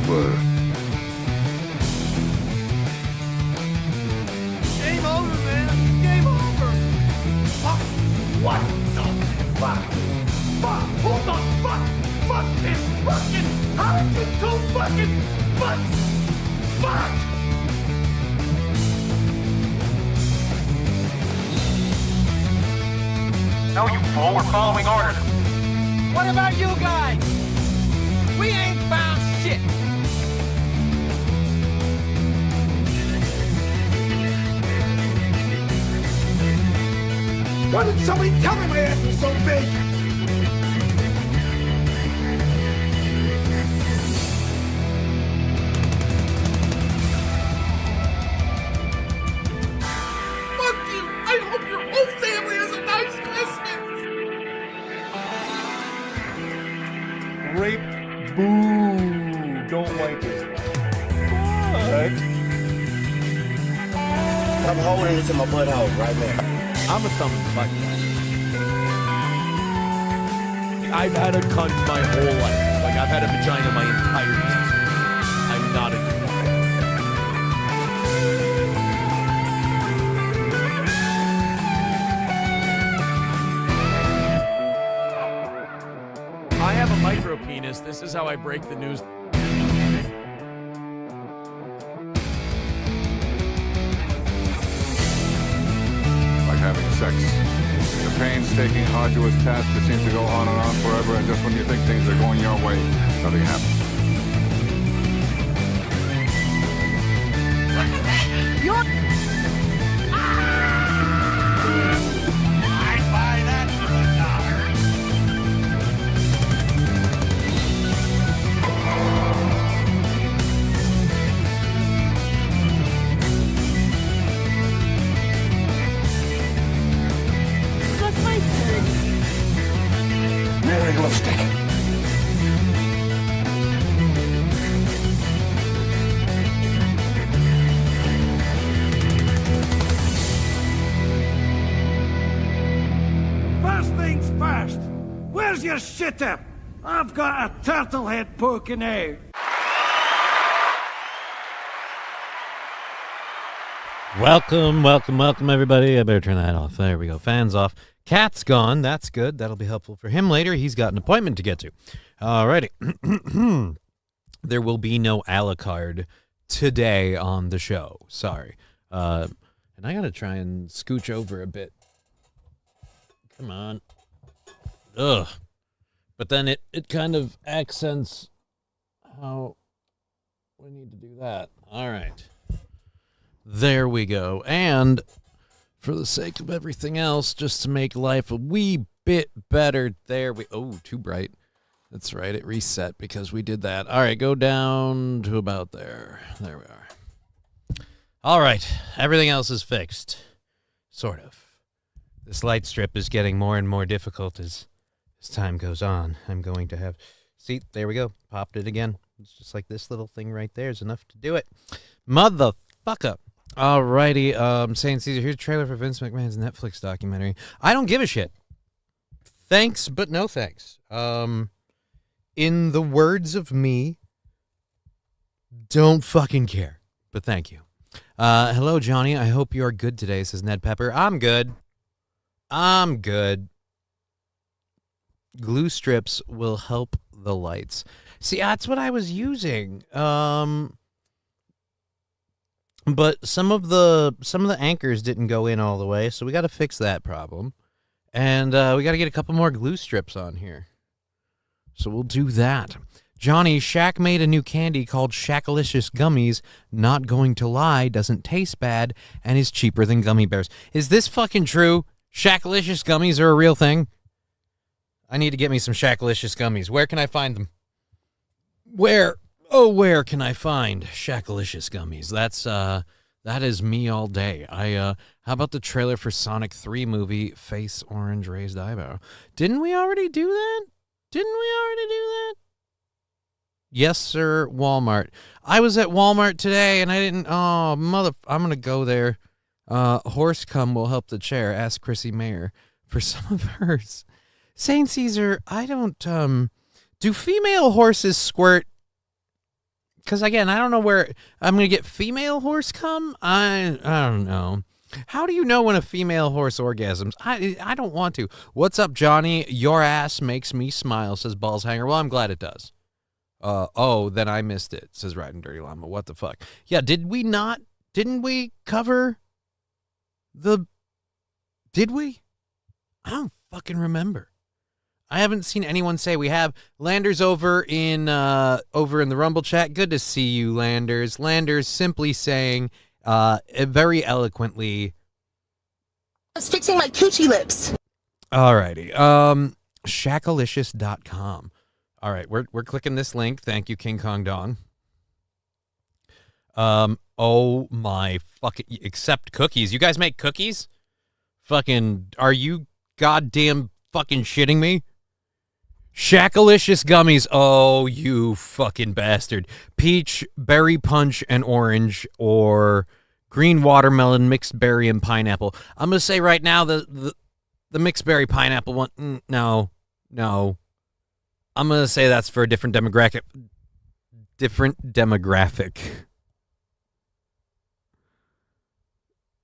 over. Game over, man. Game over. Fuck. What the fuck? Fuck. Who the fuck is fucking? How did you do fucking fuck? Fuck. No, you fool, we're following orders. What about you guys? We ain't found shit. Why didn't somebody tell me my ass was so big? Fuck you! I hope your whole family has a nice Christmas! Rape. Boo. Don't like it. What? I'm holding it to my butthole right now. I'm a thumb and butt. I've had a cunt my whole life. Like, I've had a vagina my entire existence. I'm not a good I have a micro penis. This is how I break the news. Having sex. It's a painstaking, arduous task that seems to go on and on forever, and just when you think things are going your way, nothing happens. I'd buy that for Merry lipstick. First things first. Where's your shitter? I've got a turtle head poking out. Welcome, everybody. I better turn that off. There we go. Fans off. Cat's gone. That's good. That'll be helpful for him later. He's got an appointment to get to. Alrighty. There will be no Alucard today on the show. Sorry. And I gotta try and scooch over a bit. Come on. Ugh. But then it kind of accents how we need to do that. All right. There we go. And for the sake of everything else, just to make life a wee bit better, oh, too bright. That's right, it reset because we did that. All right, go down to about there. There we are. All right, everything else is fixed. Sort of. This light strip is getting more and more difficult as time goes on. I'm going to have... See, there we go. Popped it again. It's just like this little thing right there is enough to do it. Motherfucker. Alrighty, Saint Caesar, here's a trailer for Vince McMahon's Netflix documentary. I don't give a shit. Thanks, but no thanks. In the words of me, don't fucking care. But thank you. Hello, Johnny. I hope you're good today, says Ned Pepper. I'm good. Glue strips will help the lights. See, that's what I was using. But some of the anchors didn't go in all the way, so we got to fix that problem. And we got to get a couple more glue strips on here. So we'll do that. Johnny, Shaq made a new candy called Shackalicious Gummies. Not going to lie, doesn't taste bad, and is cheaper than gummy bears. Is this fucking true? Shackalicious Gummies are a real thing? I need to get me some Shackalicious Gummies. Where can I find them? Where can I find Shackalicious Gummies? That is me all day. How about the trailer for Sonic 3 movie, Face Orange Raised Eyebrow? Didn't we already do that? Yes, sir, Walmart. I was at Walmart today, and I didn't... Oh, I'm going to go there. Horse cum will help the chair. Ask Chrissy Mayer for some of hers. Saint Caesar, I don't... do female horses squirt? because again, I don't know where I'm going to get female horse cum. I don't know. How do you know when a female horse orgasms? I don't want to. What's up, Johnny? Your ass makes me smile, says Balls Hanger. Well, I'm glad it does. Then I missed it, says Riding Dirty Llama. What the fuck? Yeah, didn't we cover did we? I don't fucking remember. I haven't seen anyone say we have. Landers over in the Rumble chat. Good to see you, Landers. Landers simply saying very eloquently, I was fixing my coochie lips. Alrighty. Shackalicious.com. All right, we're clicking this link. Thank you, King Kong Dong. Oh my fucking, accept cookies. You guys make cookies? Fucking, are you goddamn fucking shitting me? Shackalicious gummies. Oh, you fucking bastard. Peach, berry punch, and orange, or green watermelon, mixed berry, and pineapple. I'm going to say right now the mixed berry pineapple one, no. I'm going to say that's for a different demographic.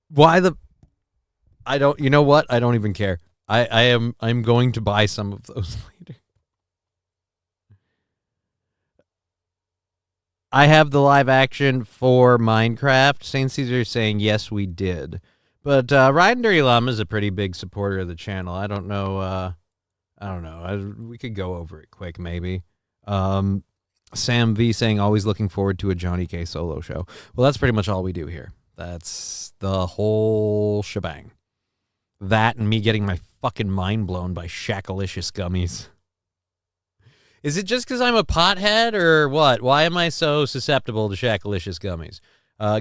Why the... I don't... You know what? I don't even care. I'm going to buy some of those later. I have the live action for Minecraft. St. Caesar is saying, yes, we did. But Riding Dirty Llama is a pretty big supporter of the channel. I don't know. We could go over it quick, maybe. Sam V saying, always looking forward to a Johnny K solo show. Well, that's pretty much all we do here. That's the whole shebang. That and me getting my fucking mind blown by Shackalicious gummies. Is it just because I'm a pothead or what? Why am I so susceptible to Shackalicious gummies?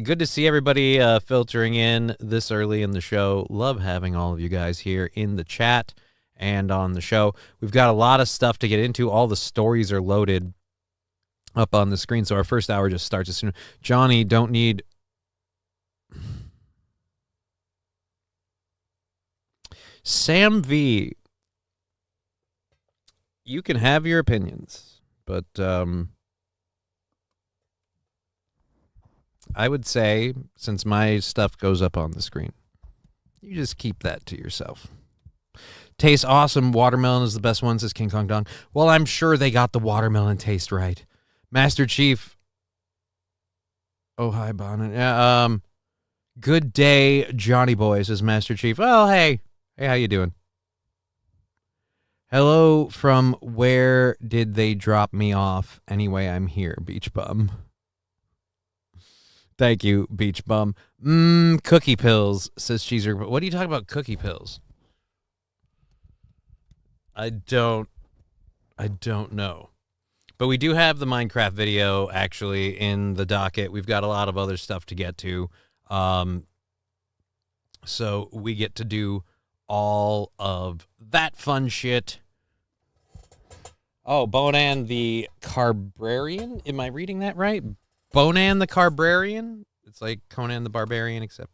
Good to see everybody filtering in this early in the show. Love having all of you guys here in the chat and on the show. We've got a lot of stuff to get into. All the stories are loaded up on the screen, so our first hour just starts as soon. Johnny, don't need... Sam V, you can have your opinions, but I would say, since my stuff goes up on the screen, you just keep that to yourself. Tastes awesome. Watermelon is the best one, says King Kong Dong. Well, I'm sure they got the watermelon taste right. Master Chief. Oh, hi, Bonnet. Yeah, good day, Johnny Boy, says Master Chief. Oh, hey. Hey, how you doing? Hello from where did they drop me off? Anyway, I'm here, Beach Bum. Thank you, Beach Bum. Cookie pills, says Cheeser. What are you talking about, cookie pills? I don't know. But we do have the Minecraft video, actually, in the docket. We've got a lot of other stuff to get to. So we get to do all of that fun shit. Oh, Bonan the Carbrarian? Am I reading that right? Bonan the Carbrarian? It's like Conan the Barbarian, except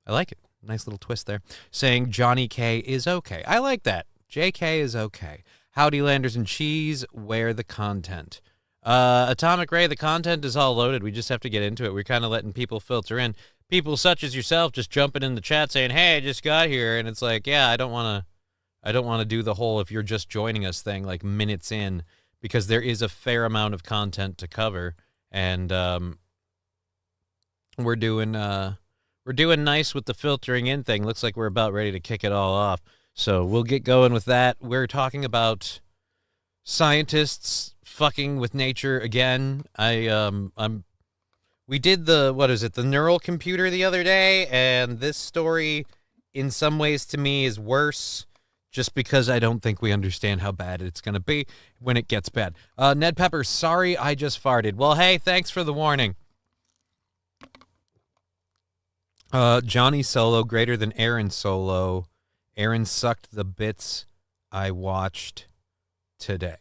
I like it. Nice little twist there. Saying Johnny K is okay. I like that. JK is okay. Howdy, Landers and Cheese. Where the content? Atomic Ray, the content is all loaded. We just have to get into it. We're kind of letting people filter in. People such as yourself just jumping in the chat saying, hey, I just got here. And it's like, yeah, I don't want to do the whole if you're just joining us thing like minutes in, because there is a fair amount of content to cover. And we're doing nice with the filtering in thing. Looks like we're about ready to kick it all off. So we'll get going with that. We're talking about scientists fucking with nature again. We did the neural computer the other day, and this story in some ways to me is worse just because I don't think we understand how bad it's going to be when it gets bad. Ned Pepper, sorry I just farted. Well, hey, thanks for the warning. Johnny Solo, greater than Aaron Solo. Aaron sucked the bits I watched today.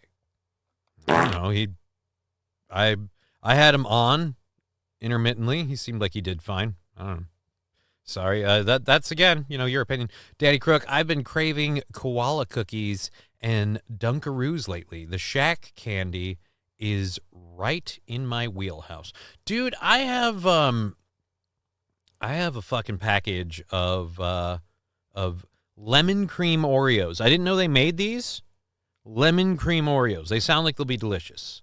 I don't know. I had him on intermittently. He seemed like he did fine. I don't know. Sorry. That's again, your opinion. Daddy Crook, I've been craving koala cookies and Dunkaroos lately. The Shack candy is right in my wheelhouse. Dude, I have a fucking package of lemon cream Oreos. I didn't know they made these. Lemon cream Oreos. They sound like they'll be delicious.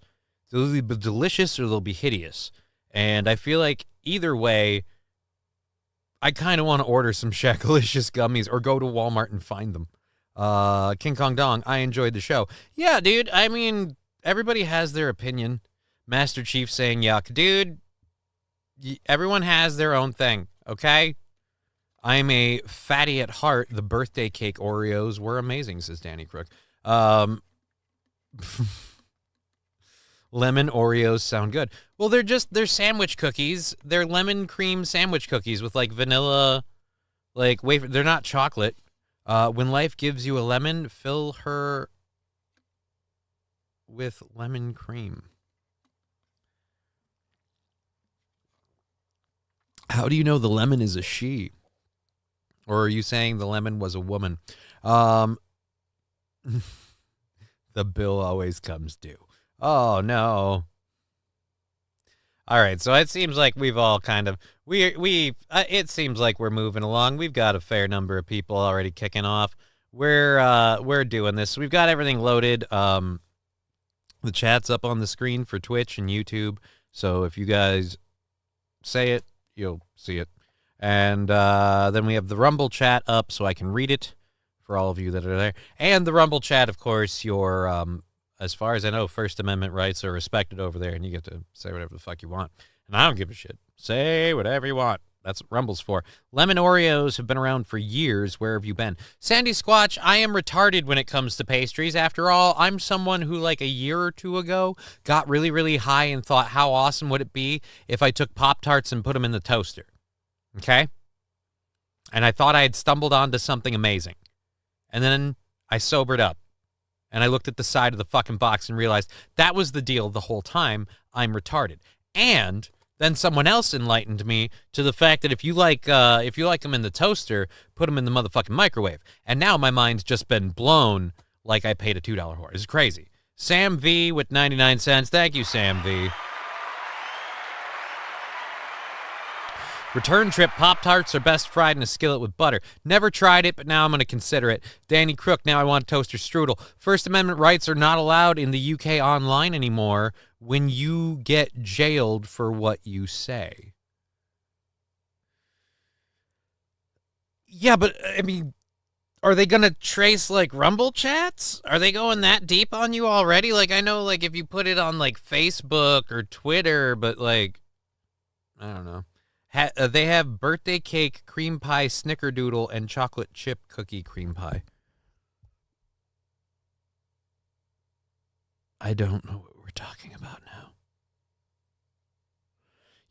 They'll be delicious or they'll be hideous. And I feel like either way, I kind of want to order some Shackalicious gummies or go to Walmart and find them. King Kong Dong, I enjoyed the show. Yeah, dude, I mean, everybody has their opinion. Master Chief saying yuck. Dude, everyone has their own thing, okay? I'm a fatty at heart. The birthday cake Oreos were amazing, says Danny Crook. Lemon Oreos sound good. Well, they're sandwich cookies. They're lemon cream sandwich cookies with like vanilla, like wafer. They're not chocolate. When life gives you a lemon, fill her with lemon cream. How do you know the lemon is a she? Or are you saying the lemon was a woman? The bill always comes due. Oh, no. All right, so it seems like we've all kind of it seems like we're moving along. We've got a fair number of people already kicking off. We're doing this. We've got everything loaded. The chat's up on the screen for Twitch and YouTube. So if you guys say it, you'll see it. And then we have the Rumble chat up so I can read it for all of you that are there. And the Rumble chat, of course, your as far as I know, First Amendment rights are respected over there, and you get to say whatever the fuck you want. And I don't give a shit. Say whatever you want. That's what Rumble's for. Lemon Oreos have been around for years. Where have you been? Sandy Squatch, I am retarded when it comes to pastries. After all, I'm someone who, like a year or two ago, got really, really high and thought, how awesome would it be if I took Pop-Tarts and put them in the toaster? Okay? And I thought I had stumbled onto something amazing. And then I sobered up. And I looked at the side of the fucking box and realized that was the deal the whole time. I'm retarded. And then someone else enlightened me to the fact that if you like them in the toaster, put them in the motherfucking microwave. And now my mind's just been blown like I paid a $2 whore. It's crazy. Sam V with 99 cents. Thank you, Sam V. Return trip Pop-Tarts are best fried in a skillet with butter. Never tried it, but now I'm going to consider it. Danny Crook, now I want a toaster strudel. First Amendment rights are not allowed in the UK online anymore when you get jailed for what you say. Yeah, but, I mean, are they going to trace, like, Rumble chats? Are they going that deep on you already? Like, I know, like, if you put it on, like, Facebook or Twitter, but, like, I don't know. They have birthday cake, cream pie, snickerdoodle, and chocolate chip cookie cream pie. I don't know what we're talking about now.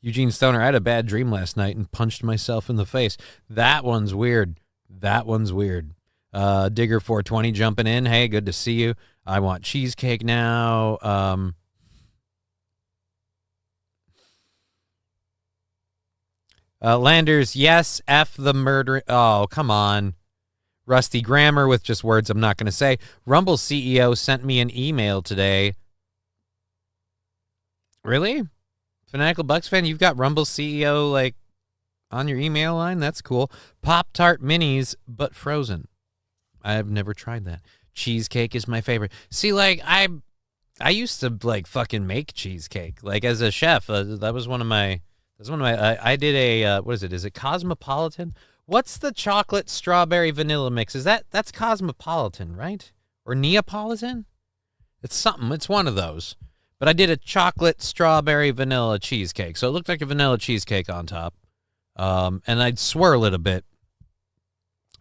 Eugene Stoner, I had a bad dream last night and punched myself in the face. That one's weird. Digger 420 jumping in. Hey, good to see you. I want cheesecake now. Landers, yes, F the murder. Oh, come on. Rusty Grammar with just words I'm not going to say. Rumble CEO sent me an email today. Really? Fanatical Bucks fan, you've got Rumble CEO, like, on your email line? That's cool. Pop-Tart Minis, but frozen. I've never tried that. Cheesecake is my favorite. See, like, I used to, like, fucking make cheesecake. Like, as a chef, that was one of my... I did a, what is it? Is it Cosmopolitan? What's the chocolate strawberry vanilla mix? That's Cosmopolitan, right? Or Neapolitan? It's something. It's one of those. But I did a chocolate strawberry vanilla cheesecake. So it looked like a vanilla cheesecake on top. And I'd swirl it a bit.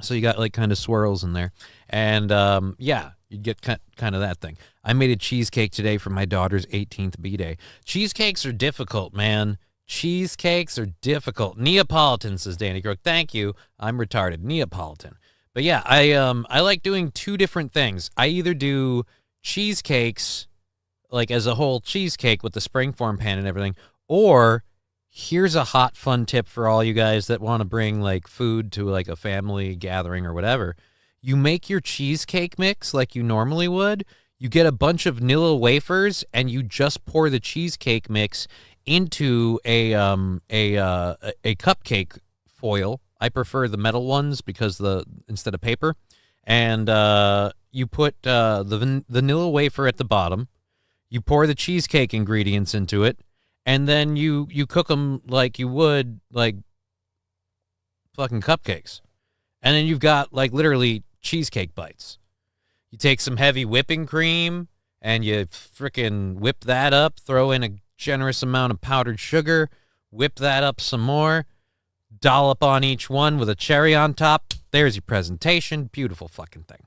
So you got like kind of swirls in there. And yeah, you'd get kind of that thing. I made a cheesecake today for my daughter's 18th B-Day. Cheesecakes are difficult, man. Cheesecakes are difficult. Neapolitan, says Danny Crook. Thank you. I'm retarded. Neapolitan. But yeah, I like doing two different things. I either do cheesecakes, like as a whole cheesecake with the springform pan and everything, or here's a hot fun tip for all you guys that want to bring like food to like a family gathering or whatever. You make your cheesecake mix like you normally would. You get a bunch of vanilla wafers, and you just pour the cheesecake mix into a cupcake foil. I prefer the metal ones because instead of paper. And you put the vanilla wafer at the bottom. You pour the cheesecake ingredients into it, and then you cook them like you would like fucking cupcakes. And then you've got like literally cheesecake bites. You take some heavy whipping cream and you frickin' whip that up, throw in a generous amount of powdered sugar, whip that up some more, dollop on each one with a cherry on top. There's your presentation. Beautiful fucking thing.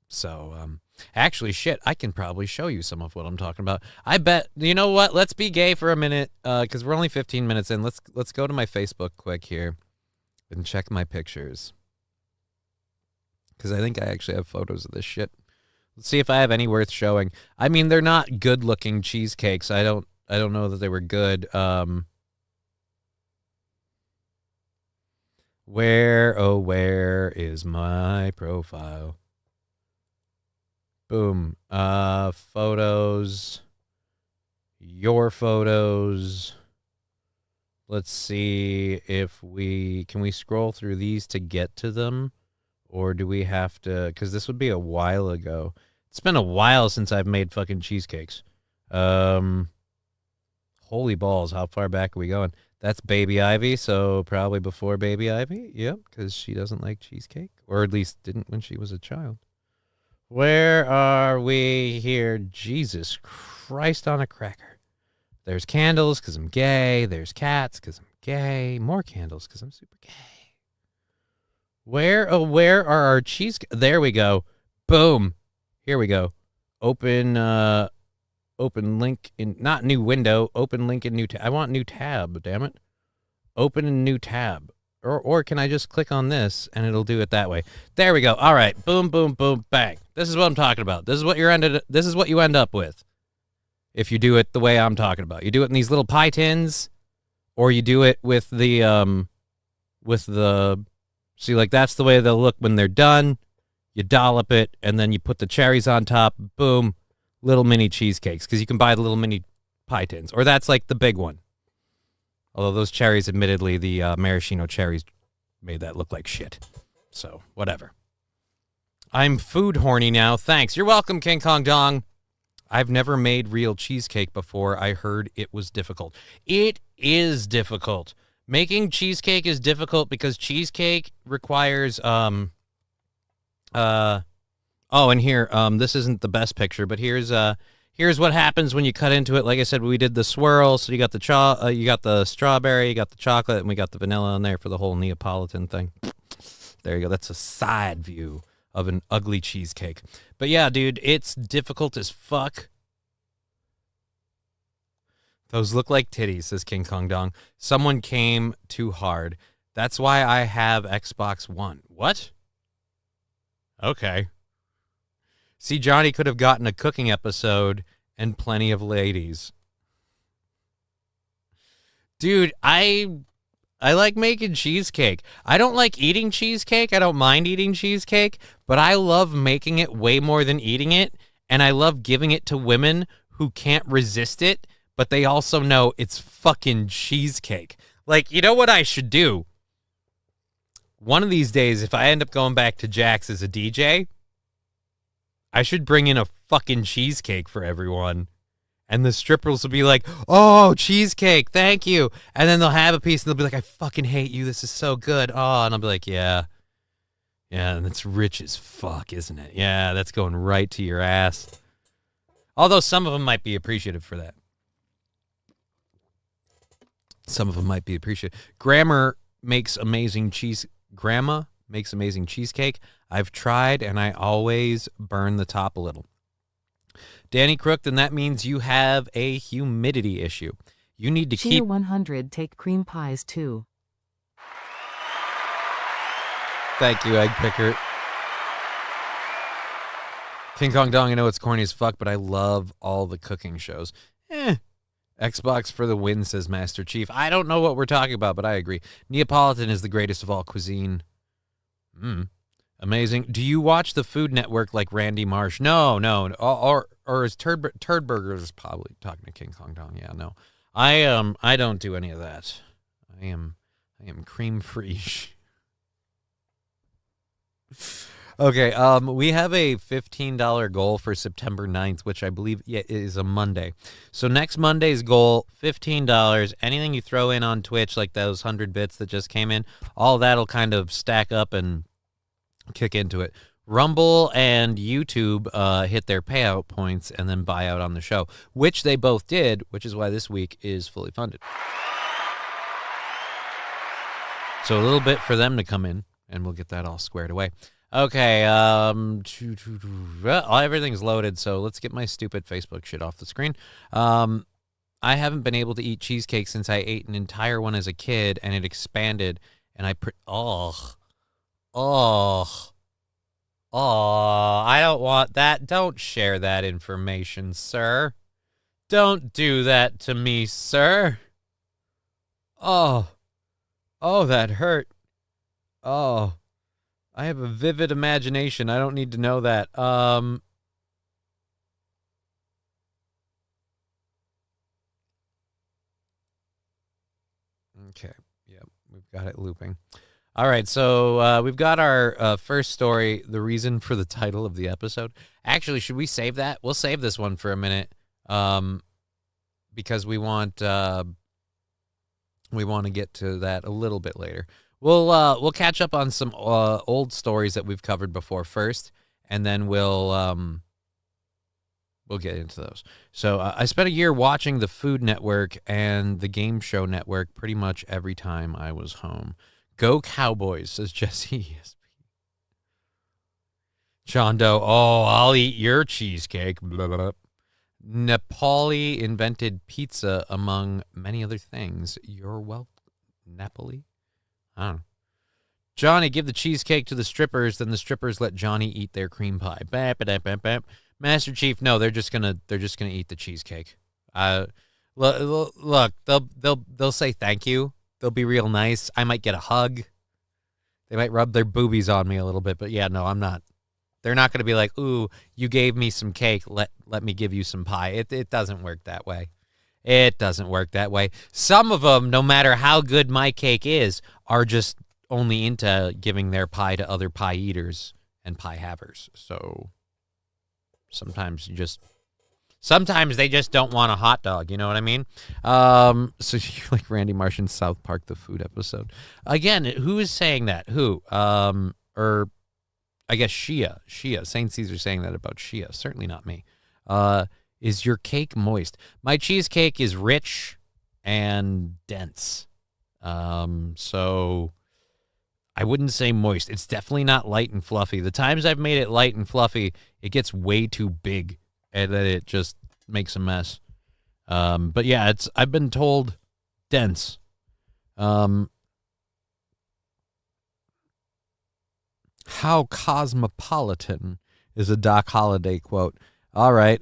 So, actually, shit, I can probably show you some of what I'm talking about. I bet, you know what? Let's be gay for a minute, because we're only 15 minutes in. Let's go to my Facebook quick here and check my pictures. Because I think I actually have photos of this shit. Let's see if I have any worth showing. I mean, they're not good-looking cheesecakes. I don't know that they were good. Where is my profile? Boom. Photos. Your photos. Let's see if can we scroll through these to get to them? Or do we have to, because this would be a while ago. It's been a while since I've made fucking cheesecakes. Holy balls, how far back are we going? That's Baby Ivy, so probably before Baby Ivy. Yep, because she doesn't like cheesecake. Or at least didn't when she was a child. Where are we here? Jesus Christ on a cracker. There's candles because I'm gay. There's cats because I'm gay. More candles because I'm super gay. Where are our cheese? There we go. Boom. Here we go. Open link in, not new window, open link in new tab. I want new tab, damn it. Open a new tab. Or can I just click on this and it'll do it that way? There we go. All right. Boom, boom, boom, bang. This is what I'm talking about. This is what you end up with if you do it the way I'm talking about. You do it in these little pie tins, or you do it with the see, like that's the way they'll look when they're done. You dollop it, and then you put the cherries on top. Boom. Little mini cheesecakes, because you can buy the little mini pie tins. Or that's like the big one. Although those cherries, admittedly, the maraschino cherries made that look like shit. So, whatever. I'm food horny now. Thanks. You're welcome, King Kong Dong. I've never made real cheesecake before. I heard it was difficult. It is difficult. Making cheesecake is difficult because cheesecake requires, and here, this isn't the best picture, but here's what happens when you cut into it. Like I said, we did the swirl, so you got the strawberry, you got the chocolate, and we got the vanilla in there for the whole Neapolitan thing. There you go. That's a side view of an ugly cheesecake. But yeah, dude, it's difficult as fuck. Those look like titties, says King Kong Dong. Someone came too hard. That's why I have Xbox One. What? Okay. See, Johnny could have gotten a cooking episode and plenty of ladies. Dude, I like making cheesecake. I don't like eating cheesecake. I don't mind eating cheesecake, but I love making it way more than eating it, and I love giving it to women who can't resist it, but they also know it's fucking cheesecake. Like, you know what I should do? One of these days, if I end up going back to Jack's as a DJ, I should bring in a fucking cheesecake for everyone. And the strippers will be like, oh, cheesecake, thank you. And then they'll have a piece and they'll be like, I fucking hate you. This is so good. Oh, and I'll be like, yeah. Yeah, and it's rich as fuck, isn't it? Yeah, that's going right to your ass. Although some of them might be appreciative for that. Some of them might be appreciative. Grandma makes amazing cheesecake. I've tried, and I always burn the top a little. Danny Crook, then that means you have a humidity issue. You need to keep 100 take cream pies too. Thank you, Egg Picker. King Kong Dong, I know it's corny as fuck, but I love all the cooking shows. Xbox for the win, says Master Chief. I don't know what we're talking about, but I agree. Neapolitan is the greatest of all cuisine. Amazing. Do you watch the Food Network like Randy Marsh? No. Or is Turd Burgers probably talking to King Kong Dong? Yeah, no. I don't do any of that. I am cream free. Okay, we have a $15 goal for September 9th, which I believe is a Monday. So next Monday's goal, $15. Anything you throw in on Twitch, like those 100 bits that just came in, all that'll kind of stack up and kick into it. Rumble and YouTube hit their payout points and then buy out on the show, which they both did, which is why this week is fully funded. So a little bit for them to come in, and we'll get that all squared away. Okay, everything's loaded, so let's get my stupid Facebook shit off the screen. I haven't been able to eat cheesecake since I ate an entire one as a kid, and it expanded, and I I don't want that. Don't share that information, sir. Don't do that to me, sir. Oh, that hurt. Oh, I have a vivid imagination. I don't need to know that. Okay. Yep. We've got it looping. All right. So we've got our first story, the reason for the title of the episode. Actually, should we save that? We'll save this one for a minute because we want to get to that a little bit later. We'll catch up on some old stories that we've covered before first, and then we'll get into those. So I spent a year watching the Food Network and the Game Show Network pretty much every time I was home. Go Cowboys, says Jesse. John Doe, I'll eat your cheesecake. Blah, blah, blah. Nepali invented pizza, among many other things. You're welcome. Napoli? I don't know. Johnny, give the cheesecake to the strippers, then the strippers let Johnny eat their cream pie. Bap, bap, bap, bap. Master Chief, no, they're just gonna eat the cheesecake. Look, they'll say thank you. They'll be real nice. I might get a hug. They might rub their boobies on me a little bit, but yeah, no, I'm not. They're not gonna be like, ooh, you gave me some cake. Let me give you some pie. It doesn't work that way. It doesn't work that way. Some of them, no matter how good my cake is, are just only into giving their pie to other pie eaters and pie havers. So sometimes they just don't want a hot dog. You know what I mean? So you're like Randy Marsh in South Park, the food episode. Again, who is saying that? Who? Or I guess Shia. St. Caesar saying that about Shia. Certainly not me. Is your cake moist? My cheesecake is rich and dense. So I wouldn't say moist. It's definitely not light and fluffy. The times I've made it light and fluffy, it gets way too big and then it just makes a mess. But yeah, I've been told dense. How cosmopolitan is a Doc Holliday quote. All right.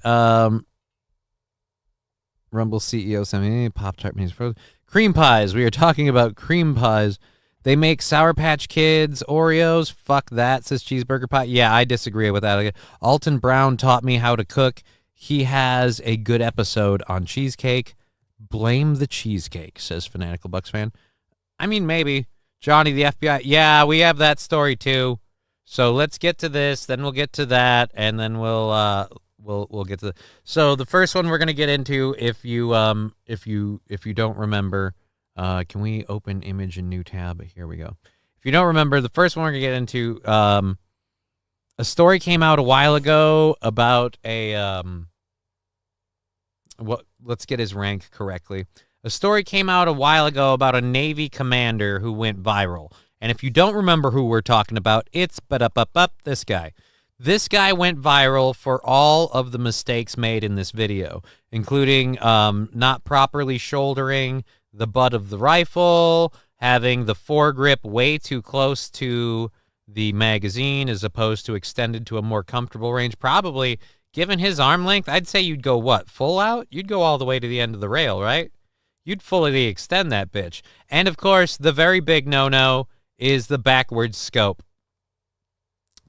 Rumble CEO sent me Pop-Tart means frozen. Cream pies. We are talking about cream pies. They make Sour Patch Kids, Oreos. Fuck that, says Cheeseburger Pie. Yeah, I disagree with that. Alton Brown taught me how to cook. He has a good episode on cheesecake. Blame the cheesecake, says Fanatical Bucks fan. I mean, maybe. Johnny, the FBI. Yeah, we have that story too. So let's get to this, then we'll get to that, and then we'll get to so the first one we're gonna get into. If you don't remember, can we open image in new tab? Here we go. If you don't remember, the first one we're gonna get into, a story came out a while ago about let's get his rank correctly. A story came out a while ago about a Navy commander who went viral. And if you don't remember who we're talking about, it's this guy. This guy went viral for all of the mistakes made in this video, including not properly shouldering the butt of the rifle, having the foregrip way too close to the magazine as opposed to extended to a more comfortable range. Probably, given his arm length, I'd say you'd go what? Full out? You'd go all the way to the end of the rail, right? You'd fully extend that bitch. And of course, the very big no-no is the backwards scope.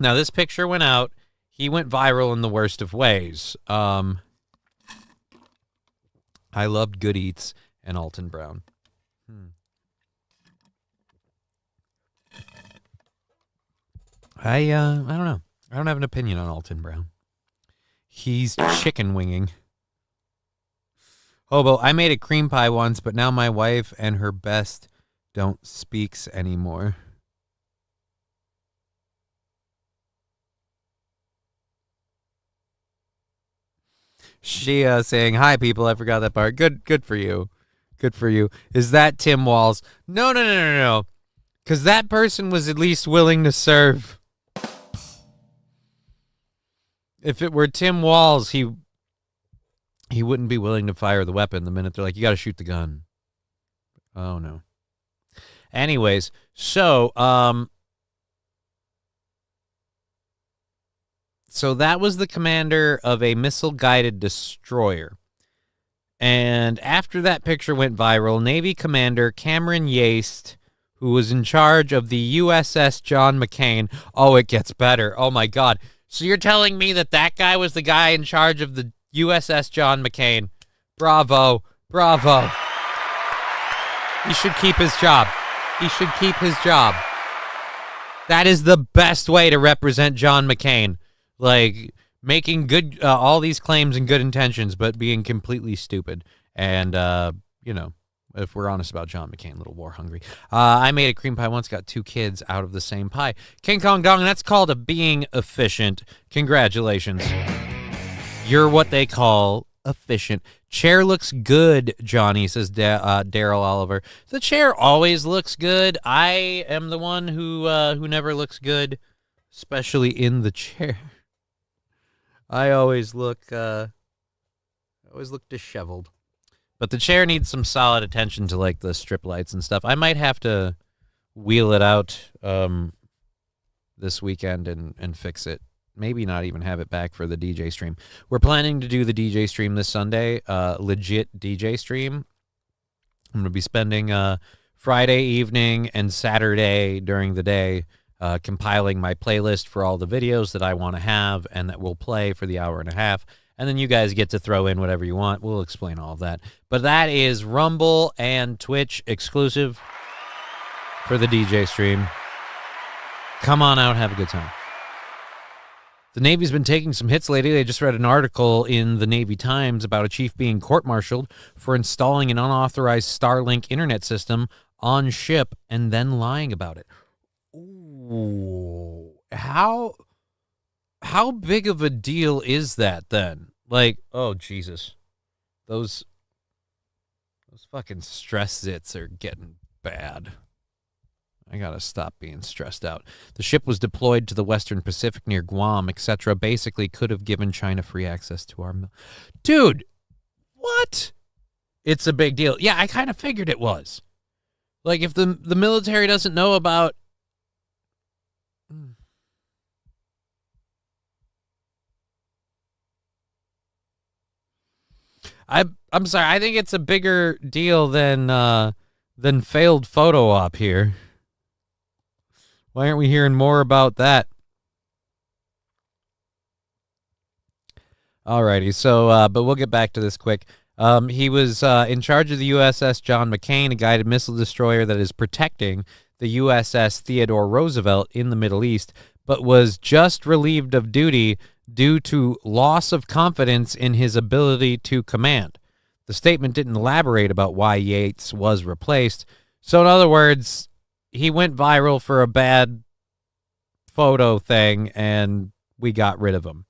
Now, this picture went out. He went viral in the worst of ways. I loved Good Eats and Alton Brown. I don't know. I don't have an opinion on Alton Brown. He's chicken winging. Hobo, I made a cream pie once, but now my wife and her best don't speaks anymore. She saying, hi, people. I forgot that part. Good for you. Good for you. Is that Tim Walls? No. Because that person was at least willing to serve. If it were Tim Walls, he wouldn't be willing to fire the weapon the minute they're like, you got to shoot the gun. Oh, no. Anyways, so that was the commander of a missile-guided destroyer. And after that picture went viral, Navy Commander Cameron Yates, who was in charge of the USS John McCain. Oh, it gets better. Oh, my God. So you're telling me that guy was the guy in charge of the USS John McCain? Bravo. Bravo. He should keep his job. He should keep his job. That is the best way to represent John McCain. Like, making good, all these claims and good intentions, but being completely stupid. And, if we're honest about John McCain, a little war hungry. I made a cream pie once, got 2 kids out of the same pie. King Kong Dong, that's called a being efficient. Congratulations. You're what they call efficient. Chair looks good, Johnny, says Daryl Oliver. The chair always looks good. I am the one who never looks good, especially in the chair. I always look disheveled. But the chair needs some solid attention to, like, the strip lights and stuff. I might have to wheel it out this weekend and fix it. Maybe not even have it back for the DJ stream. We're planning to do the DJ stream this Sunday, legit DJ stream. I'm going to be spending Friday evening and Saturday during the day compiling my playlist for all the videos that I want to have and that will play for the hour and a half. And then you guys get to throw in whatever you want. We'll explain all of that. But that is Rumble and Twitch exclusive for the DJ stream. Come on out, have a good time. The Navy's been taking some hits lately. They just read an article in the Navy Times about a chief being court-martialed for installing an unauthorized Starlink internet system on ship and then lying about it. Ooh, how big of a deal is that then? Like, oh, Jesus. Those fucking stress zits are getting bad. I gotta stop being stressed out. The ship was deployed to the Western Pacific near Guam, etc. Basically could have given China free access to our... Dude, what? It's a big deal. Yeah, I kind of figured it was. Like, if the military doesn't know about... I'm sorry. I think it's a bigger deal than failed photo op here. Why aren't we hearing more about that? Alrighty, so but we'll get back to this quick. He was in charge of the USS John McCain, a guided missile destroyer that is protecting the USS Theodore Roosevelt in the Middle East, but was just relieved of duty due to loss of confidence in his ability to command. The statement didn't elaborate about why Yates was replaced. So in other words, he went viral for a bad photo thing, and we got rid of him.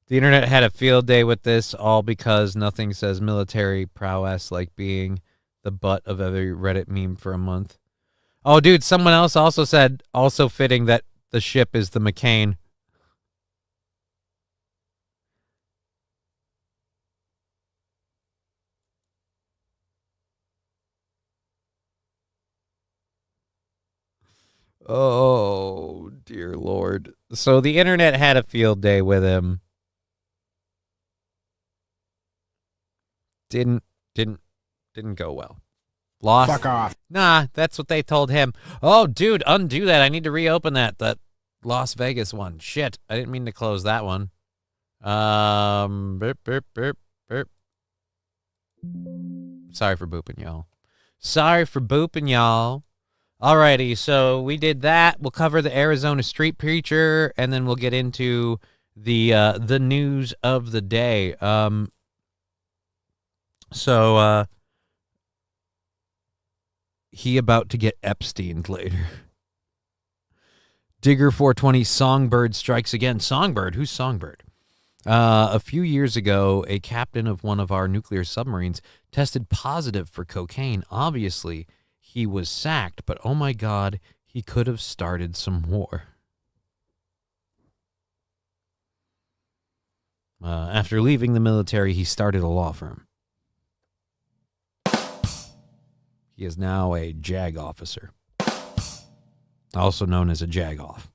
The internet had a field day with this, all because nothing says military prowess like being the butt of every Reddit meme for a month. Oh, dude, someone else also said, also fitting that the ship is the McCain. Oh, dear Lord. So the internet had a field day with him. Didn't go well. Lost. Fuck off. Nah, that's what they told him. Oh, dude, undo that. I need to reopen that Las Vegas one. Shit, I didn't mean to close that one. Burp, burp, burp, burp. Sorry for booping y'all. Alrighty, so we did that. We'll cover the Arizona street preacher, and then we'll get into the news of the day. So he about to get Epsteined later. Digger 420 Songbird strikes again. Songbird? Who's Songbird? A few years ago, a captain of one of our nuclear submarines tested positive for cocaine. Obviously, he was sacked, but oh my God, he could have started some war. After leaving the military, he started a law firm. He is now a JAG officer, also known as a jag-off.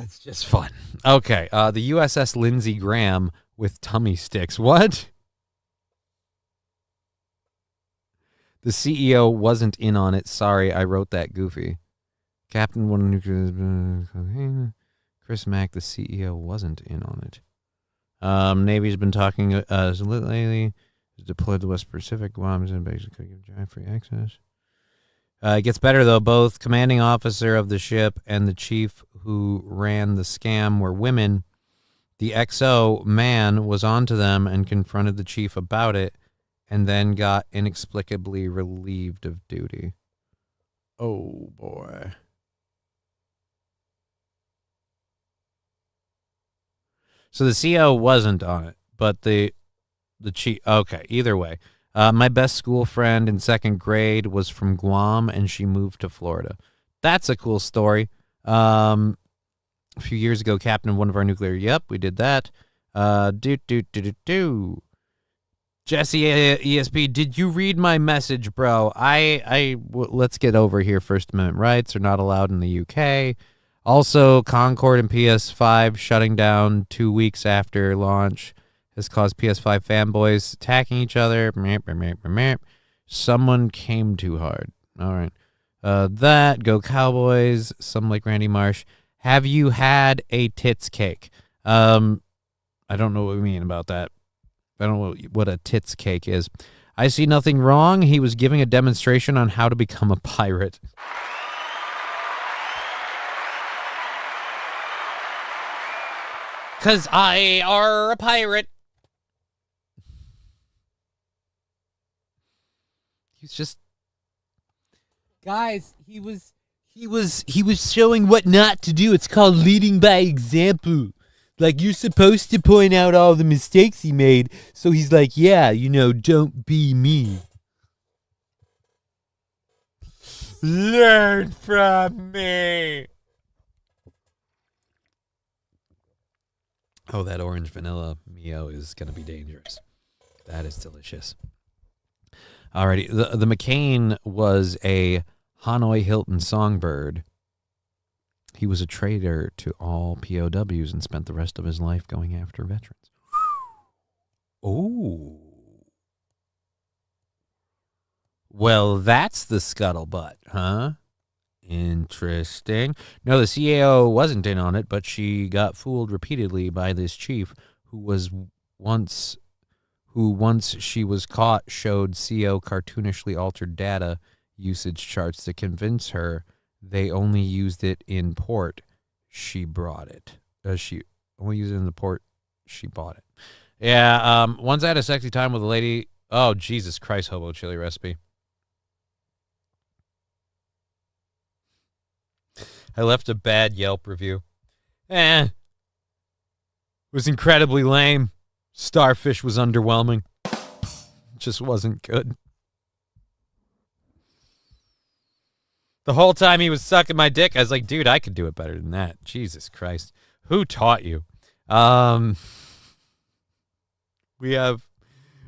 It's just fun. Okay, the USS Lindsey Graham with tummy sticks. What? The CEO wasn't in on it. Sorry, I wrote that goofy. Captain one nuclear. Chris Mack, the CEO, wasn't in on it. Navy's been talking lately. Deployed the West Pacific bombs and basically give giant free access. It gets better, though. Both commanding officer of the ship and the chief who ran the scam were women. The XO man was onto them and confronted the chief about it, and then got inexplicably relieved of duty. Oh, boy. So the CO wasn't on it, but the chief... Okay, either way. My best school friend in second grade was from Guam, and she moved to Florida. That's a cool story. A few years ago, captain of one of our nuclear... Yep, we did that. Jesse ESP, did you read my message, bro? Let's get over here. First Amendment rights are not allowed in the UK. Also, Concord and PS5 shutting down 2 weeks after launch has caused PS5 fanboys attacking each other. Someone came too hard. All right. That, go Cowboys. Some like Randy Marsh. Have you had a tits cake? I don't know what we mean about that. I don't know what a tits cake is. I see nothing wrong. He was giving a demonstration on how to become a pirate. Because I are a pirate. He's just... Guys, he was showing what not to do. It's called leading by example. Like, you're supposed to point out all the mistakes he made. So he's like, yeah, don't be me. Learn from me. Oh, that orange vanilla Mio is going to be dangerous. That is delicious. Alrighty, the McCain was a Hanoi Hilton songbird. He was a traitor to all POWs and spent the rest of his life going after veterans. Oh. Well, that's the scuttlebutt, huh? Interesting. No, the CAO wasn't in on it, but she got fooled repeatedly by this chief who once she was caught showed CO cartoonishly altered data usage charts to convince her they only used it in port. She brought it. She only used it in the port. She bought it. Yeah. Once I had a sexy time with a lady. Oh, Jesus Christ, hobo chili recipe. I left a bad Yelp review. It was incredibly lame. Starfish was underwhelming. Just wasn't good. The whole time he was sucking my dick, I was like, dude, I could do it better than that. Jesus Christ. Who taught you? We have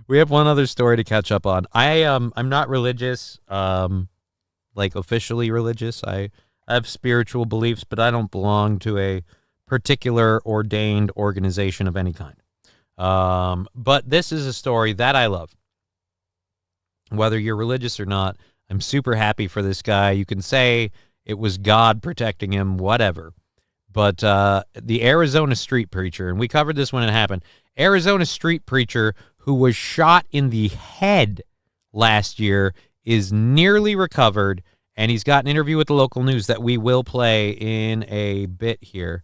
one other story to catch up on. I'm not religious, like officially religious. I have spiritual beliefs, but I don't belong to a particular ordained organization of any kind. But this is a story that I love. Whether you're religious or not, I'm super happy for this guy. You can say it was God protecting him, whatever. But the Arizona street preacher, and we covered this when it happened, Arizona street preacher who was shot in the head last year is nearly recovered, and he's got an interview with the local news that we will play in a bit here.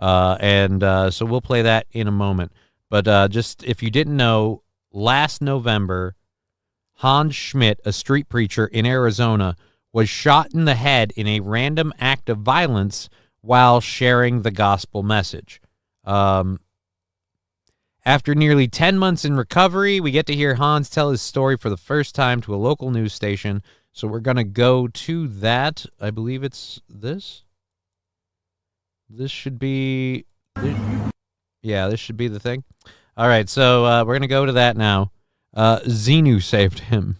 So we'll play that in a moment. But just if you didn't know, last November, Hans Schmidt, a street preacher in Arizona, was shot in the head in a random act of violence while sharing the gospel message. After nearly 10 months in recovery, we get to hear Hans tell his story for the first time to a local news station. So we're going to go to that. I believe it's this. This should be... Yeah, this should be the thing. All right, so we're going to go to that now. Xenu saved him.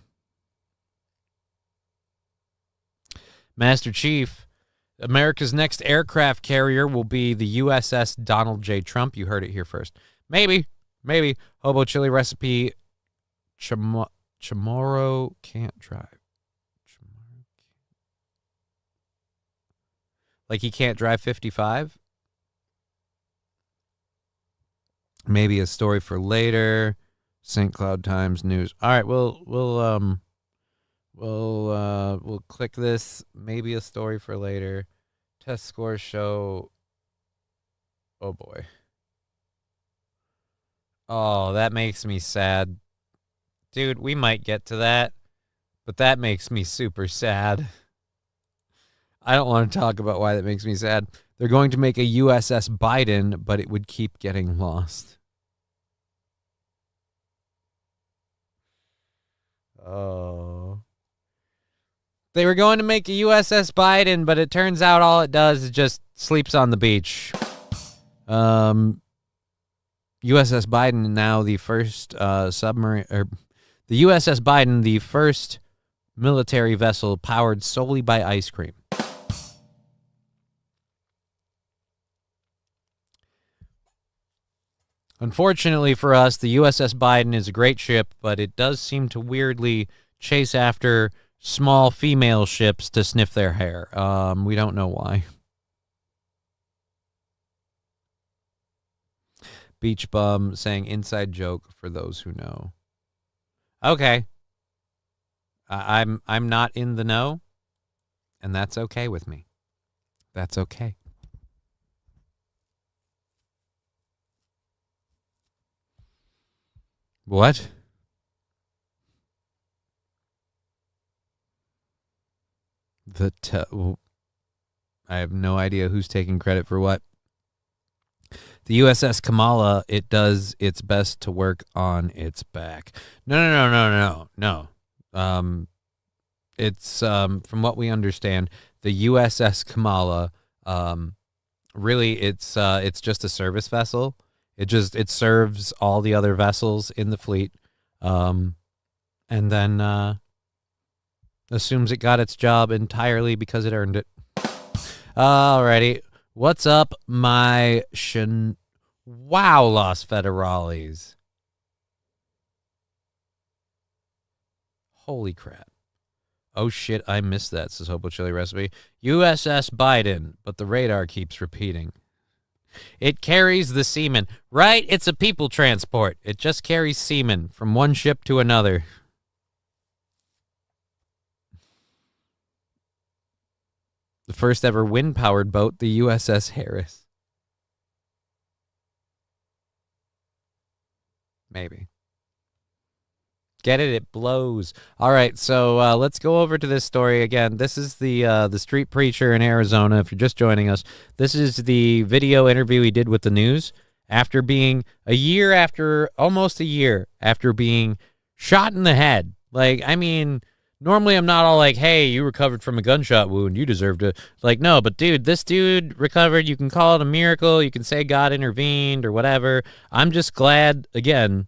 Master Chief, America's next aircraft carrier will be the USS Donald J. Trump. You heard it here first. Maybe. Hobo chili recipe. Chamorro can't drive. Like he can't drive 55? Maybe a story for later. St. Cloud Times News. All right, we'll click this. Maybe a story for later. Test scores show. Oh boy. Oh, that makes me sad. Dude, we might get to that, but that makes me super sad. I don't want to talk about why that makes me sad. They're going to make a USS Biden, but it would keep getting lost. Oh. They were going to make a USS Biden, but it turns out all it does is just sleeps on the beach. USS Biden now the first submarine, or the USS Biden, the first military vessel powered solely by ice cream. Unfortunately for us, the USS Biden is a great ship, but it does seem to weirdly chase after small female ships to sniff their hair. We don't know why. Beach Bum saying inside joke for those who know. Okay. I'm not in the know, and that's okay with me. That's okay. What? I have no idea who's taking credit for what. The USS Kamala, it does its best to work on its back. No. It's from what we understand, the USS Kamala, really it's just a service vessel. It serves all the other vessels in the fleet, and then assumes it got its job entirely because it earned it. Alrighty, what's up, my Wow, Los Federales? Holy crap! Oh shit, I missed that. Says Hobo Chili Recipe. USS Biden, but the radar keeps repeating. It carries the seamen. Right? It's a people transport. It just carries seamen from one ship to another. The first ever wind-powered boat, the USS Harris. Maybe. Get it? It blows. All right, so let's go over to this story again. This is the street preacher in Arizona. If you're just joining us, this is the video interview he did with the news after being almost a year after being shot in the head. Like, I mean, normally I'm not all like, hey, you recovered from a gunshot wound, you deserve to. Like, no, but dude, this dude recovered. You can call it a miracle. You can say God intervened or whatever. I'm just glad, again,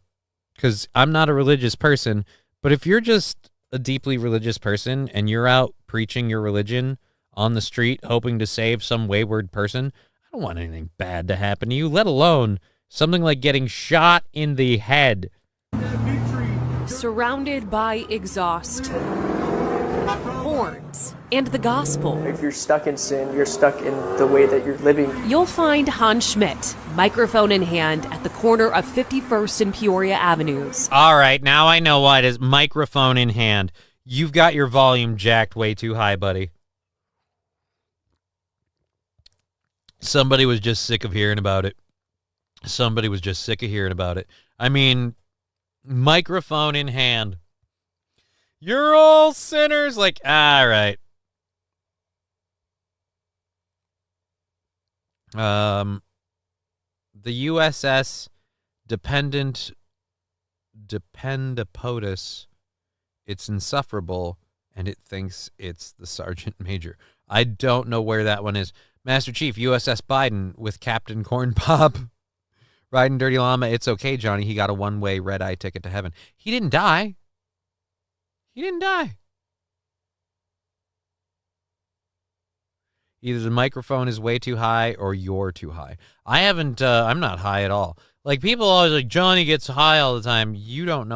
because I'm not a religious person, but if you're just a deeply religious person and you're out preaching your religion on the street, hoping to save some wayward person, I don't want anything bad to happen to you, let alone something like getting shot in the head. Surrounded by exhaust, horns, and the gospel. If you're stuck in sin, you're stuck in the way that you're living. You'll find Hans Schmidt, microphone in hand, at the corner of 51st and Peoria Avenues. All right, now I know why it is microphone in hand. You've got your volume jacked way too high, buddy. Somebody was just sick of hearing about it. I mean, microphone in hand. You're all sinners. Like, all right. The USS Dependapotus, it's insufferable, and it thinks it's the Sergeant Major. I don't know where that one is. Master Chief, USS Biden with Captain Corn Pop. Riding Dirty Llama, it's okay, Johnny. He got a one-way red-eye ticket to heaven. He didn't die. Either the microphone is way too high or you're too high. I'm not high at all. Like, people always like, Johnny gets high all the time. You don't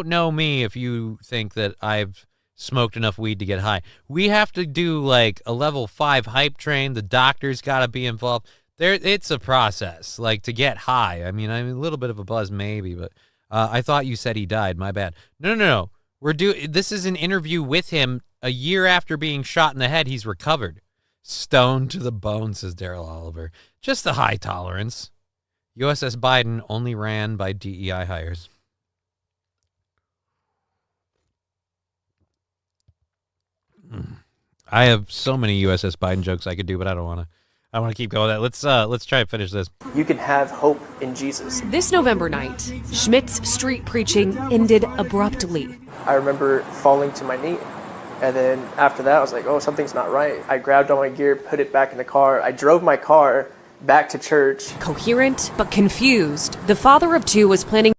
know me if you think that I've smoked enough weed to get high. We have to do like a level 5 hype train. The doctor's got to be involved. It's a process, like, to get high. I mean, a little bit of a buzz maybe, but I thought you said he died. My bad. No. This is an interview with him a year after being shot in the head. He's recovered. Stoned to the bone, says Daryl Oliver. Just the high tolerance. USS Biden only ran by DEI hires. I have so many USS Biden jokes I could do, but I don't want to. I want to keep going with that. Let's try and finish this. You can have hope in Jesus. This November night, Schmidt's street preaching ended abruptly. I remember falling to my knee. And then after that, I was like, oh, something's not right. I grabbed all my gear, put it back in the car. I drove my car back to church. Coherent but confused, the father of two was planning.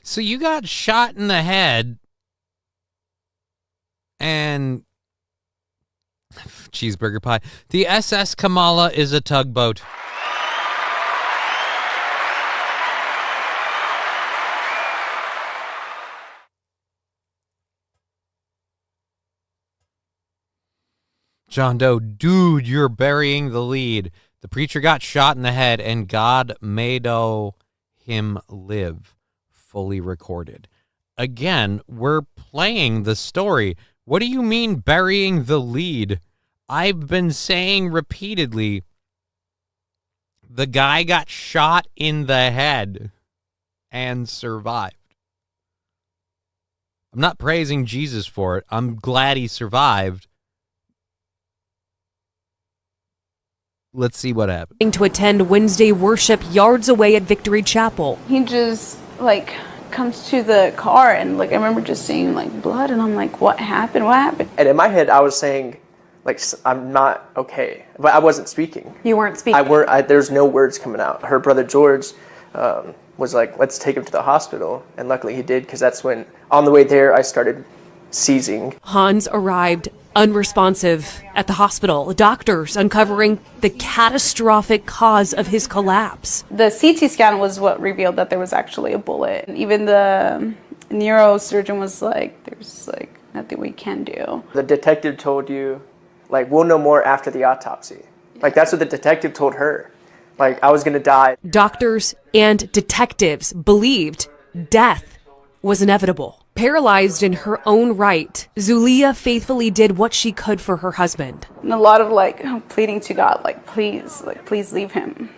So you got shot in the head and cheeseburger pie. The SS Kamala is a tugboat. John Doe, dude, you're burying the lead. The preacher got shot in the head and God made him live. Fully recorded. Again, we're playing the story. What do you mean burying the lead? I've been saying repeatedly, the guy got shot in the head and survived. I'm not praising Jesus for it. I'm glad he survived. Let's see what happened. To attend Wednesday worship yards away at Victory Chapel. He just, comes to the car and, I remember just seeing, blood, and I'm like, what happened? And in my head, I was saying, I'm not okay. But I wasn't speaking. You weren't speaking? There's no words coming out. Her brother George was like, let's take him to the hospital. And luckily he did, because that's when, on the way there, I started seizing. Hans arrived unresponsive at the hospital. Doctors uncovering the catastrophic cause of his collapse. The CT scan was what revealed that there was actually a bullet. And even the neurosurgeon was like, there's nothing we can do. The detective told you, we'll know more after the autopsy. That's what the detective told her. I was gonna die. Doctors and detectives believed death was inevitable. Paralyzed in her own right, Zulia faithfully did what she could for her husband. And a lot of pleading to God, please leave him.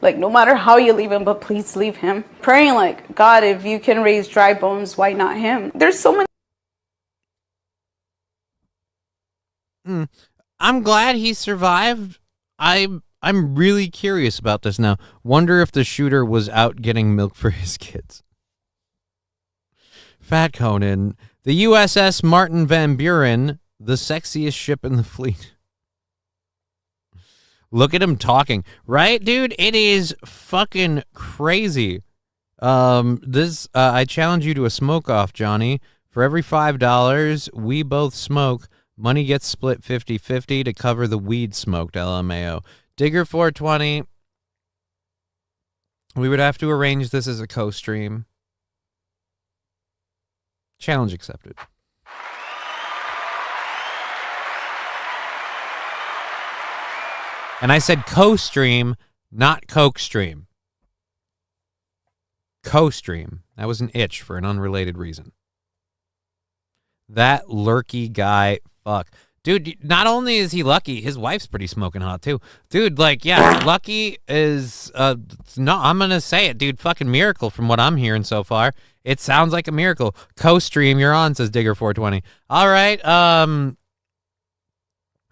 No matter how you leave him, but please leave him. Praying God, if you can raise dry bones, why not him? There's so many. I'm glad he survived. I'm really curious about this now. Wonder if the shooter was out getting milk for his kids. Fat Conan, the USS Martin Van Buren, the sexiest ship in the fleet. Look at him talking. Right, dude? It is fucking crazy. I challenge you to a smoke-off, Johnny. For every $5 we both smoke, Money gets split 50-50 to cover the weed smoked, LMAO. Digger 420. We would have to arrange this as a co-stream. Challenge accepted. And I said co-stream, not coke stream. Co-stream. That was an itch for an unrelated reason. That lurky guy, fuck. Dude, not only is he lucky, his wife's pretty smoking hot, too. Dude, like, yeah, lucky is, no, I'm going to say it, dude, fucking miracle from what I'm hearing so far. It sounds like a miracle. Co-stream, you're on, says Digger420. All right,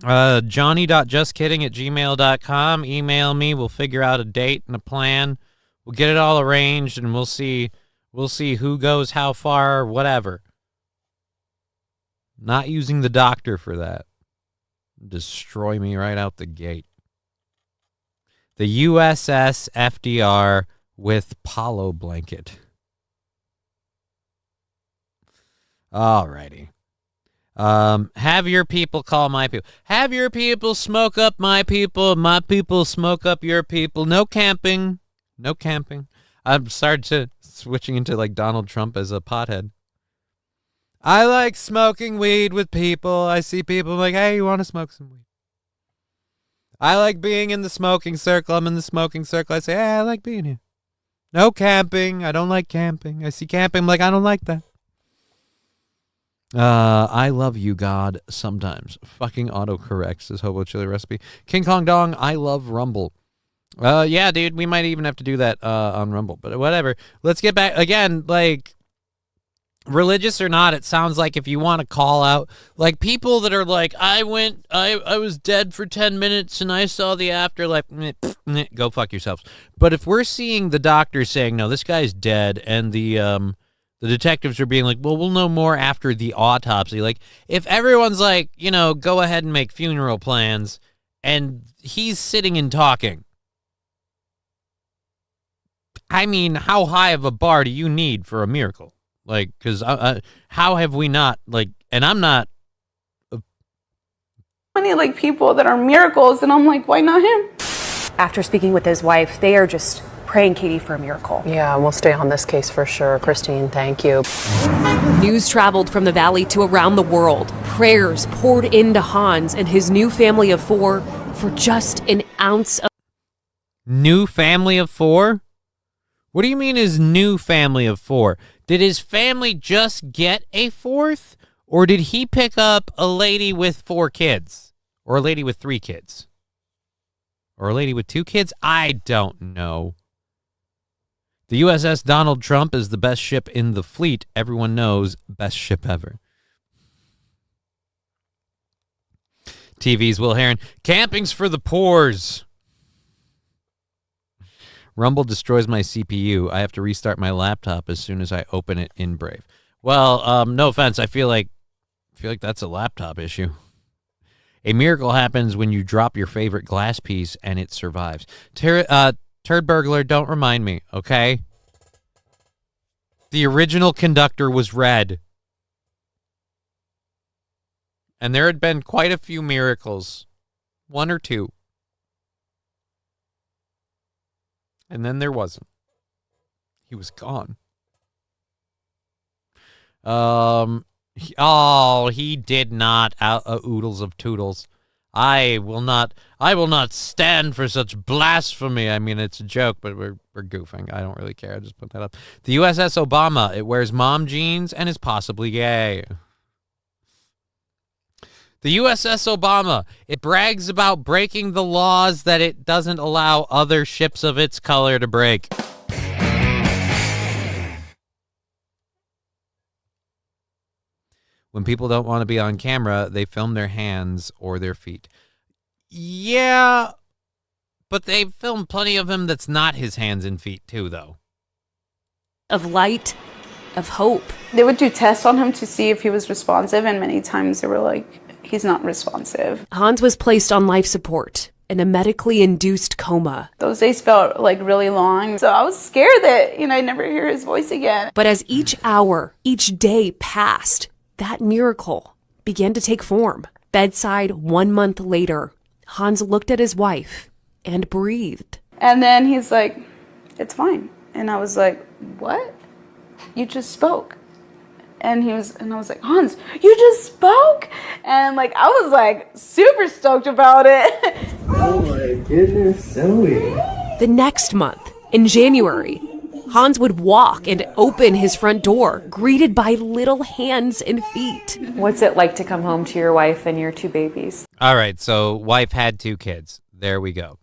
johnny.justkidding@gmail.com. Email me. We'll figure out a date and a plan. We'll get it all arranged, and we'll see who goes how far, whatever. Not using the doctor for that. Destroy me right out the gate. The USS FDR with Palo blanket. Alrighty. Have your people call my people. Have your people smoke up my people smoke up your people. No camping. No camping. I've started switching into like Donald Trump as a pothead. I like smoking weed with people. I see people like, hey, you want to smoke some weed? I like being in the smoking circle. I'm in the smoking circle. I say, hey, I like being here. No camping. I don't like camping. I see camping. I'm like, I don't like that. I love you, God, sometimes. Fucking autocorrect, says Hobo Chili Recipe. King Kong Dong, I love Rumble. Yeah, dude, we might even have to do that on Rumble, but whatever. Let's get back, again, like, religious or not, it sounds like if you want to call out, like, people that are like, I was dead for 10 minutes and I saw the afterlife, go fuck yourselves. But if we're seeing the doctor saying, no, this guy's dead, and the detectives are being like, well, we'll know more after the autopsy. Like, if everyone's like, you know, go ahead and make funeral plans, and he's sitting and talking. I mean, how high of a bar do you need for a miracle? Like, because how have we not, like, and I'm not. Many, like, people that are miracles, and I'm like, why not him? After speaking with his wife, they are just praying, Katie, for a miracle. Yeah, we'll stay on this case for sure. Christine, thank you. News traveled from the valley to around the world. Prayers poured into Hans and his new family of 4 for just an ounce of... New family of 4? What do you mean his new family of 4? Did his family just get a 4th? Or did he pick up a lady with 4 kids? Or a lady with 3 kids? Or a lady with 2 kids? I don't know. The USS Donald Trump is the best ship in the fleet. Everyone knows, best ship ever. TV's Will Heron. Camping's for the poors. Rumble destroys my CPU. I have to restart my laptop as soon as I open it in Brave. Well, no offense. I feel like that's a laptop issue. A miracle happens when you drop your favorite glass piece and it survives. Turd Burglar, don't remind me, okay? The original conductor was red. And there had been quite a few miracles. 1 or 2. And then there wasn't. He was gone. He did not. Oodles of toodles. I will not stand for such blasphemy. I mean, it's a joke, but we're goofing. I don't really care. I just put that up. The USS Obama. It wears mom jeans and is possibly gay. The USS Obama. It brags about breaking the laws that it doesn't allow other ships of its color to break. When people don't want to be on camera, they film their hands or their feet. Yeah, but they film plenty of him that's not his hands and feet too, though. Of light, of hope. They would do tests on him to see if he was responsive, and many times they were like, he's not responsive. Hans was placed on life support in a medically induced coma. Those days felt like really long, so I was scared that, I'd never hear his voice again. But as each hour, each day passed, that miracle began to take form. Bedside 1 month later, Hans looked at his wife and breathed. And then he's like, it's fine. And I was like, what? You just spoke. And I was like, Hans, you just spoke? And like, I was like super stoked about it. Oh my goodness, Zoe. The next month, in January, Hans would walk and open his front door, greeted by little hands and feet. What's it like to come home to your wife and your 2 babies? All right, so wife had 2 kids. There we go.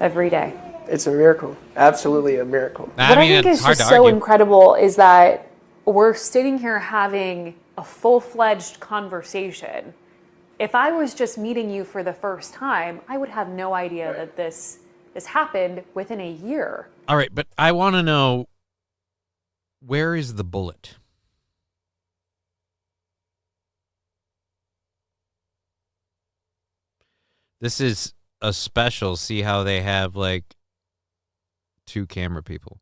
Every day. It's a miracle. Absolutely a miracle. What I think is just so incredible is that we're sitting here having a full-fledged conversation. If I was just meeting you for the first time, I would have no idea that this happened within a year. All right, but I want to know, where is the bullet? This is a special. See how they have like 2 camera people.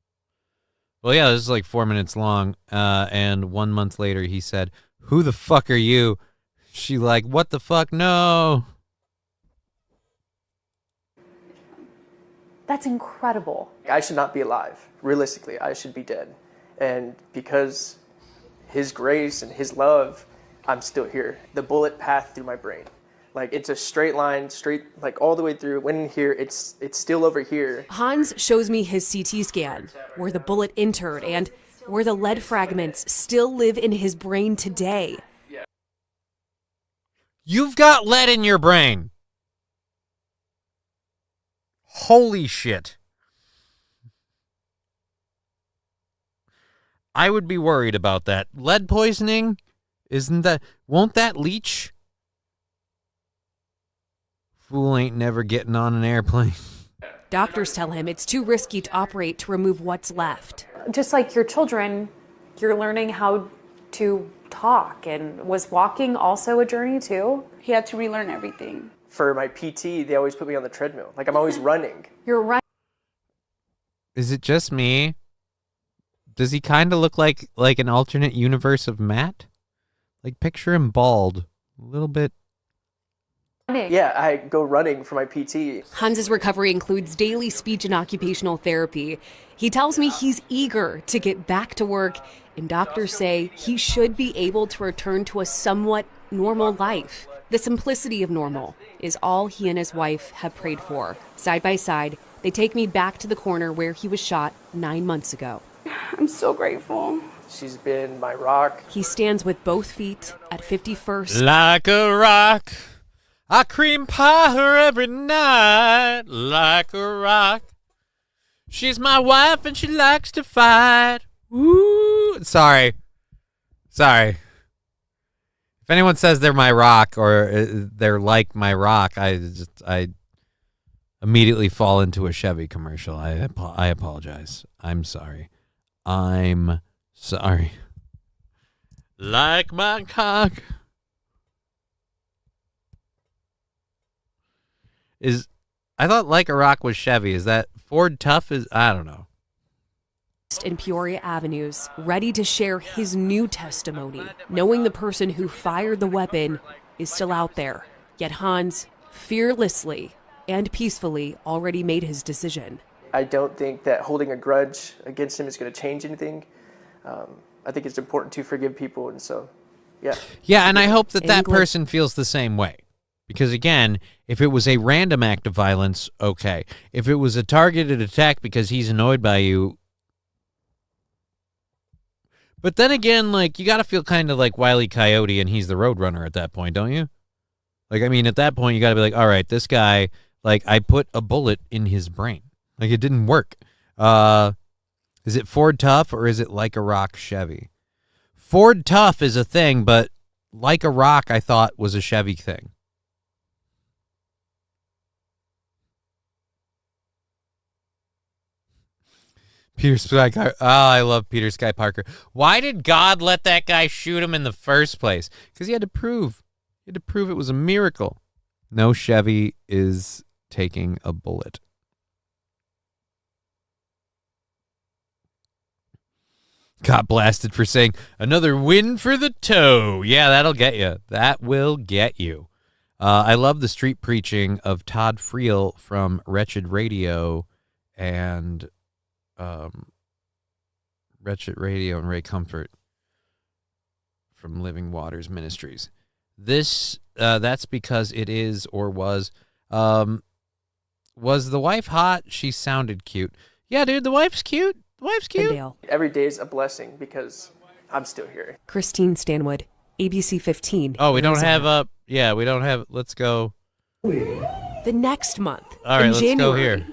Well, yeah, this is like 4 minutes long. And 1 month later, he said, "Who the fuck are you?" She like, "What the fuck? No." That's incredible. I should not be alive. Realistically, I should be dead. And because his grace and his love, I'm still here. The bullet passed through my brain. Like, it's a straight line, like all the way through. When in here, it's still over here. Hans shows me his CT scan, where the bullet entered and where the lead fragments still live in his brain today. You've got lead in your brain. Holy shit. I would be worried about that. Lead poisoning? Won't that leach? Fool ain't never getting on an airplane. Doctors tell him it's too risky to operate to remove what's left. Just like your children, you're learning how to talk. And was walking also a journey too? He had to relearn everything. For my PT, they always put me on the treadmill. Like, I'm always running. You're right. Is it just me? Does he kind of look like an alternate universe of Matt? Like, picture him bald. A little bit. Yeah, I go running for my PT. Hans's recovery includes daily speech and occupational therapy. He tells me he's eager to get back to work, and doctors say he should be able to return to a somewhat normal life. The simplicity of normal is all he and his wife have prayed for. Side by side, they take me back to the corner where he was shot 9 months ago. I'm so grateful. She's been my rock. He stands with both feet at 51st. Like a rock, I cream pie her every night. Like a rock, she's my wife and she likes to fight. Woo! Sorry. If anyone says they're my rock or they're like my rock, I immediately fall into a Chevy commercial. I apologize. I'm sorry. Like my cock. I thought Like a Rock was Chevy. Is that Ford Tough? I don't know. In Peoria Avenues, ready to share his new testimony, knowing the person who fired the weapon is still out there. Yet Hans fearlessly and peacefully already made his decision. I don't think that holding a grudge against him is going to change anything. I think it's important to forgive people, and so, yeah. Yeah, and I hope that person feels the same way. Because, again, if it was a random act of violence, okay. If it was a targeted attack because he's annoyed by you. But then again, like, you got to feel kind of like Wile E. Coyote and he's the Roadrunner at that point, don't you? Like, I mean, at that point, you got to be like, all right, this guy, like, I put a bullet in his brain. Like, it didn't work. Is it Ford Tough or is it Like a Rock Chevy? Ford Tough is a thing, but Like a Rock, I thought, was a Chevy thing. Peter Sky Parker. Oh, I love Peter Sky Parker. Why did God let that guy shoot him in the first place? Because he had to prove it was a miracle. No Chevy is taking a bullet. Got blasted for saying another win for the toe. Yeah, that'll get you. That will get you. I love the street preaching of Todd Friel from Wretched Radio and Ray Comfort from Living Waters Ministries. This that's because it is or was the wife hot? She sounded cute. Yeah, dude, the wife's cute. The wife's cute. Every day is a blessing because I'm still here. Christine Stanwood, ABC 15. Oh, we don't have we don't have. Let's go. The next month. All right, in let's January. go here.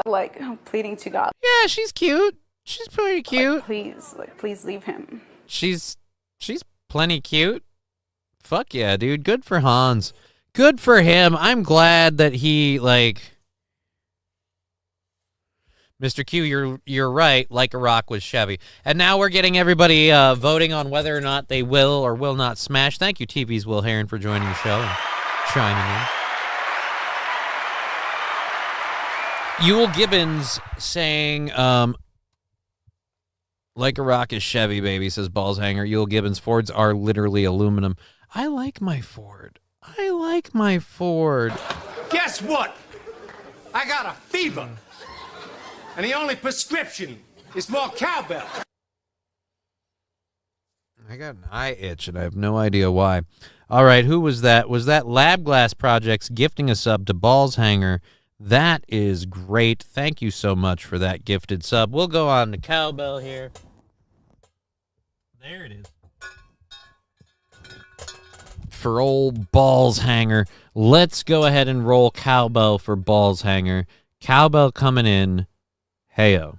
Like pleading to God. Yeah, she's cute. She's pretty cute. Please leave him. She's plenty cute. Fuck yeah, dude. Good for Hans. Good for him. I'm glad that he Mr. Q, you're right. Like a Rock was Chevy. And now we're getting everybody voting on whether or not they will or will not smash. Thank you, TV's Will Heron, for joining the show and chiming in. Ewell Gibbons saying, like a Rock is Chevy, baby, says Balls Hanger. Ewell Gibbons, Fords are literally aluminum. I like my Ford. Guess what? I got a fever. And the only prescription is more cowbell. I got an eye itch, and I have no idea why. All right, who was that? Was that Lab Glass Projects gifting a sub to Balls Hanger? That is great. Thank you so much for that gifted sub. We'll go on to cowbell here. There it is. For old Balls Hanger. Let's go ahead and roll cowbell for Balls Hanger. Cowbell coming in. Heyo.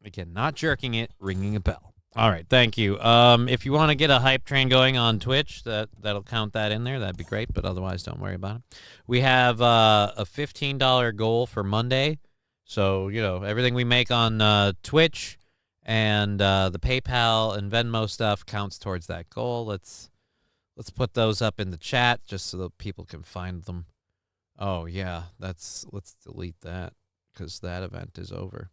Again, not jerking it, ringing a bell. All right, thank you. If you want to get a hype train going on Twitch, that'll count that in there. That'd be great, but otherwise, don't worry about it. We have a $15 goal for Monday. So, everything we make on Twitch and the PayPal and Venmo stuff counts towards that goal. Let's put those up in the chat just so that people can find them. Oh, yeah, let's delete that because that event is over.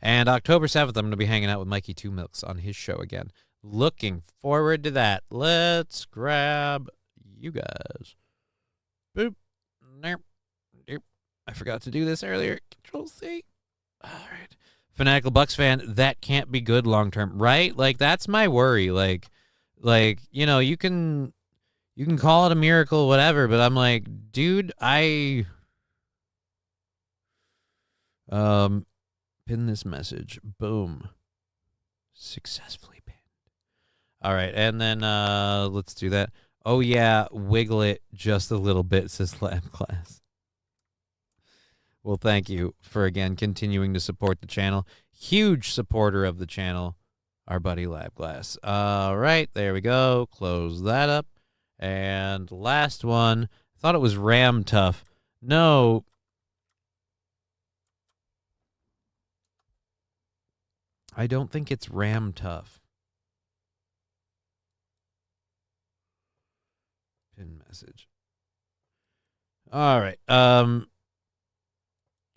And October 7th, I'm going to be hanging out with Mikey Two Milks on his show again. Looking forward to that. Let's grab you guys. Boop. Nope. I forgot to do this earlier. Control-C. All right. Fanatical Bucks fan, that can't be good long-term, right? That's my worry. You can call it a miracle, whatever, but I'm like, dude, pin this message. Boom. Successfully pinned. All right, and then let's do that. Oh, yeah, wiggle it just a little bit, says Lab Class. Well, thank you for, again, continuing to support the channel. Huge supporter of the channel, our buddy Lab Glass. All right, there we go. Close that up. And last one. I thought it was Ram Tough. No. I don't think it's Ram Tough. Pin message. All right.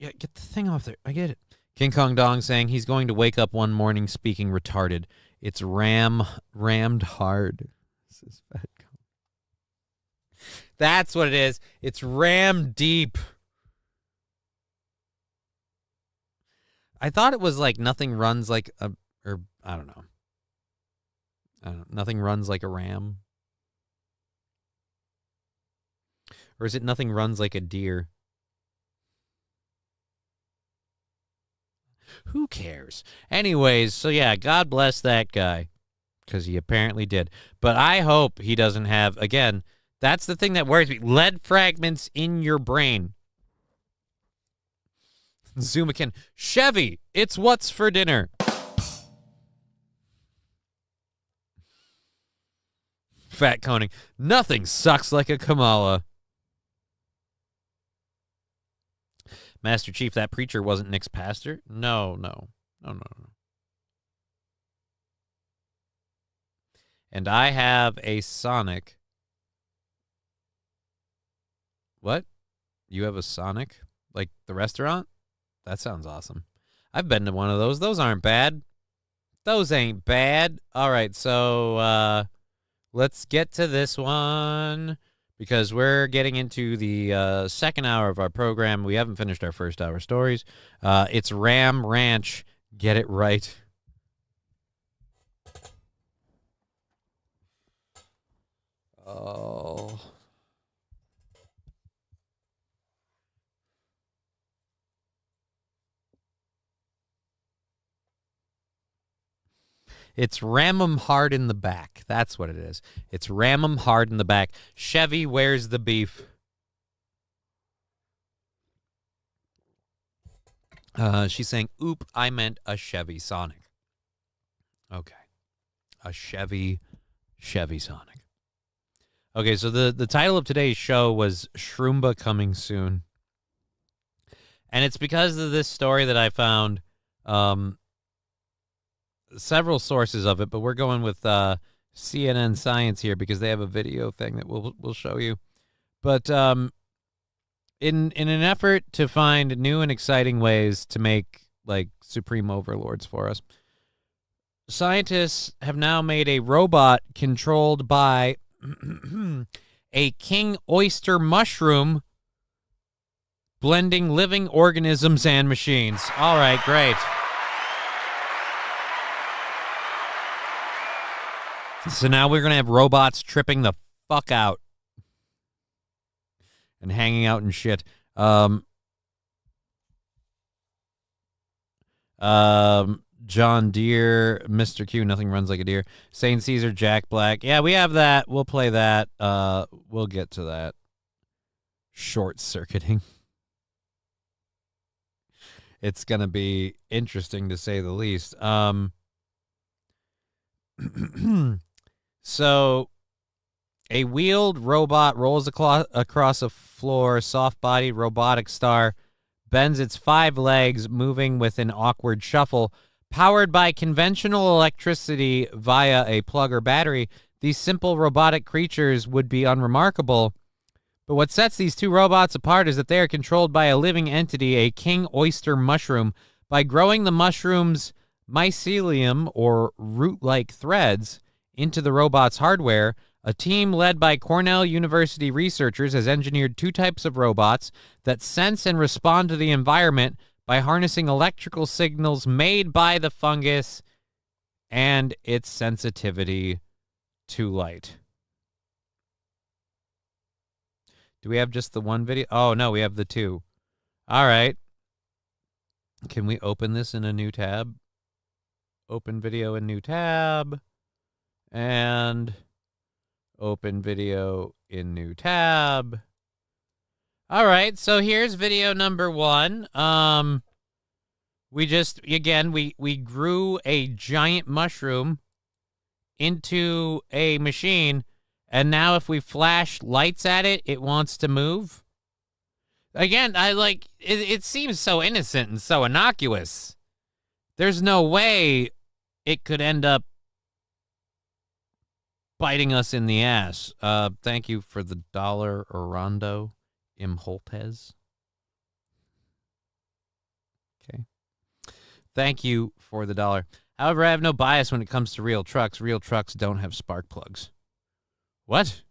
Yeah, get the thing off there. I get it. King Kong Dong saying he's going to wake up one morning speaking retarded. It's rammed hard. This is Fat Kong. That's what it is. It's rammed deep. I thought it was nothing runs like a, or I don't know. Nothing runs like a ram. Or is it nothing runs like a deer? Who cares? Anyways, so yeah, God bless that guy. Because he apparently did. But I hope he doesn't have, again, that's the thing that worries me. Lead fragments in your brain. Zumakin. Chevy, it's what's for dinner. Fat Coning. Nothing sucks like a Kamala. Master Chief, that preacher wasn't Nick's pastor? No. And I have a Sonic. What? You have a Sonic? Like the restaurant? That sounds awesome. I've been to one of those. Those aren't bad. Those ain't bad. All right, so let's get to this one because we're getting into the second hour of our program. We haven't finished our first hour stories. It's Ram Ranch. Get it right. Oh. It's ram 'em hard in the back. That's what it is. It's ram 'em hard in the back. Chevy, where's the beef? She's saying, oop, I meant a Chevy Sonic. Okay. A Chevy Sonic. Okay, so the title of today's show was Shroomba Coming Soon. And it's because of this story that I found several sources of it, but we're going with CNN Science here because they have a video thing that we'll show you. But in an effort to find new and exciting ways to make like supreme overlords for us, scientists have now made a robot controlled by a king oyster mushroom blending living organisms and machines. All right, great. So now we're going to have robots tripping the fuck out and hanging out and shit. John Deere, Mr. Q, nothing runs like a deer. Saint Caesar, Jack Black. Yeah, we have that. We'll play that. We'll get to that. Short-circuiting. It's going to be interesting to say the least. So, a wheeled robot rolls across a floor, soft-bodied robotic star, bends its 5 legs, moving with an awkward shuffle. Powered by conventional electricity via a plug or battery, these simple robotic creatures would be unremarkable. But what sets these two robots apart is that they are controlled by a living entity, a king oyster mushroom. By growing the mushroom's mycelium, or root-like threads, into the robot's hardware, a team led by Cornell University researchers has engineered 2 types of robots that sense and respond to the environment by harnessing electrical signals made by the fungus and its sensitivity to light. Do we have just the one video? Oh, no, we have the 2. All right. Can we open this in a new tab? Open video in new tab. And open video in new tab. All right, so here's video number 1. We just, again, we grew a giant mushroom into a machine, and now if we flash lights at it, it wants to move. Again, it seems so innocent and so innocuous. There's no way it could end up biting us in the ass. Thank you for the $1, Orlando Imholtez. Okay. Thank you for the $1. However, I have no bias when it comes to real trucks. Real trucks don't have spark plugs. What?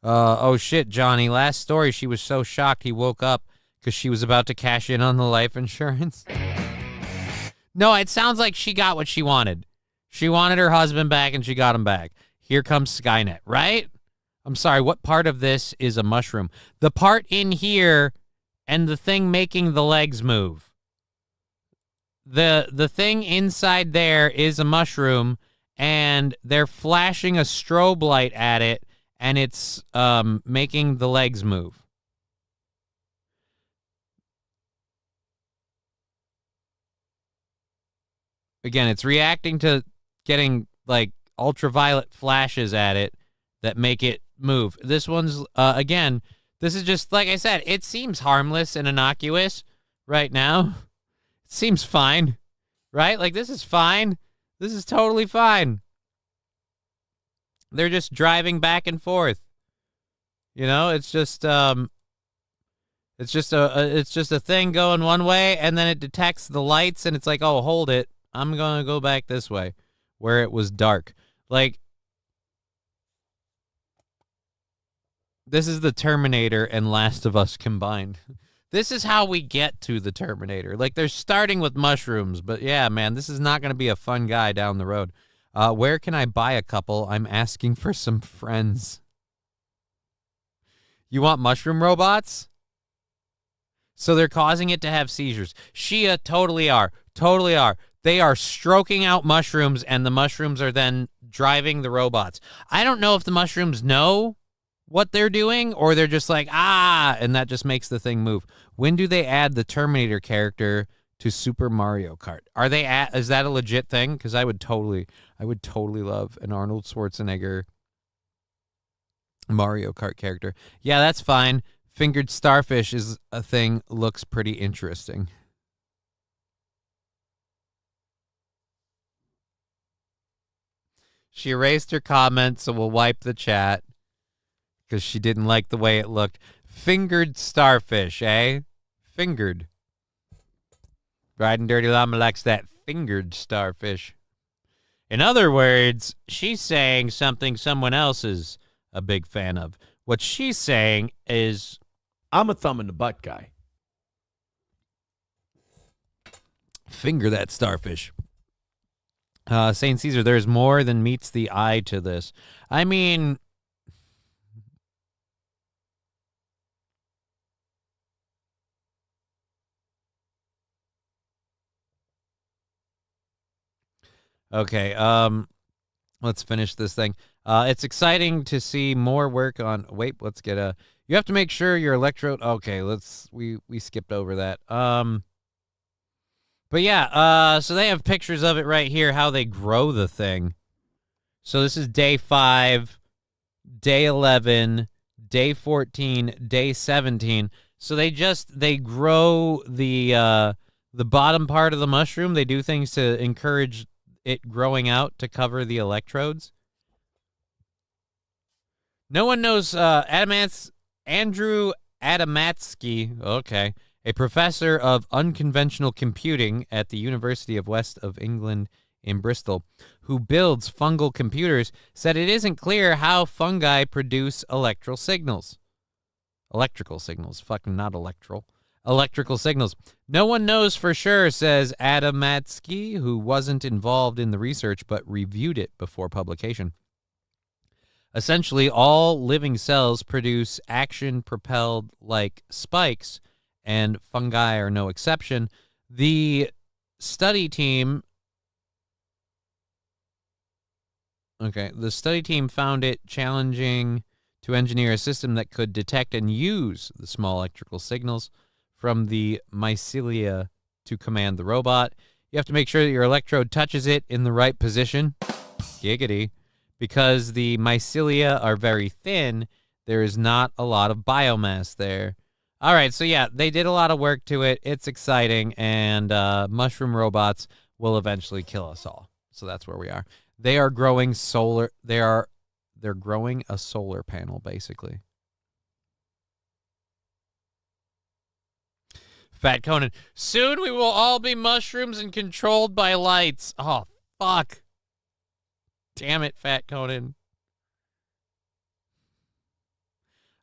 Oh shit, Johnny. Last story, she was so shocked he woke up because she was about to cash in on the life insurance. No, it sounds like she got what she wanted. She wanted her husband back, and she got him back. Here comes Skynet, right? I'm sorry, what part of this is a mushroom? The part in here and the thing making the legs move. The thing inside there is a mushroom, and they're flashing a strobe light at it, and it's making the legs move. Again, it's reacting to getting, like, ultraviolet flashes at it that make it move. This one's, again, this is just, like I said, it seems harmless and innocuous right now. It seems fine, right? Like, this is fine. This is totally fine. They're just driving back and forth. You know, it's just a thing going one way, and then it detects the lights, and it's like, oh, hold it, I'm gonna go back this way, where it was dark. Like, this is the Terminator and Last of Us combined. This is how we get to the Terminator. Like, they're starting with mushrooms, but yeah, man, this is not gonna be a fun guy down the road. Where can I buy a couple? I'm asking for some friends. You want mushroom robots? So they're causing it to have seizures. Shia, totally are. Totally are. They are stroking out mushrooms, and the mushrooms are then driving the robots. I don't know if the mushrooms know what they're doing, or they're just like, and that just makes the thing move. When do they add the Terminator character to Super Mario Kart? Is that a legit thing? Because I would totally love an Arnold Schwarzenegger Mario Kart character. Yeah, that's fine. Fingered starfish is a thing. Looks pretty interesting. She erased her comment, so we'll wipe the chat because she didn't like the way it looked. Fingered starfish, eh? Fingered. Riding Dirty Llama likes that fingered starfish. In other words, she's saying something someone else is a big fan of. What she's saying is, I'm a thumb in the butt guy. Finger that starfish. St. Caesar, there's more than meets the eye to this. I mean, okay, let's finish this thing. It's exciting to see more work on... Wait, let's get a... You have to make sure your electrode... Okay, we skipped over that. But yeah, so they have pictures of it right here, how they grow the thing. So this is day 5, day 11, day 14, day 17. So they grow the bottom part of the mushroom. They do things to encourage it growing out to cover the electrodes. No one knows Andrew Adamatsky, okay, a professor of unconventional computing at the University of West of England in Bristol, who builds fungal computers, said it isn't clear how fungi produce electrical signals. Electrical signals, fucking not electoral. Electrical signals. No one knows for sure, says Adamatsky, who wasn't involved in the research but reviewed it before publication. Essentially, all living cells produce action-propelled like spikes, and fungi are no exception. The study team found it challenging to engineer a system that could detect and use the small electrical signals from the mycelia to command the robot. You have to make sure that your electrode touches it in the right position. Giggity. Because the mycelia are very thin, there is not a lot of biomass there. All right, so yeah, they did a lot of work to it. It's exciting, and mushroom robots will eventually kill us all. So that's where we are. They are growing solar. They're growing a solar panel, basically. Fat Conan. Soon we will all be mushrooms and controlled by lights. Oh, fuck. Damn it, Fat Conan.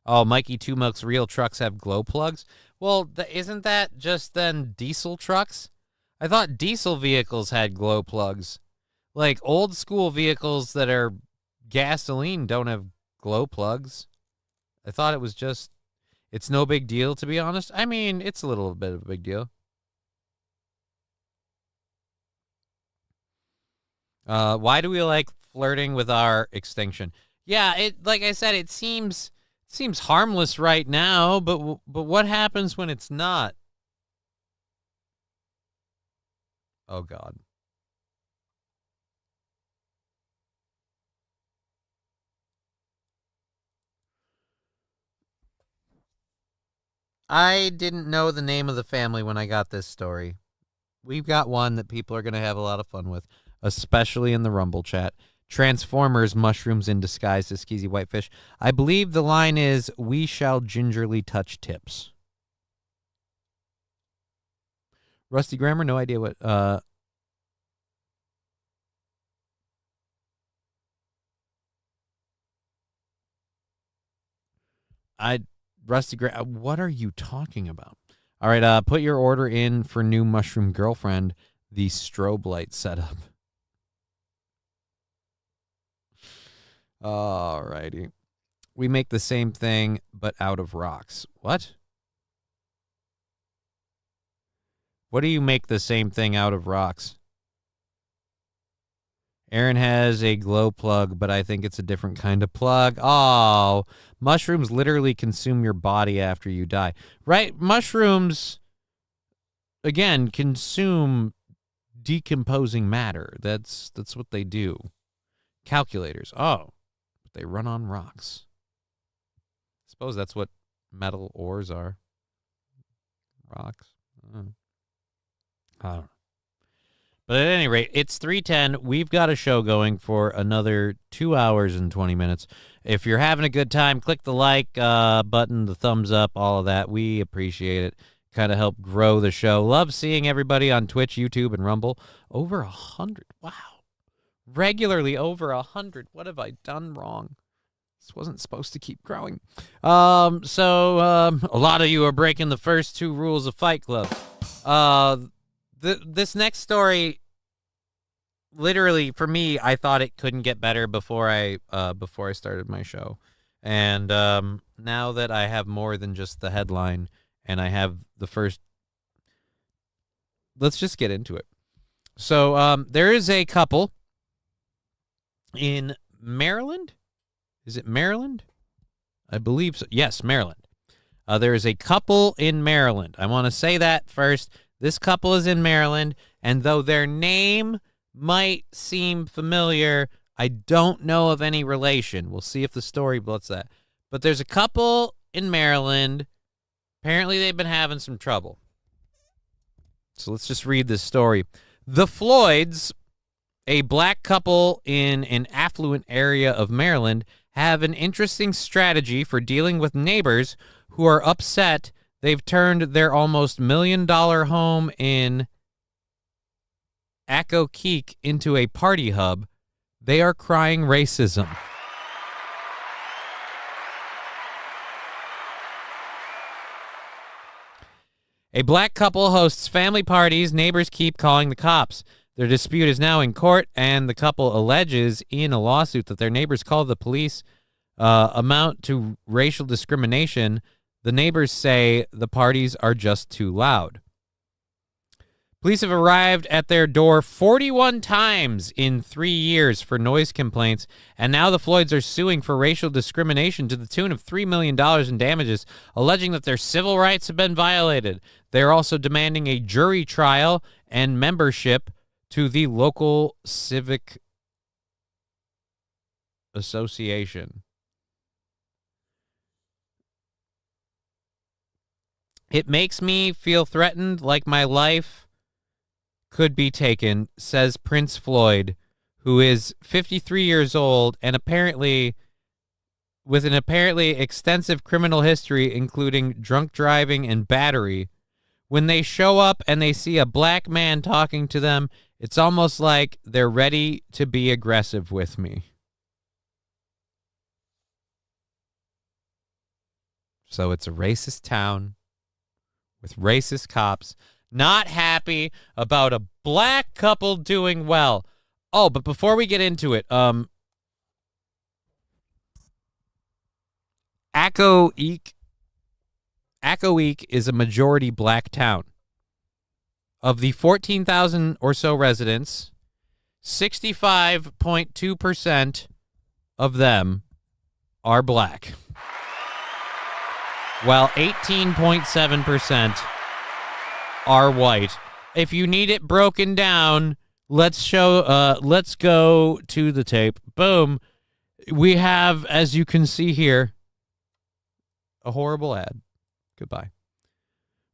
Oh, Mikey Two Milk's real trucks have glow plugs? Well, isn't that just then diesel trucks? I thought diesel vehicles had glow plugs. Like, old school vehicles that are gasoline don't have glow plugs. I thought it was just... It's no big deal, to be honest. I mean, it's a little bit of a big deal. Why do we like flirting with our extinction? Yeah, like I said, it seems harmless right now, but what happens when it's not? Oh, God. I didn't know the name of the family when I got this story. We've got one that people are going to have a lot of fun with, especially in the Rumble chat. Transformers mushrooms in disguise as skeezy whitefish. I believe the line is, "We shall gingerly touch tips." Rusty grammar, no idea what. What are you talking about? All right, put your order in for new mushroom girlfriend, the strobe light setup. All righty. We make the same thing, but out of rocks. What? What do you make the same thing out of rocks? Aaron has a glow plug, but I think it's a different kind of plug. Oh, mushrooms literally consume your body after you die. Right? Mushrooms, again, consume decomposing matter. That's what they do. Calculators. Oh, but they run on rocks. I suppose that's what metal ores are. Rocks. I don't know. But at any rate, it's 3:10. We've got a show going for another 2 hours and 20 minutes. If you're having a good time, click the like button, the thumbs up, all of that. We appreciate it. Kind of help grow the show. Love seeing everybody on Twitch, YouTube, and Rumble. Over 100. Wow. Regularly over 100. What have I done wrong? This wasn't supposed to keep growing. So a lot of you are breaking the first 2 rules of Fight Club. This next story, literally for me, I thought it couldn't get better before I started my show, and now that I have more than just the headline, and I have the first, let's just get into it. So there is a couple in Maryland. Is it Maryland? I believe so. Yes, Maryland. There is a couple in Maryland. I want to say that first. This couple is in Maryland, and though their name might seem familiar, I don't know of any relation. We'll see if the story bloods that. But there's a couple in Maryland. Apparently, they've been having some trouble. So let's just read this story. The Floyds, a black couple in an affluent area of Maryland, have an interesting strategy for dealing with neighbors who are upset they've turned their almost $1 million home in Accokeek into a party hub. They are crying racism. A black couple hosts family parties. Neighbors keep calling the cops. Their dispute is now in court, and the couple alleges in a lawsuit that their neighbors called the police amount to racial discrimination. The neighbors say the parties are just too loud. Police have arrived at their door 41 times in 3 years for noise complaints, and now the Floyds are suing for racial discrimination to the tune of $3 million in damages, alleging that their civil rights have been violated. They are also demanding a jury trial and membership to the local civic association. It makes me feel threatened, like my life could be taken, says Prince Floyd, who is 53 years old and apparently with an apparently extensive criminal history, including drunk driving and battery. When they show up and they see a black man talking to them, it's almost like they're ready to be aggressive with me. So it's a racist town with racist cops, not happy about a black couple doing well. Oh, but before we get into it, Accokeek is a majority black town. Of the 14,000 or so residents, 65.2% of them are black, while 18.7% are white. If you need it broken down, let's go to the tape. Boom. We have, as you can see here, a horrible ad. Goodbye.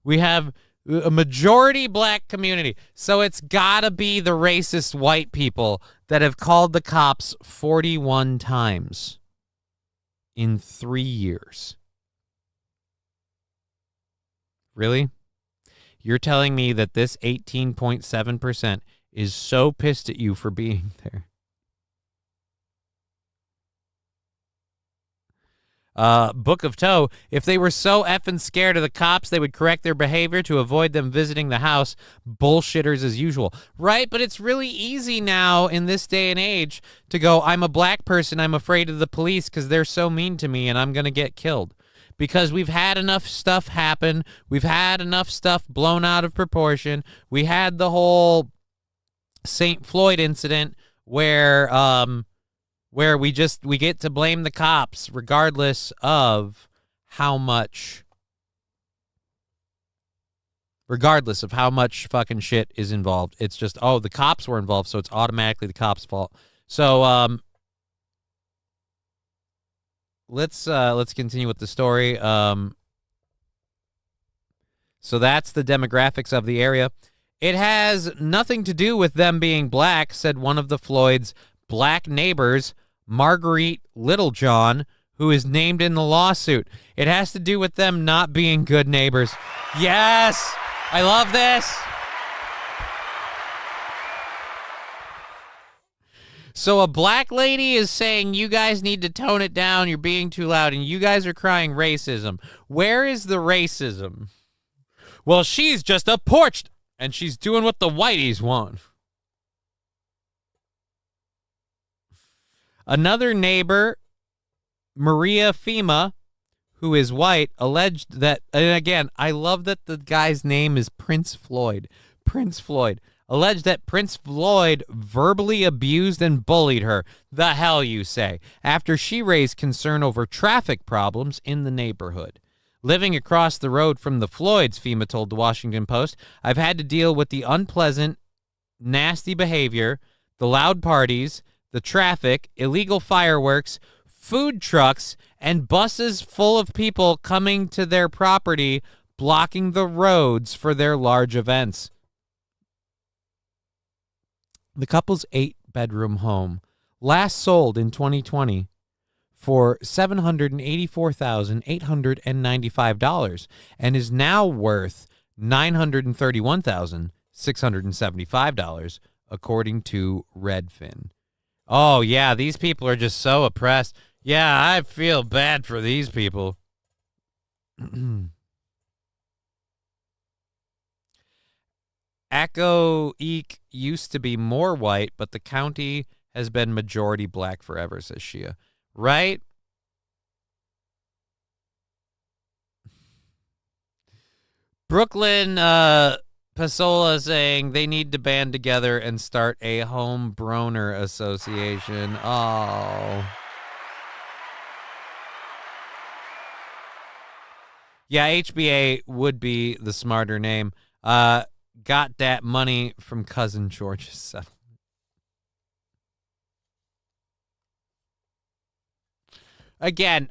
We have A majority black community. So it's gotta be the racist white people that have called the cops 41 times in 3 years. Really? You're telling me that this 18.7% is so pissed at you for being there? Book of Toe, if they were so effing scared of the cops, they would correct their behavior to avoid them visiting the house. Bullshitters as usual. Right, but it's really easy now in this day and age to go, I'm a black person, I'm afraid of the police because they're so mean to me and I'm going to get killed. Because we've had enough stuff happen. We've had enough stuff blown out of proportion. We had the whole St. Floyd incident where we get to blame the cops regardless of how much fucking shit is involved. It's just, oh, the cops were involved, so it's automatically the cops' fault. So let's continue with the story. So that's the demographics of the area. It has nothing to do with them being black, said one of the Floyd's black neighbors, Marguerite Littlejohn, who is named in the lawsuit. It has to do with them not being good neighbors. Yes! I love this! So a black lady is saying, you guys need to tone it down, you're being too loud, and you guys are crying racism. Where is the racism? Well, she's just a porch, and she's doing what the whiteys want. Another neighbor, Maria Fema, who is white, alleged that, and again, I love that the guy's name is Prince Floyd. Prince Floyd. Alleged that Prince Floyd verbally abused and bullied her. The hell you say? After she raised concern over traffic problems in the neighborhood. Living across the road from the Floyds, Fema told the Washington Post, I've had to deal with the unpleasant, nasty behavior, the loud parties, the traffic, illegal fireworks, food trucks, and buses full of people coming to their property, blocking the roads for their large events. The couple's 8-bedroom home, last sold in 2020 for $784,895 and is now worth $931,675, according to Redfin. Oh, yeah, these people are just so oppressed. Yeah, I feel bad for these people. Eek used to be more white, but the county has been majority black forever, says Shia. Right? Brooklyn Pasola saying they need to band together and start a home broner association. Oh. Yeah, HBA would be the smarter name. Got that money from Cousin George's settlement. Again,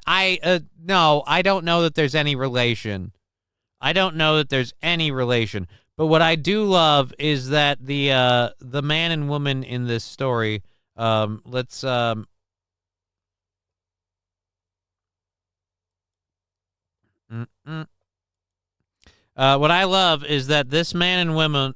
no, I don't know that there's any relation. I don't know that there's any relation. But what I do love is that the man and woman in this story, what I love is that this man and woman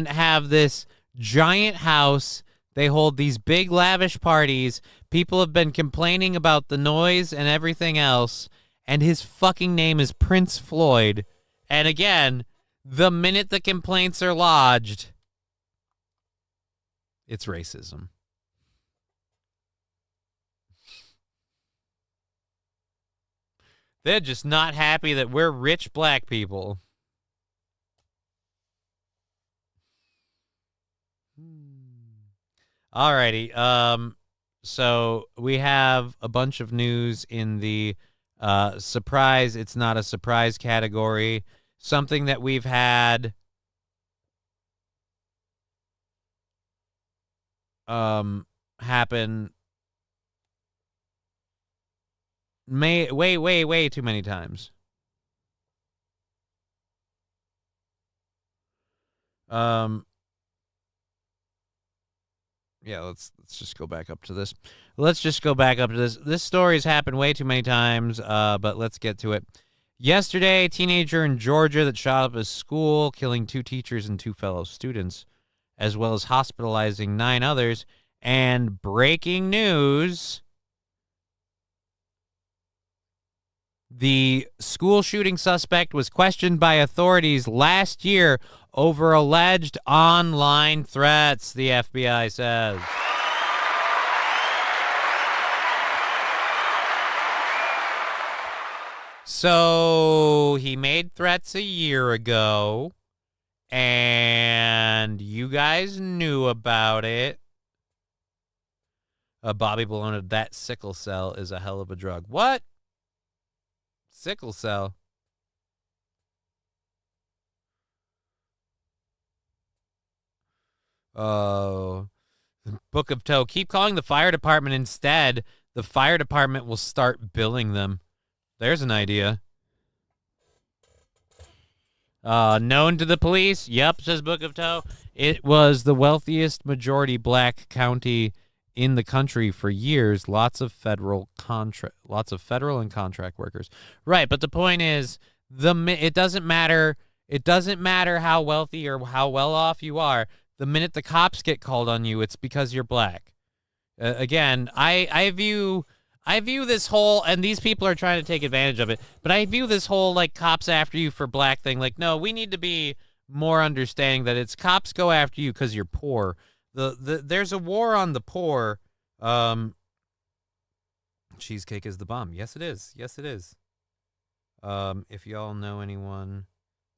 have this giant house. They hold these big lavish parties. People have been complaining about the noise and everything else. And his fucking name is Prince Floyd. And again, the minute the complaints are lodged, it's racism. They're just not happy that we're rich black people. Alrighty. So we have a bunch of news in the surprise, it's not a surprise category. Something that we've had happen way too many times. Yeah, let's just go back up to this. This story's happened way too many times, but let's get to it. Yesterday, a teenager in Georgia that shot up a school, killing 2 teachers and 2 fellow students, as well as hospitalizing 9 others. And breaking news, the school shooting suspect was questioned by authorities last year over alleged online threats, the FBI says. So he made threats a year ago, and you guys knew about it. Bobby Bologna, that sickle cell is a hell of a drug. What? Sickle cell? Oh. Book of Toe. Keep calling the fire department instead. The fire department will start billing them. There's an idea. Known to the police? Yep, says Book of Toe. It was the wealthiest majority black county in the country for years. Lots of federal and contract workers. Right, but the point is, it doesn't matter. It doesn't matter how wealthy or how well off you are. The minute the cops get called on you, it's because you're black. Again, I view this whole, and these people are trying to take advantage of it, but I view this whole, like, cops after you for black thing, like, no, we need to be more understanding that it's cops go after you because you're poor. There's a war on the poor. Cheesecake is the bomb. Yes, it is. Yes, it is. If y'all know anyone,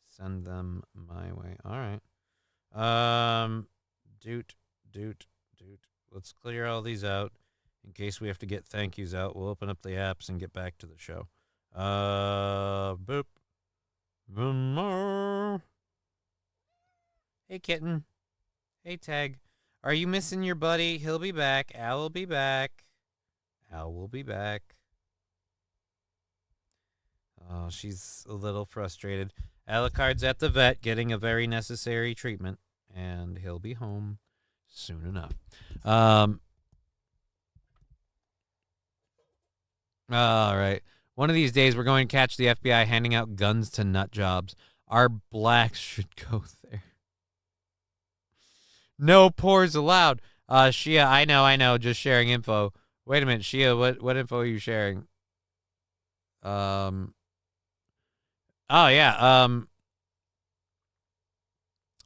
send them my way. All right. Doot. Let's clear all these out. In case we have to get thank yous out, we'll open up the apps and get back to the show. Boop. Hey, kitten. Hey, Tag. Are you missing your buddy? He'll be back. Al will be back. Oh, she's a little frustrated. Alucard's at the vet getting a very necessary treatment, and he'll be home soon enough. All right. One of these days, we're going to catch the FBI handing out guns to nut jobs. Our blacks should go there. No pores allowed. Shia, I know. Just sharing info. Wait a minute, Shia, what info are you sharing? Oh, yeah.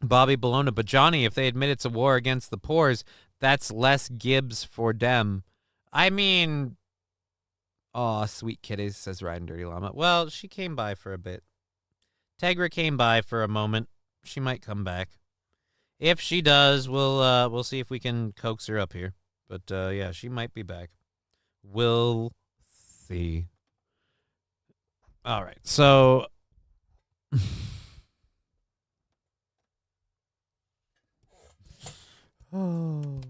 Bobby Bologna. But, Johnny, if they admit it's a war against the pores, that's less Gibbs for them. I mean... Aw, sweet kitties, says Riding Dirty Llama. Well, she came by for a bit. Tegra came by for a moment. She might come back. If she does, we'll see if we can coax her up here. But, yeah, she might be back. We'll see. All right, so... Oh...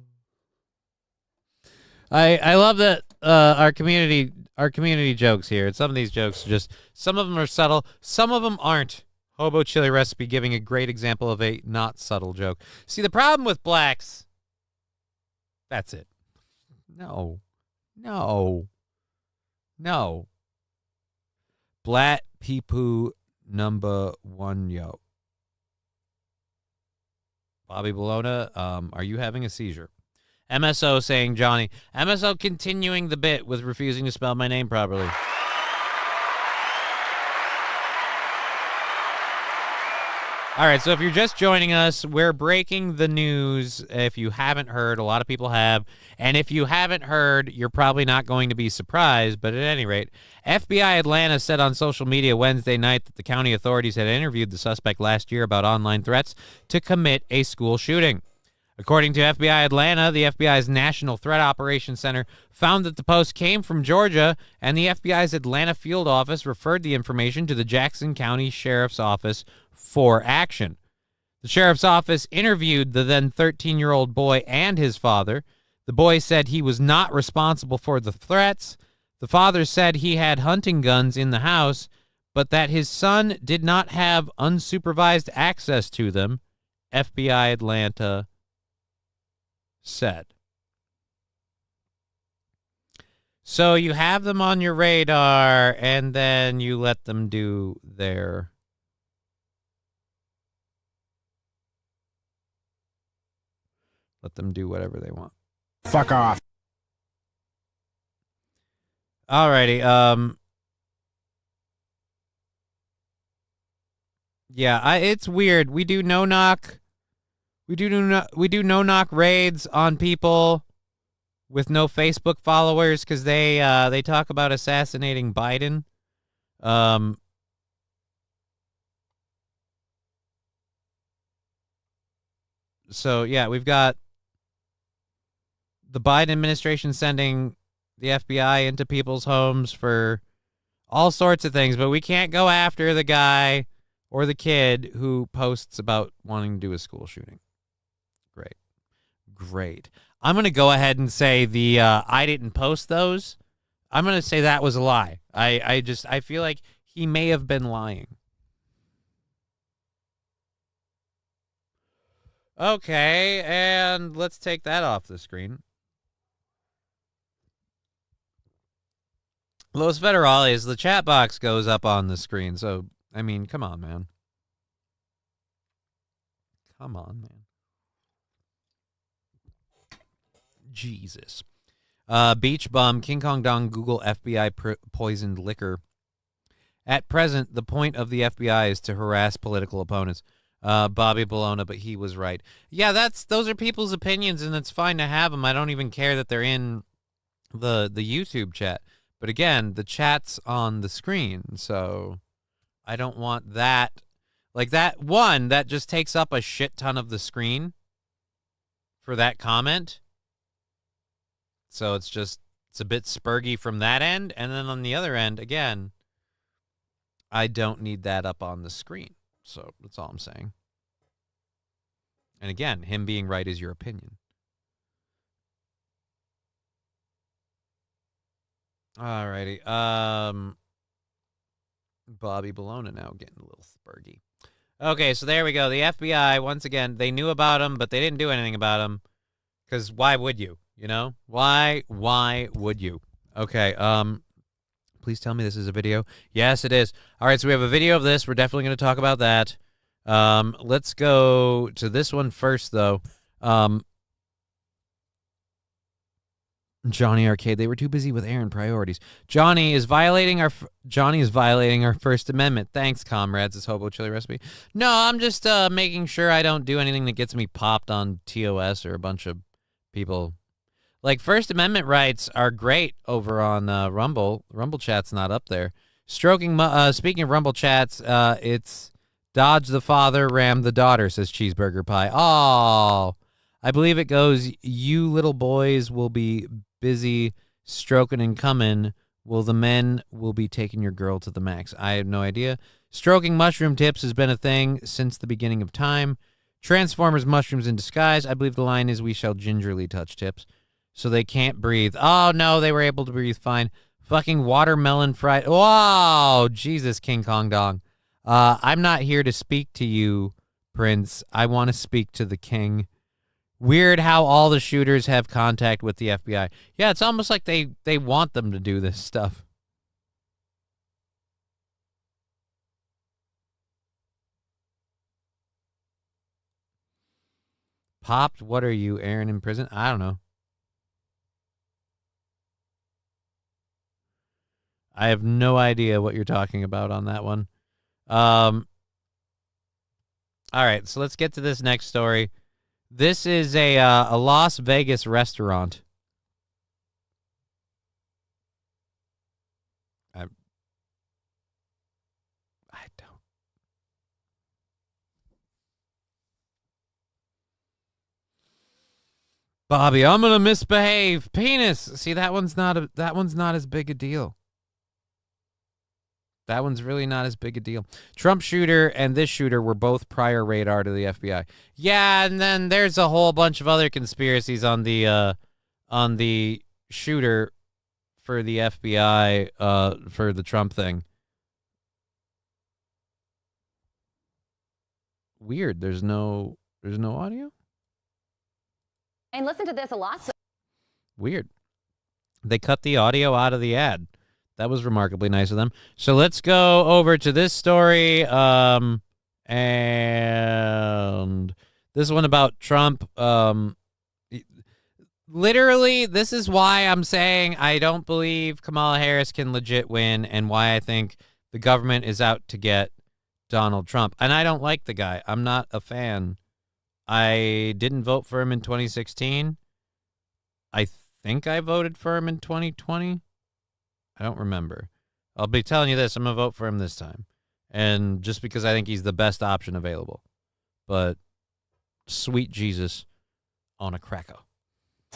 I love that our community jokes here. And some of these jokes are some of them are subtle, some of them aren't. Hobo chili recipe giving a great example of a not subtle joke. See, the problem with blacks, that's it. No. Black people number 1, yo. Bobby Bologna, are you having a seizure? MSO saying, Johnny. MSO continuing the bit with refusing to spell my name properly. All right, so if you're just joining us, we're breaking the news. If you haven't heard, a lot of people have. And if you haven't heard, you're probably not going to be surprised. But at any rate, FBI Atlanta said on social media Wednesday night that the county authorities had interviewed the suspect last year about online threats to commit a school shooting. According to FBI Atlanta, the FBI's National Threat Operations Center found that the post came from Georgia, and the FBI's Atlanta field office referred the information to the Jackson County Sheriff's Office for action. The Sheriff's Office interviewed the then 13-year-old boy and his father. The boy said he was not responsible for the threats. The father said he had hunting guns in the house, but that his son did not have unsupervised access to them FBI Atlanta said. So you have them on your radar, and then you let them do their... Let them do whatever they want. Fuck off. Alrighty, yeah, it's weird. We do no-knock. We do no-knock raids on people with no Facebook followers because they talk about assassinating Biden. So yeah, we've got the Biden administration sending the FBI into people's homes for all sorts of things, but we can't go after the guy or the kid who posts about wanting to do a school shooting. Great. I'm going to go ahead and say the I didn't post those. I'm going to say that was a lie. I feel like he may have been lying. Okay, and let's take that off the screen. Los Federales, the chat box goes up on the screen. So, I mean, come on, man. Come on, man. Jesus. Beach bum, King Kong Dong, Google FBI poisoned liquor. At present, the point of the FBI is to harass political opponents. Bobby Bologna, but he was right. Yeah, those are people's opinions, and it's fine to have them. I don't even care that they're in the YouTube chat. But again, the chat's on the screen, so I don't want that. Like that one, that just takes up a shit ton of the screen for that comment. So it's a bit spurgy from that end. And then on the other end, again, I don't need that up on the screen. So that's all I'm saying. And again, him being right is your opinion. Alrighty. Bobby Bologna now getting a little spurgy. Okay, so there we go. The FBI, once again, they knew about him, but they didn't do anything about him. Because why would you? You know? Why would you? Okay, please tell me this is a video. Yes, it is. All right, so we have a video of this. We're definitely going to talk about that. Let's go to this one first, though. Johnny Arcade. They were too busy with Aaron priorities. Johnny is violating our First Amendment. Thanks, comrades. This hobo chili recipe. No, I'm just making sure I don't do anything that gets me popped on TOS or a bunch of people. Like, First Amendment rights are great over on Rumble. Rumble chat's not up there. Speaking of Rumble chats, it's Dodge the father, ram the daughter, says Cheeseburger Pie. Oh, I believe it goes, you little boys will be busy stroking and coming, while the men will be taking your girl to the max. I have no idea. Stroking mushroom tips has been a thing since the beginning of time. Transformers mushrooms in disguise. I believe the line is, we shall gingerly touch tips. So they can't breathe. Oh, no, they were able to breathe fine. Fucking watermelon fried. Wow, Jesus, King Kong Dong. I'm not here to speak to you, Prince. I want to speak to the king. Weird how all the shooters have contact with the FBI. Yeah, it's almost like they want them to do this stuff. Popped? What are you, Aaron, in prison? I don't know. I have no idea what you're talking about on that one. All right, so let's get to this next story. This is a Las Vegas restaurant. I don't. Bobby, I'm gonna misbehave. Penis. See, that one's not as big a deal. That one's really not as big a deal. Trump shooter and this shooter were both prior radar to the FBI. Yeah, and then there's a whole bunch of other conspiracies on the shooter for the FBI for the Trump thing. Weird. There's no There's no audio? And listen to this a lot. Weird. They cut the audio out of the ad. That was remarkably nice of them. So let's go over to this story. And this one about Trump. Literally, this is why I'm saying I don't believe Kamala Harris can legit win and why I think the government is out to get Donald Trump. And I don't like the guy. I'm not a fan. I didn't vote for him in 2016. I think I voted for him in 2020. I don't remember. I'll be telling you this. I'm going to vote for him this time. And just because I think he's the best option available. But sweet Jesus on a cracker.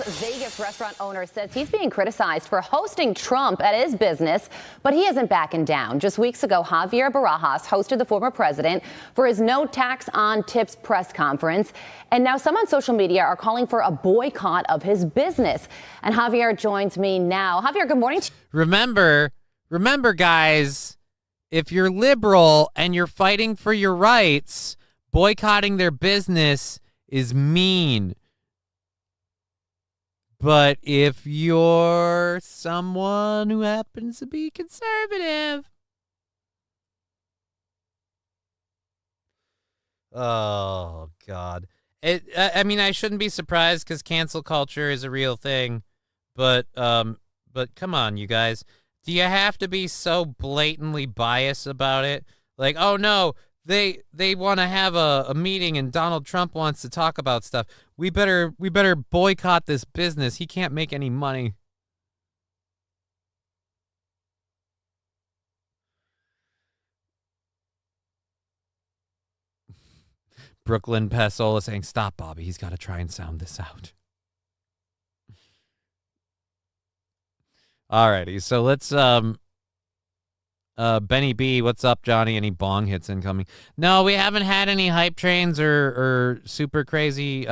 Vegas restaurant owner says he's being criticized for hosting Trump at his business, but he isn't backing down. Just weeks ago, Javier Barajas hosted the former president for his no tax on tips press conference. And now some on social media are calling for a boycott of his business. And Javier joins me now. Javier, good morning. Remember, guys, if you're liberal and you're fighting for your rights, boycotting their business is mean. But if you're someone who happens to be conservative, oh, God. I mean, I shouldn't be surprised because cancel culture is a real thing. But come on, you guys. Do you have to be so blatantly biased about it? Like, oh, no, they want to have a meeting and Donald Trump wants to talk about stuff. We better boycott this business. He can't make any money. Brooklyn Passola saying, "Stop, Bobby. He's got to try and sound this out." Alrighty, so let's Benny B, what's up, Johnny? Any bong hits incoming? No, we haven't had any hype trains or super crazy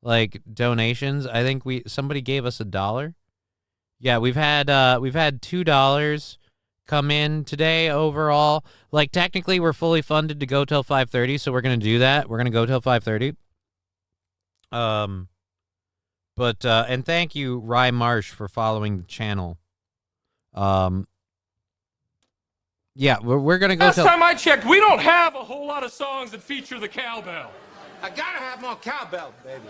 like donations. I think somebody gave us $1. Yeah, we've had $2 come in today overall. Like technically we're fully funded to go till 5:30, so we're gonna do that. We're gonna go till 5:30. But and thank you, Rye Marsh, for following the channel. Yeah, we're going to go. Last time I checked, we don't have a whole lot of songs that feature the cowbell. I gotta have more cowbell, baby.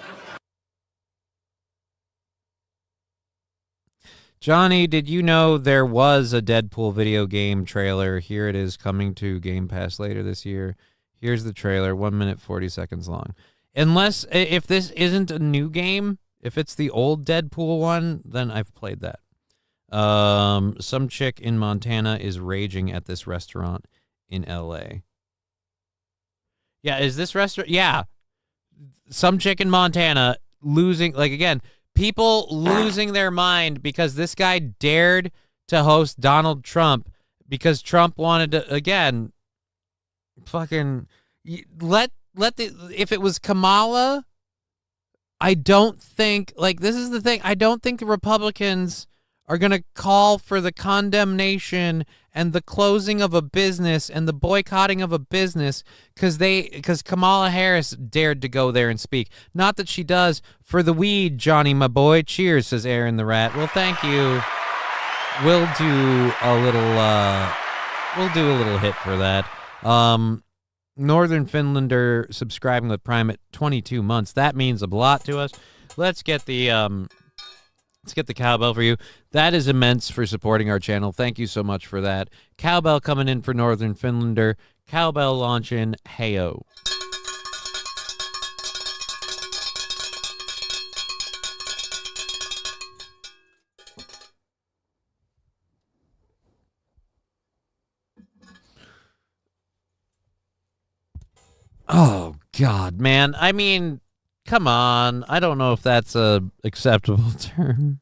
Johnny, did you know there was a Deadpool video game trailer? Here it is, coming to Game Pass later this year. Here's the trailer, 1 minute, 40 seconds long. Unless, if this isn't a new game, if it's the old Deadpool one, then I've played that. Some chick in Montana is raging at this restaurant in LA. Yeah, is this restaurant? Yeah. Some chick in Montana losing, like, again, people losing their mind because this guy dared to host Donald Trump because Trump wanted to, again, fucking if it was Kamala, I don't think, like, this is the thing, I don't think the Republicans are going to call for the condemnation and the closing of a business and the boycotting of a business because Kamala Harris dared to go there and speak. Not that she does. For the weed, Johnny, my boy. Cheers, says Aaron the Rat. Well, thank you. We'll do a little hit for that. Northern Finlander subscribing with Prime at 22 months. That means a lot to us. Let's get the cowbell for you. That is immense for supporting our channel. Thank you so much for that. Cowbell coming in for Northern Finlander. Cowbell launching. Heyo. Oh, God, man. I mean, come on. I don't know if that's a acceptable term.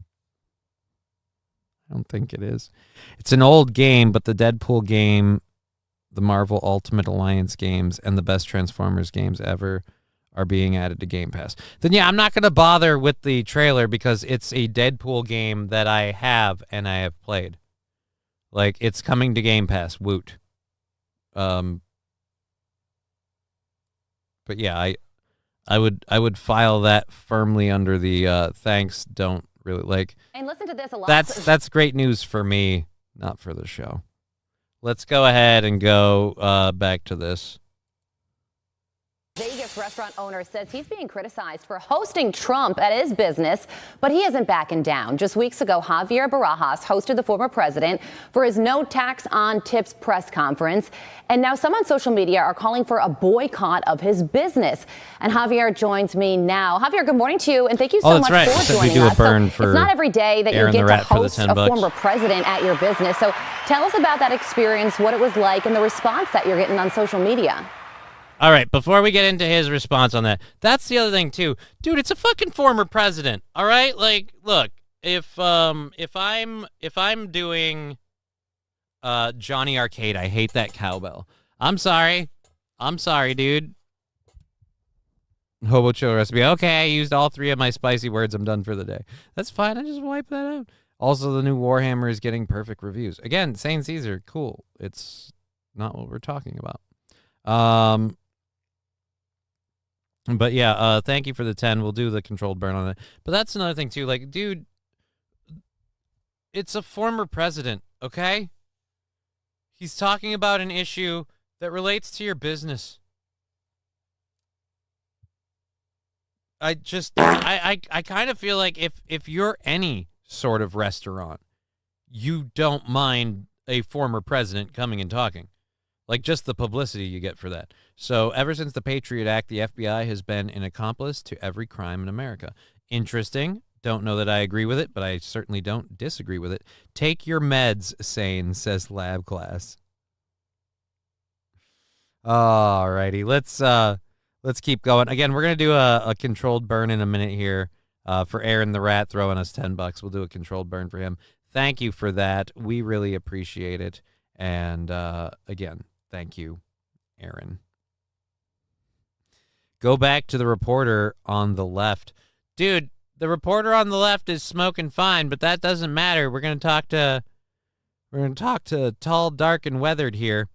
I don't think it is. It's an old game, but the Deadpool game, the Marvel Ultimate Alliance games, and the best Transformers games ever are being added to Game Pass. Then, yeah, I'm not going to bother with the trailer because it's a Deadpool game that I have and I have played. Like, it's coming to Game Pass. Woot. But yeah, I would file that firmly under the thanks, don't really like. And listen to this a lot. That's great news for me, not for the show. Let's go ahead and go back to this. Vegas restaurant owner says he's being criticized for hosting Trump at his business, but he isn't backing down. Just weeks ago, Javier Barajas hosted the former president for his no tax on tips press conference. And now some on social media are calling for a boycott of his business. And Javier joins me now. Javier, good morning to you, and thank you so much for joining we do us. A burn so it's not every day that you get to host a former president at your business. So tell us about that experience, what it was like, and the response that you're getting on social media. All right, before we get into his response on that, that's the other thing too, dude. It's a fucking former president. All right, like, look, if I'm doing Johnny Arcade, I hate that cowbell. I'm sorry, dude. Hobo chill recipe. Okay, I used all 3 of my spicy words. I'm done for the day. That's fine. I just wipe that out. Also, the new Warhammer is getting perfect reviews. Again, Saint Caesar, cool. It's not what we're talking about. But yeah, thank you for the 10. We'll do the controlled burn on it. But that's another thing too. Like, dude, it's a former president, okay? He's talking about an issue that relates to your business. I kind of feel like if you're any sort of restaurant, you don't mind a former president coming and talking. Like, just the publicity you get for that. So ever since the Patriot Act, the FBI has been an accomplice to every crime in America. Interesting. Don't know that I agree with it, but I certainly don't disagree with it. Take your meds, sane, says Lab Class. All righty. Let's keep going. Again, we're going to do a controlled burn in a minute here for Aaron the Rat throwing us $10. We'll do a controlled burn for him. Thank you for that. We really appreciate it. And again, thank you, Aaron. Go back to the reporter on the left. Dude, the reporter on the left is smoking fine, but that doesn't matter. We're going to talk to Tall, Dark, and Weathered here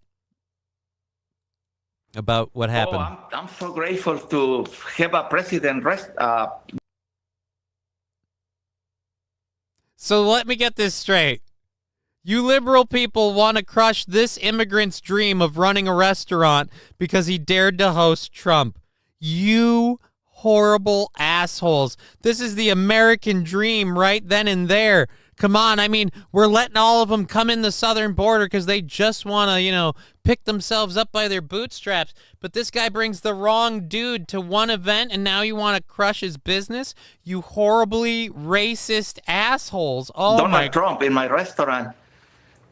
about what happened. I'm so grateful to have a president So let me get this straight. You liberal people want to crush this immigrant's dream of running a restaurant because he dared to host Trump. You horrible assholes. This is the American dream right then and there. Come on, I mean, we're letting all of them come in the southern border because they just want to, pick themselves up by their bootstraps. But this guy brings the wrong dude to one event, and now you want to crush his business? You horribly racist assholes. Oh, Donald Trump in my restaurant.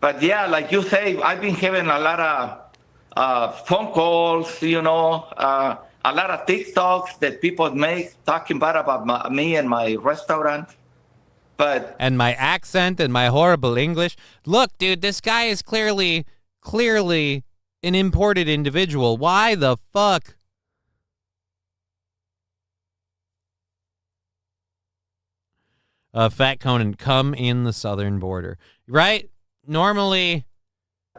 But yeah, like you say, I've been having a lot of phone calls, a lot of TikToks that people make talking bad about me and my restaurant. And my accent and my horrible English. Look, dude, this guy is clearly an imported individual. Why the fuck? Fat Conan, come in the southern border. Right? Normally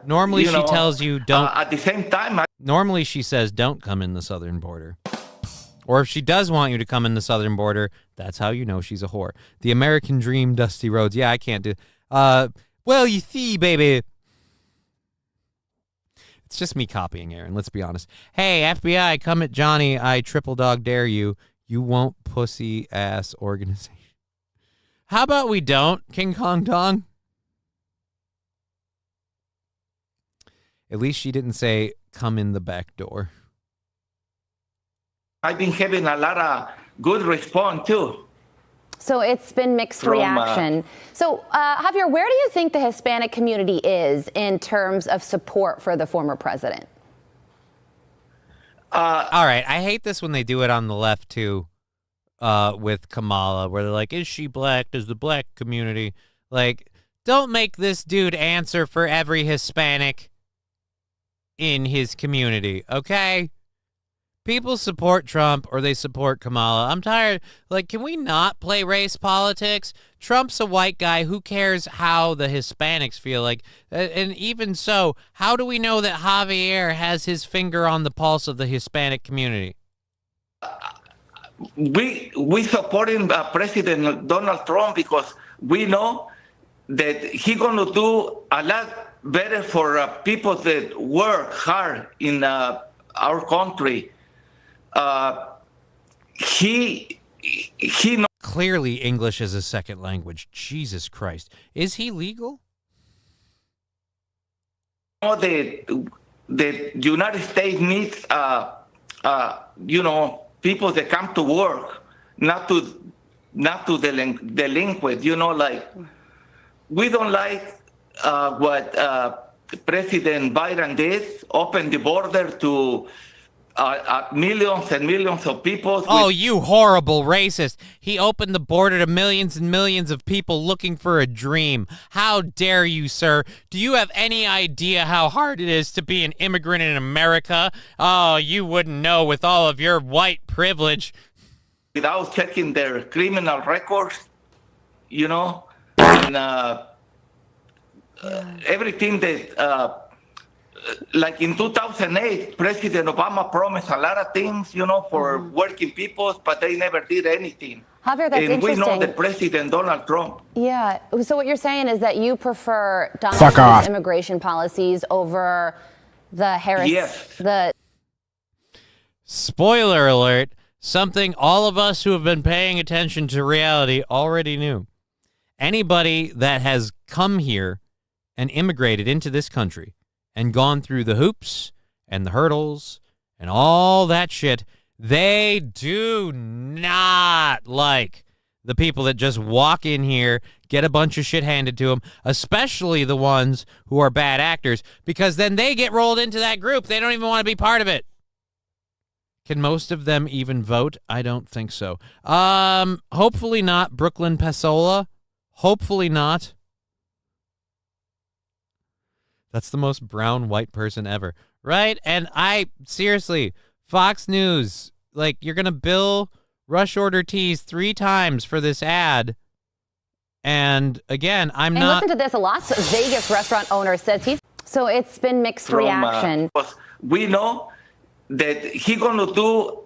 she tells you don't. At the same time, normally she says don't come in the southern border. Or if she does want you to come in the southern border, that's how you know she's a whore. The American dream, Dusty Rhodes. Yeah, I can't do. Well, you see, baby. It's just me copying Aaron. Let's be honest. Hey, FBI, come at Johnny. I triple dog dare you. You won't pussy ass organization. How about we don't, King Kong Dong? At least she didn't say, come in the back door. I've been having a lot of good response, too. So it's been mixed reaction. So, Javier, where do you think the Hispanic community is in terms of support for the former president? All right. I hate this when they do it on the left, too, with Kamala, where they're like, is she black? Does the black community? Like, don't make this dude answer for every Hispanic in his community, okay? People support Trump or they support Kamala. I'm tired. Like, can we not play race politics? Trump's a white guy. Who cares how the Hispanics feel? Like, and even so, how do we know that Javier has his finger on the pulse of the Hispanic community? we supporting President Donald Trump because we know that he's going to do a lot better for people that work hard in our country. He Clearly, English is a second language. Jesus Christ. Is he legal? know the United States needs, people that come to work, not to delinquent. Like we don't like what President Biden did, open the border to millions and millions of people. Oh, you horrible racist. He opened the border to millions and millions of people looking for a dream. How dare you, sir? Do you have any idea how hard it is to be an immigrant in America? Oh, you wouldn't know with all of your white privilege. Without checking their criminal records, and everything that... like in 2008, President Obama promised a lot of things, for working people, but they never did anything. Javier, that's and interesting. We know the President Donald Trump. Yeah. So what you're saying is that you prefer Donald Fuck Trump's off. immigration policies over the Harris. Yes. Spoiler alert, something all of us who have been paying attention to reality already knew. Anybody that has come here and immigrated into this country and gone through the hoops and the hurdles and all that shit, they do not like the people that just walk in here, get a bunch of shit handed to them, especially the ones who are bad actors, because then they get rolled into that group. They don't even want to be part of it. Can most of them even vote? I don't think so. Hopefully not Brooklyn Pasola. Hopefully not. That's the most brown white person ever, right? And seriously, Fox News, like, you're going to bill Rush Order Tees 3 times for this ad. And again, Listen to this. A Las Vegas restaurant owner says so it's been mixed reaction. We know that he's going to do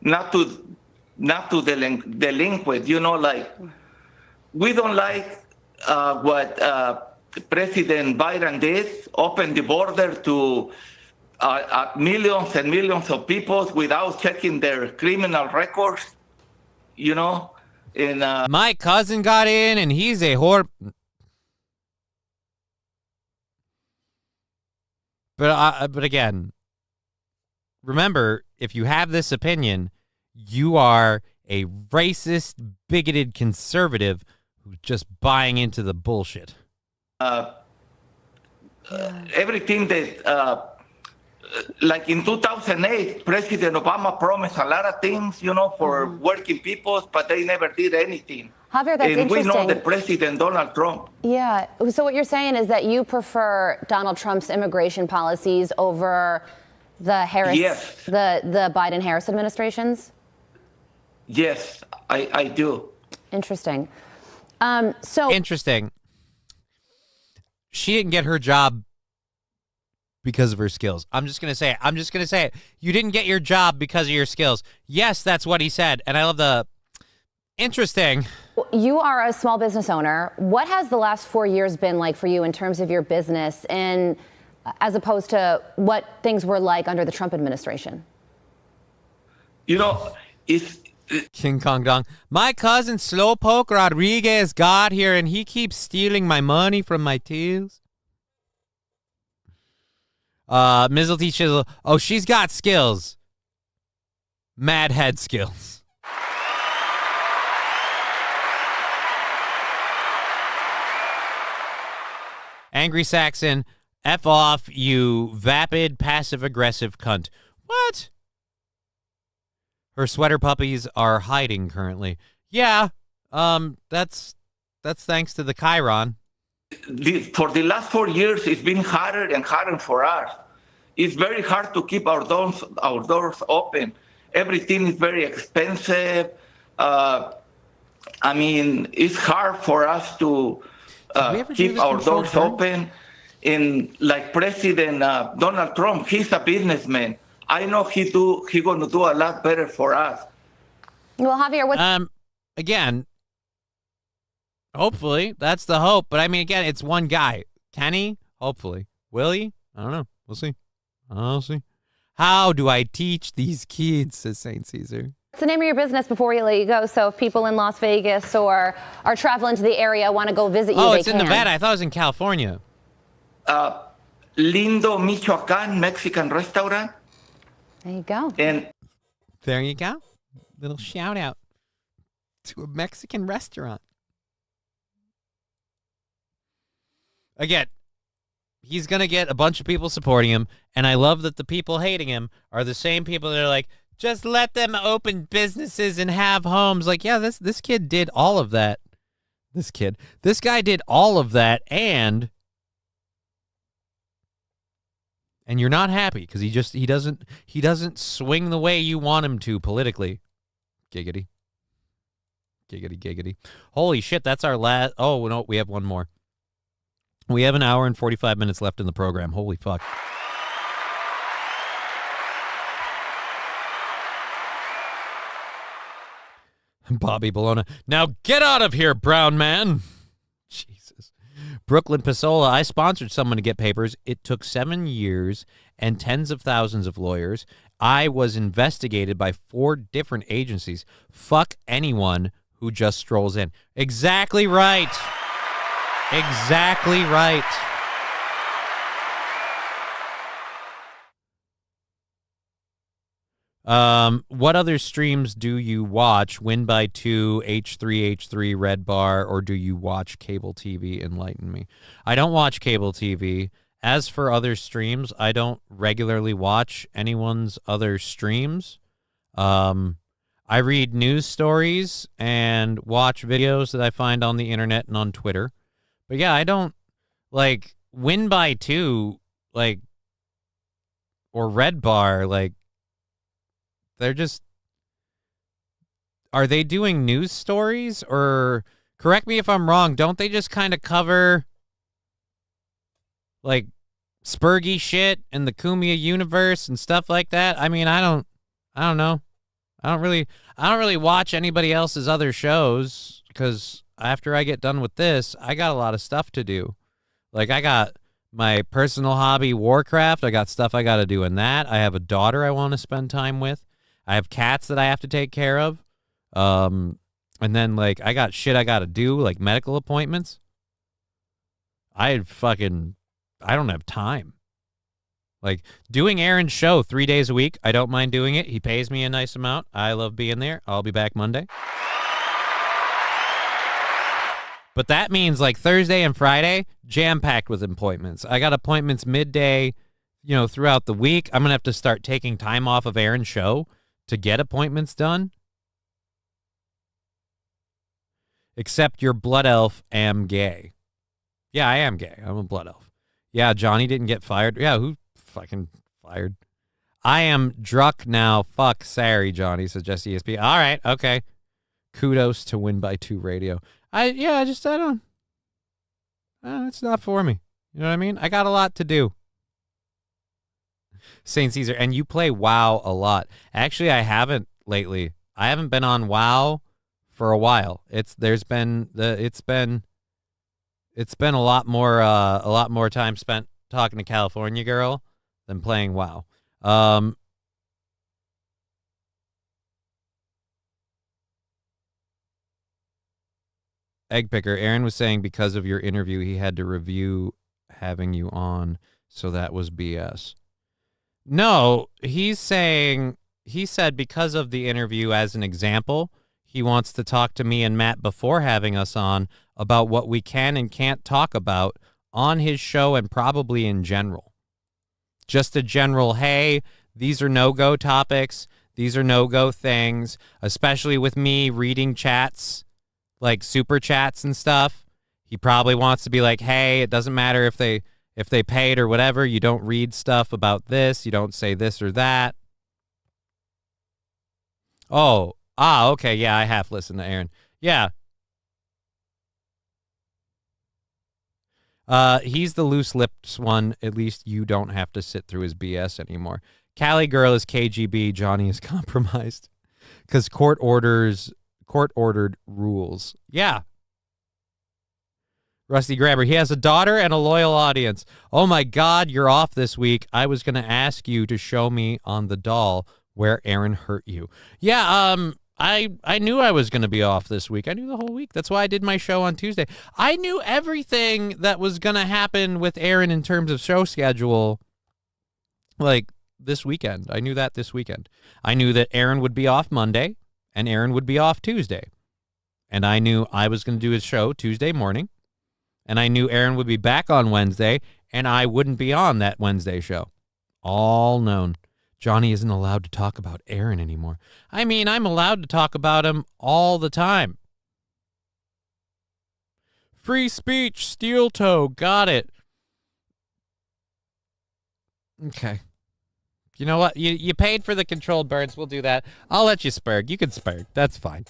not to delinquent, like we don't like what President Biden did, open the border to millions and millions of people without checking their criminal records, And my cousin got in, and he's a whore. But again, remember, if you have this opinion, you are a racist, bigoted conservative who's just buying into the bullshit. Everything that, like in 2008, President Obama promised a lot of things, for working people, but they never did anything. Javier, that's and interesting. We know the President Donald Trump. Yeah. So what you're saying is that you prefer Donald Trump's immigration policies over the Harris, Yes. the Biden-Harris administrations? Yes, I do. Interesting. Interesting. She didn't get her job because of her skills. I'm just going to say it. You didn't get your job because of your skills. Yes, that's what he said. And I love the interesting. You are a small business owner. What has the last 4 years been like for you in terms of your business, and as opposed to what things were like under the Trump administration? It's King Kong Dong. My cousin Slowpoke Rodriguez got here, and he keeps stealing my money from my tills. Mizzle Chisel. Oh, she's got skills. Mad head skills. Angry Saxon. F off, you vapid, passive-aggressive cunt. What? Her sweater puppies are hiding currently. Yeah, that's thanks to the Chiron. For the last 4 years, it's been harder and harder for us. It's very hard to keep our doors open. Everything is very expensive. It's hard for us to keep our doors open. And like President Donald Trump, he's a businessman. I know he's going to do a lot better for us. Well, Javier, what? Again, hopefully that's the hope. But I mean, again, it's one guy. Can he? Hopefully. Will he? I don't know. We'll see. I'll see. How do I teach these kids, says St. Caesar. What's the name of your business before we let you go? So if people in Las Vegas or are traveling to the area want to go visit you, oh, they it's can. in Nevada. I thought it was in California. Lindo Michoacan Mexican restaurant. There you go. And there you go. Little shout out to a Mexican restaurant. Again, he's going to get a bunch of people supporting him, and I love that the people hating him are the same people that are like, just let them open businesses and have homes. Like, yeah, this kid did all of that. This guy did all of that, and you're not happy because he doesn't swing the way you want him to politically. Giggity. Giggity, giggity. Holy shit, that's our last. Oh, no, we have one more. We have an hour and 45 minutes left in the program. Holy fuck. Bobby Bologna. Now get out of here, brown man. Jesus. Brooklyn Pasola. I sponsored someone to get papers. It took 7 years and tens of thousands of lawyers. I was investigated by 4 different agencies. Fuck anyone who just strolls in. Exactly right. Exactly right. What other streams do you watch? Win by 2, H3H3, Red Bar, or do you watch cable TV? Enlighten me. I don't watch cable TV. As for other streams, I don't regularly watch anyone's other streams. I read news stories and watch videos that I find on the internet and on Twitter. But yeah, I don't like Win by 2, like, or Red Bar, like, they're just, are they doing news stories? Or, correct me if I'm wrong, don't they just kind of cover, like, Spurgy shit and the Kumia universe and stuff like that? I mean, I don't know. I don't really watch anybody else's other shows because after I get done with this, I got a lot of stuff to do. Like, I got my personal hobby, Warcraft. I got stuff I got to do in that. I have a daughter I want to spend time with. I have cats that I have to take care of. And then, like, I got shit I got to do, like medical appointments. I don't have time. Like, doing Aaron's show 3 days a week, I don't mind doing it. He pays me a nice amount. I love being there. I'll be back Monday. But that means, like, Thursday and Friday, jam-packed with appointments. I got appointments midday, throughout the week. I'm going to have to start taking time off of Aaron's show to get appointments done. Except your blood elf am gay. Yeah, I am gay. I'm a blood elf. Yeah, Johnny didn't get fired. Yeah, who fucking fired? I am druck now. Fuck, sorry, Johnny, says Jesse ESP. All right, okay. Kudos to Win by 2 Radio. I don't. It's not for me. You know what I mean? I got a lot to do. St. Caesar, and you play WoW a lot. Actually, I haven't lately. I haven't been on WoW for a while. It's been a lot more time spent talking to California Girl than playing WoW. Egg Picker, Aaron was saying because of your interview, he had to review having you on, so that was BS. No, he said because of the interview, as an example, he wants to talk to me and Matt before having us on about what we can and can't talk about on his show and probably in general. Just a general, hey, these are no-go topics. These are no-go things, especially with me reading chats, like super chats and stuff. He probably wants to be like, hey, it doesn't matter if they paid or whatever. You don't read stuff about this. You don't say this or that. Oh, okay. Yeah, I half listened to Aaron. Yeah. He's the loose lips one. At least you don't have to sit through his BS anymore. Cali Girl is KGB. Johnny is compromised. Because court ordered rules. Yeah. Rusty Grabber, he has a daughter and a loyal audience. Oh my God, you're off this week. I was going to ask you to show me on the doll where Aaron hurt you. Yeah, I knew I was going to be off this week. I knew the whole week. That's why I did my show on Tuesday. I knew everything that was going to happen with Aaron in terms of show schedule, like this weekend. I knew that this weekend. I knew that Aaron would be off Monday and Aaron would be off Tuesday. And I knew I was going to do his show Tuesday morning. And I knew Aaron would be back on Wednesday, and I wouldn't be on that Wednesday show. All known. Johnny isn't allowed to talk about Aaron anymore. I mean, I'm allowed to talk about him all the time. Free speech, steel toe, got it. Okay. You know what? You paid for the controlled burns. We'll do that. I'll let you spurg. You can spurg. That's fine.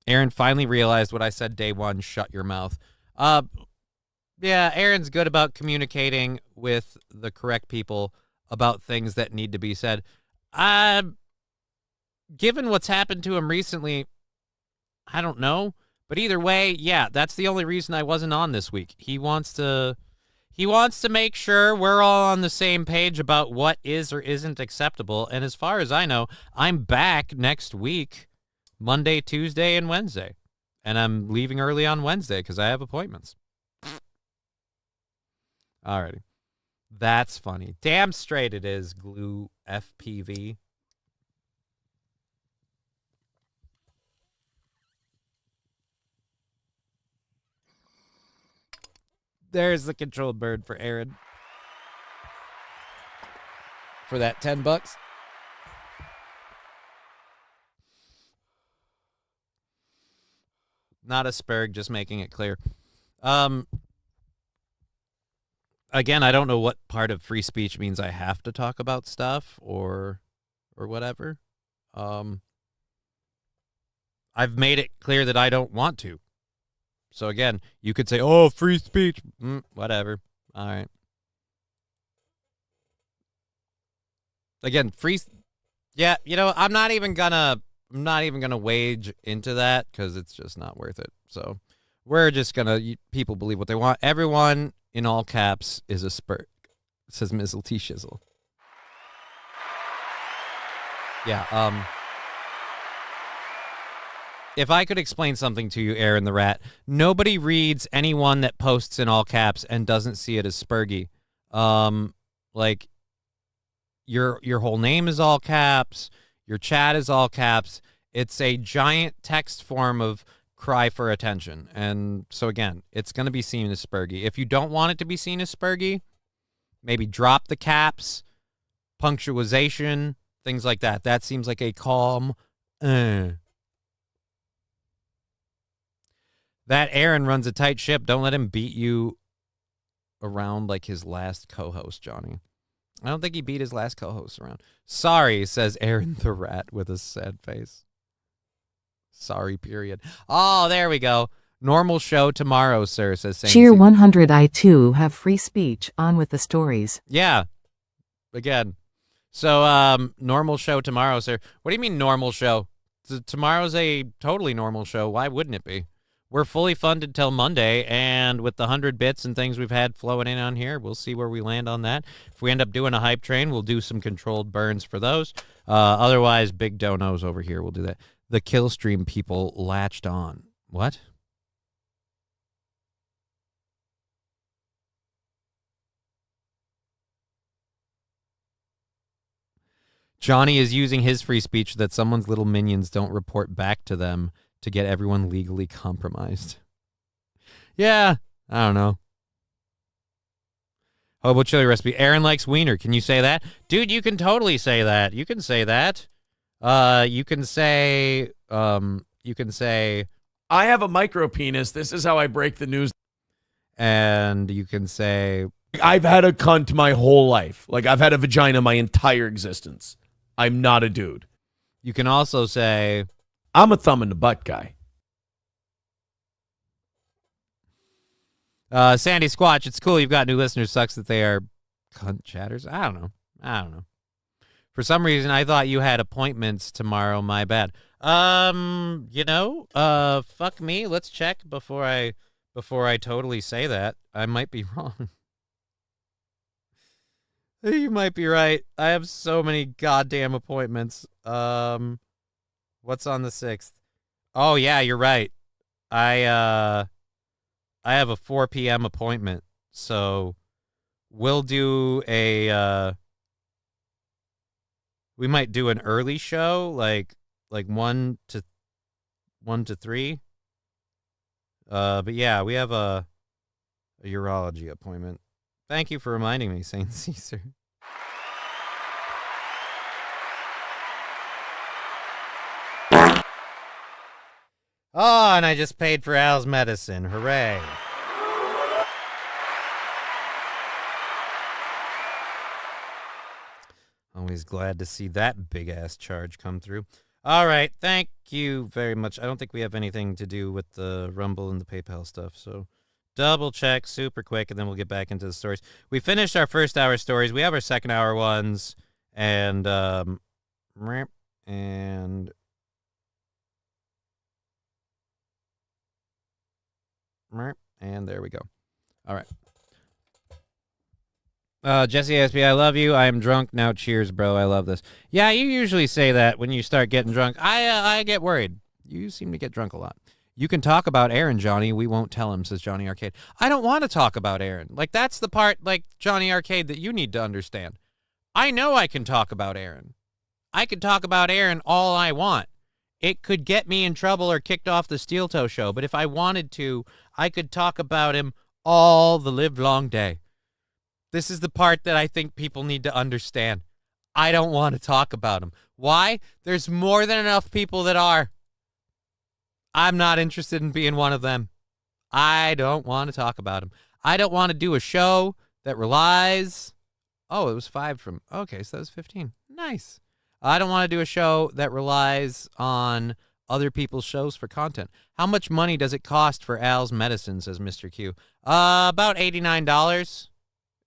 Aaron finally realized what I said day one, shut your mouth. Yeah, Aaron's good about communicating with the correct people about things that need to be said. Given what's happened to him recently, I don't know. But either way, yeah, that's the only reason I wasn't on this week. He wants to make sure we're all on the same page about what is or isn't acceptable. And as far as I know, I'm back next week. Monday, Tuesday, and Wednesday. And I'm leaving early on Wednesday because I have appointments. Alrighty. That's funny. Damn straight it is, Glue FPV. There's the controlled bird for Aaron. For that $10. Not a spurg, just making it clear. Again, I don't know what part of free speech means I have to talk about stuff or whatever. I've made it clear that I don't want to. So again, you could say, "Oh, free speech," whatever. All right. Again, yeah, you know, I'm not even gonna wage into that because it's just not worth it. So we're just gonna people believe what they want. Everyone in all caps is a spurt. It says Mizzle T Shizzle. Yeah. If I could explain something to you, Aaron the Rat, nobody reads anyone that posts in all caps and doesn't see it as spurgy. Like your whole name is all caps. Your chat is all caps. It's a giant text form of cry for attention. And so, again, it's going to be seen as spurgy. If you don't want it to be seen as spurgy, maybe drop the caps, punctuation, things like that. That seems like a calm. That Aaron runs a tight ship. Don't let him beat you around like his last co-host, Johnny. I don't think he beat his last co-host around. Sorry, says Aaron the Rat with a sad face. Sorry, period. Oh, there we go. Normal show tomorrow, sir, says Saint Cheer 100. I too have free speech. On with the stories. Yeah. Again. So, normal show tomorrow, sir. What do you mean normal show? Tomorrow's a totally normal show. Why wouldn't it be? We're fully funded till Monday, and with the 100 bits and things we've had flowing in on here, we'll see where we land on that. If we end up doing a hype train, we'll do some controlled burns for those. Otherwise, big donos over here. We'll do that. The kill stream people latched on. What? Johnny is using his free speech that someone's little minions don't report back to them to get everyone legally compromised. Yeah, I don't know. Hobo chili recipe. Aaron likes wiener. Can you say that? Dude, you can totally say that. You can say that. You can say, I have a micro penis. This is how I break the news. And you can say, I've had a cunt my whole life. Like, I've had a vagina my entire existence. I'm not a dude. You can also say, I'm a thumb in the butt guy. Sandy Squatch, it's cool you've got new listeners. Sucks that they are cunt chatters. I don't know. I don't know. For some reason, I thought you had appointments tomorrow. My bad. Fuck me. Let's check before I totally say that. I might be wrong. You might be right. I have so many goddamn appointments. What's on the 6th? Oh yeah, you're right. I have a 4 p.m. appointment, so we'll do we might do an early show, like 1 to 3. But yeah, we have a urology appointment. Thank you for reminding me, Saint Caesar. Oh, and I just paid for Al's medicine. Hooray. Always glad to see that big-ass charge come through. All right, thank you very much. I don't think we have anything to do with the Rumble and the PayPal stuff, so double check super quick, and then we'll get back into the stories. We finished our first hour stories. We have our second hour ones, and there we go. All right. Jesse ASP, I love you. I am drunk now. Cheers, bro. I love this. Yeah, you usually say that when you start getting drunk. I get worried. You seem to get drunk a lot. You can talk about Aaron, Johnny. We won't tell him, says Johnny Arcade. I don't want to talk about Aaron. Like, that's the part, like, Johnny Arcade, that you need to understand. I know I can talk about Aaron. I can talk about Aaron all I want. It could get me in trouble or kicked off the Steel Toe show, but if I wanted to, I could talk about him all the livelong day. This is the part that I think people need to understand. I don't want to talk about him. Why? There's more than enough people that are. I'm not interested in being one of them. I don't want to talk about him. I don't want to do a show that relies... Oh, it was 5 from... Okay, so that was 15. Nice. I don't want to do a show that relies on other people's shows for content. How much money does it cost for Al's medicine, says Mr. Q? About $89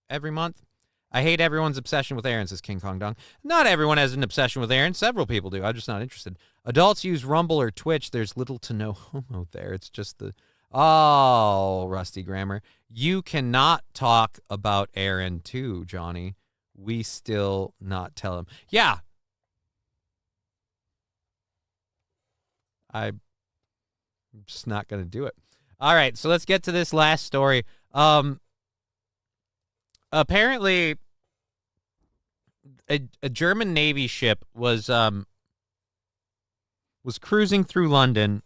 every month. I hate everyone's obsession with Aaron, says King Kong Dong. Not everyone has an obsession with Aaron. Several people do. I'm just not interested. Adults use Rumble or Twitch. There's little to no homo there. It's just the... Oh, rusty grammar. You cannot talk about Aaron too, Johnny. We still not tell him. Yeah. I'm just not going to do it. All right, so let's get to this last story. Apparently, a German Navy ship was cruising through London,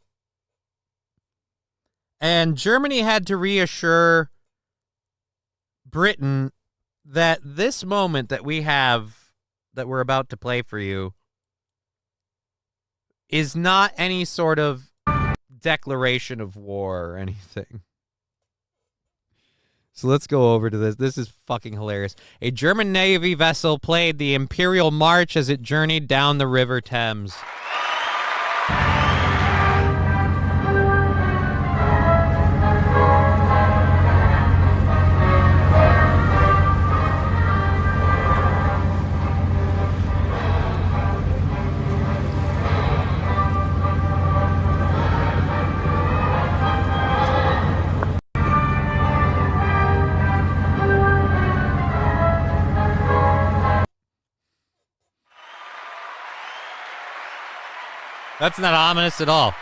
and Germany had to reassure Britain that this moment that we have, that we're about to play for you, is not any sort of declaration of war or anything. So let's go over to this. This is fucking hilarious. A German Navy vessel played the Imperial March as it journeyed down the River Thames. That's not ominous at all.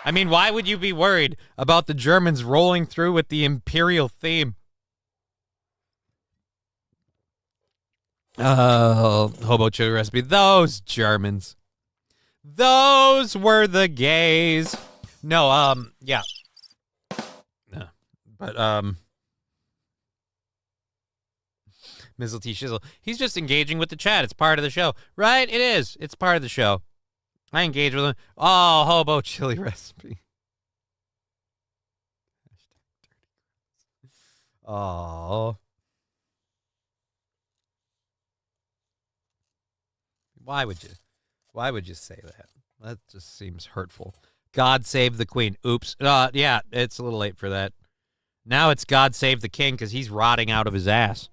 I mean, why would you be worried about the Germans rolling through with the Imperial theme? Oh, hobo chili recipe. Those Germans. Those were the gays. No, yeah. No, but, Mizzle T Shizzle. He's just engaging with the chat. It's part of the show. Right? It is. It's part of the show. I engage with him. Oh, hobo chili recipe. Oh. Why would you say that? That just seems hurtful. God save the queen. Oops. Yeah, it's a little late for that. Now it's God save the king because he's rotting out of his ass.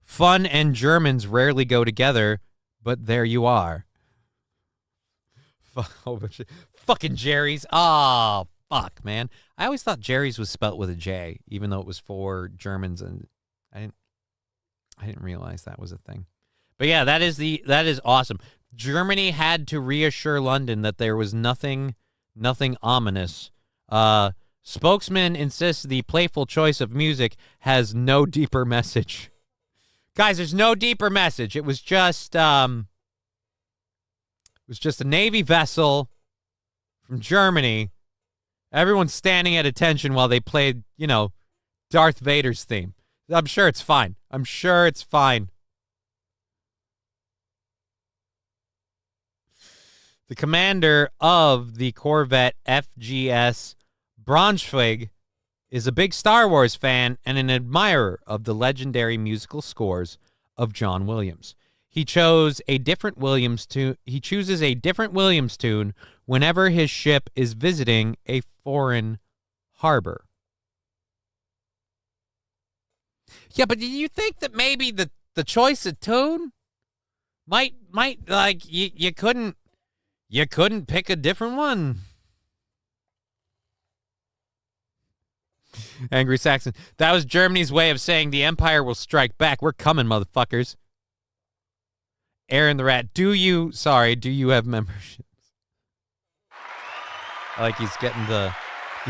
Fun and Germans rarely go together, but there you are. Fucking Jerry's. Oh, fuck, man. I always thought Jerry's was spelt with a J, even though it was for Germans, and I didn't realize that was a thing. But yeah, that is awesome. Germany had to reassure London that there was nothing ominous. Spokesman insists the playful choice of music has no deeper message. Guys, there's no deeper message. It was just a Navy vessel from Germany. Everyone's standing at attention while they played, Darth Vader's theme. I'm sure it's fine. The commander of the Corvette FGS Braunschweig is a big Star Wars fan and an admirer of the legendary musical scores of John Williams. He chooses a different Williams tune whenever his ship is visiting a foreign harbor. Yeah, but do you think that maybe the choice of tune might like you couldn't pick a different one? Angry Saxon. That was Germany's way of saying the Empire will strike back. We're coming, motherfuckers. Aaron the Rat. Do you have memberships? I like he's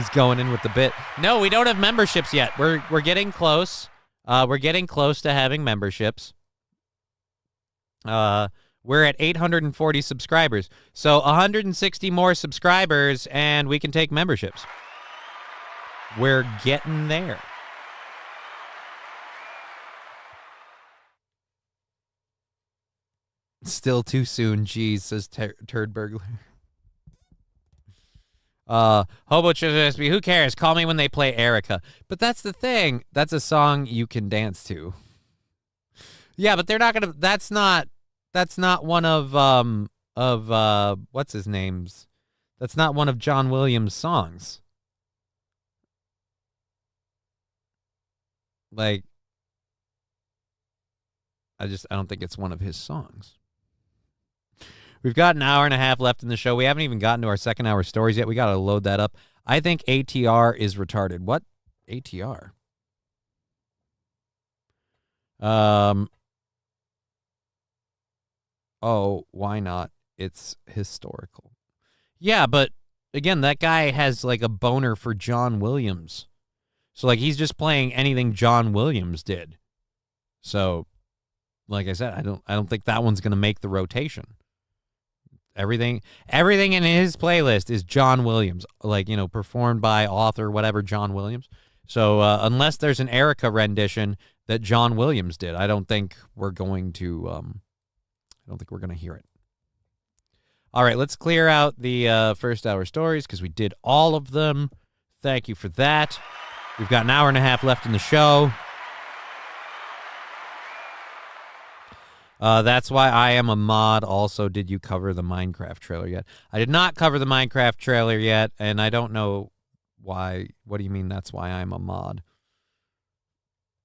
going in with the bit. No, we don't have memberships yet. We're getting close. We're getting close to having memberships. We're at 840 subscribers. So 160 more subscribers and we can take memberships. We're getting there. Still too soon, geez, says Turd Burglar. Hobo Chizzy, who cares? Call me when they play Erica. But that's the thing. That's a song you can dance to. Yeah, but they're not gonna. That's not one of what's his name's. That's not one of John Williams' songs. Like, I don't think it's one of his songs. We've got an hour and a half left in the show. We haven't even gotten to our second hour stories yet. We got to load that up. I think ATR is retarded. What? ATR? Oh, why not? It's historical. Yeah, but again, that guy has like a boner for John Williams. So like he's just playing anything John Williams did. So like I said, I don't think that one's going to make the rotation. Everything in his playlist is John Williams, like, performed by author whatever John Williams. So unless there's an Erica rendition that John Williams did, I don't think we're going to hear it. All right, let's clear out the first hour stories because we did all of them. Thank you for that. We've got an hour and a half left in the show. That's why I am a mod. Also, did you cover the Minecraft trailer yet? I did not cover the Minecraft trailer yet, and I don't know why. What do you mean that's why I'm a mod?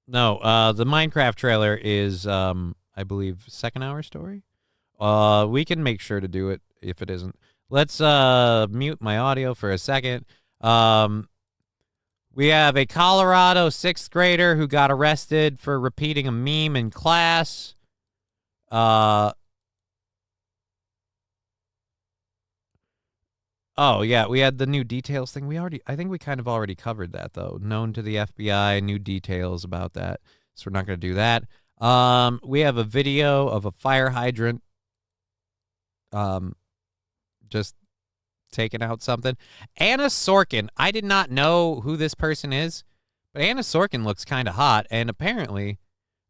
No, the Minecraft trailer is, I believe, second hour story. We can make sure to do it if it isn't. Let's mute my audio for a second. We have a Colorado 6th grader who got arrested for repeating a meme in class. Oh, yeah, we had the new details thing. I think we kind of already covered that, though. Known to the FBI, new details about that. So we're not going to do that. We have a video of a fire hydrant just taking out something. Anna Sorkin. I did not know who this person is, but Anna Sorkin looks kind of hot. And apparently,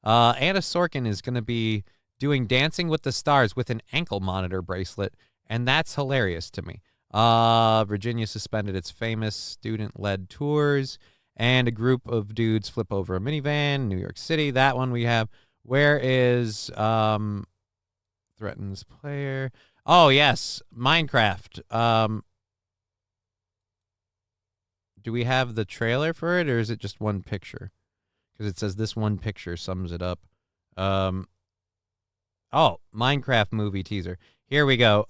Anna Sorkin is going to be doing Dancing with the Stars with an ankle monitor bracelet, and that's hilarious to me. Virginia suspended its famous student-led tours, and a group of dudes flip over a minivan. New York City, that one we have. Where is threatens player? Oh, yes, Minecraft. Do we have the trailer for it, or is it just one picture? Because it says this one picture sums it up. Oh, Minecraft movie teaser. Here we go.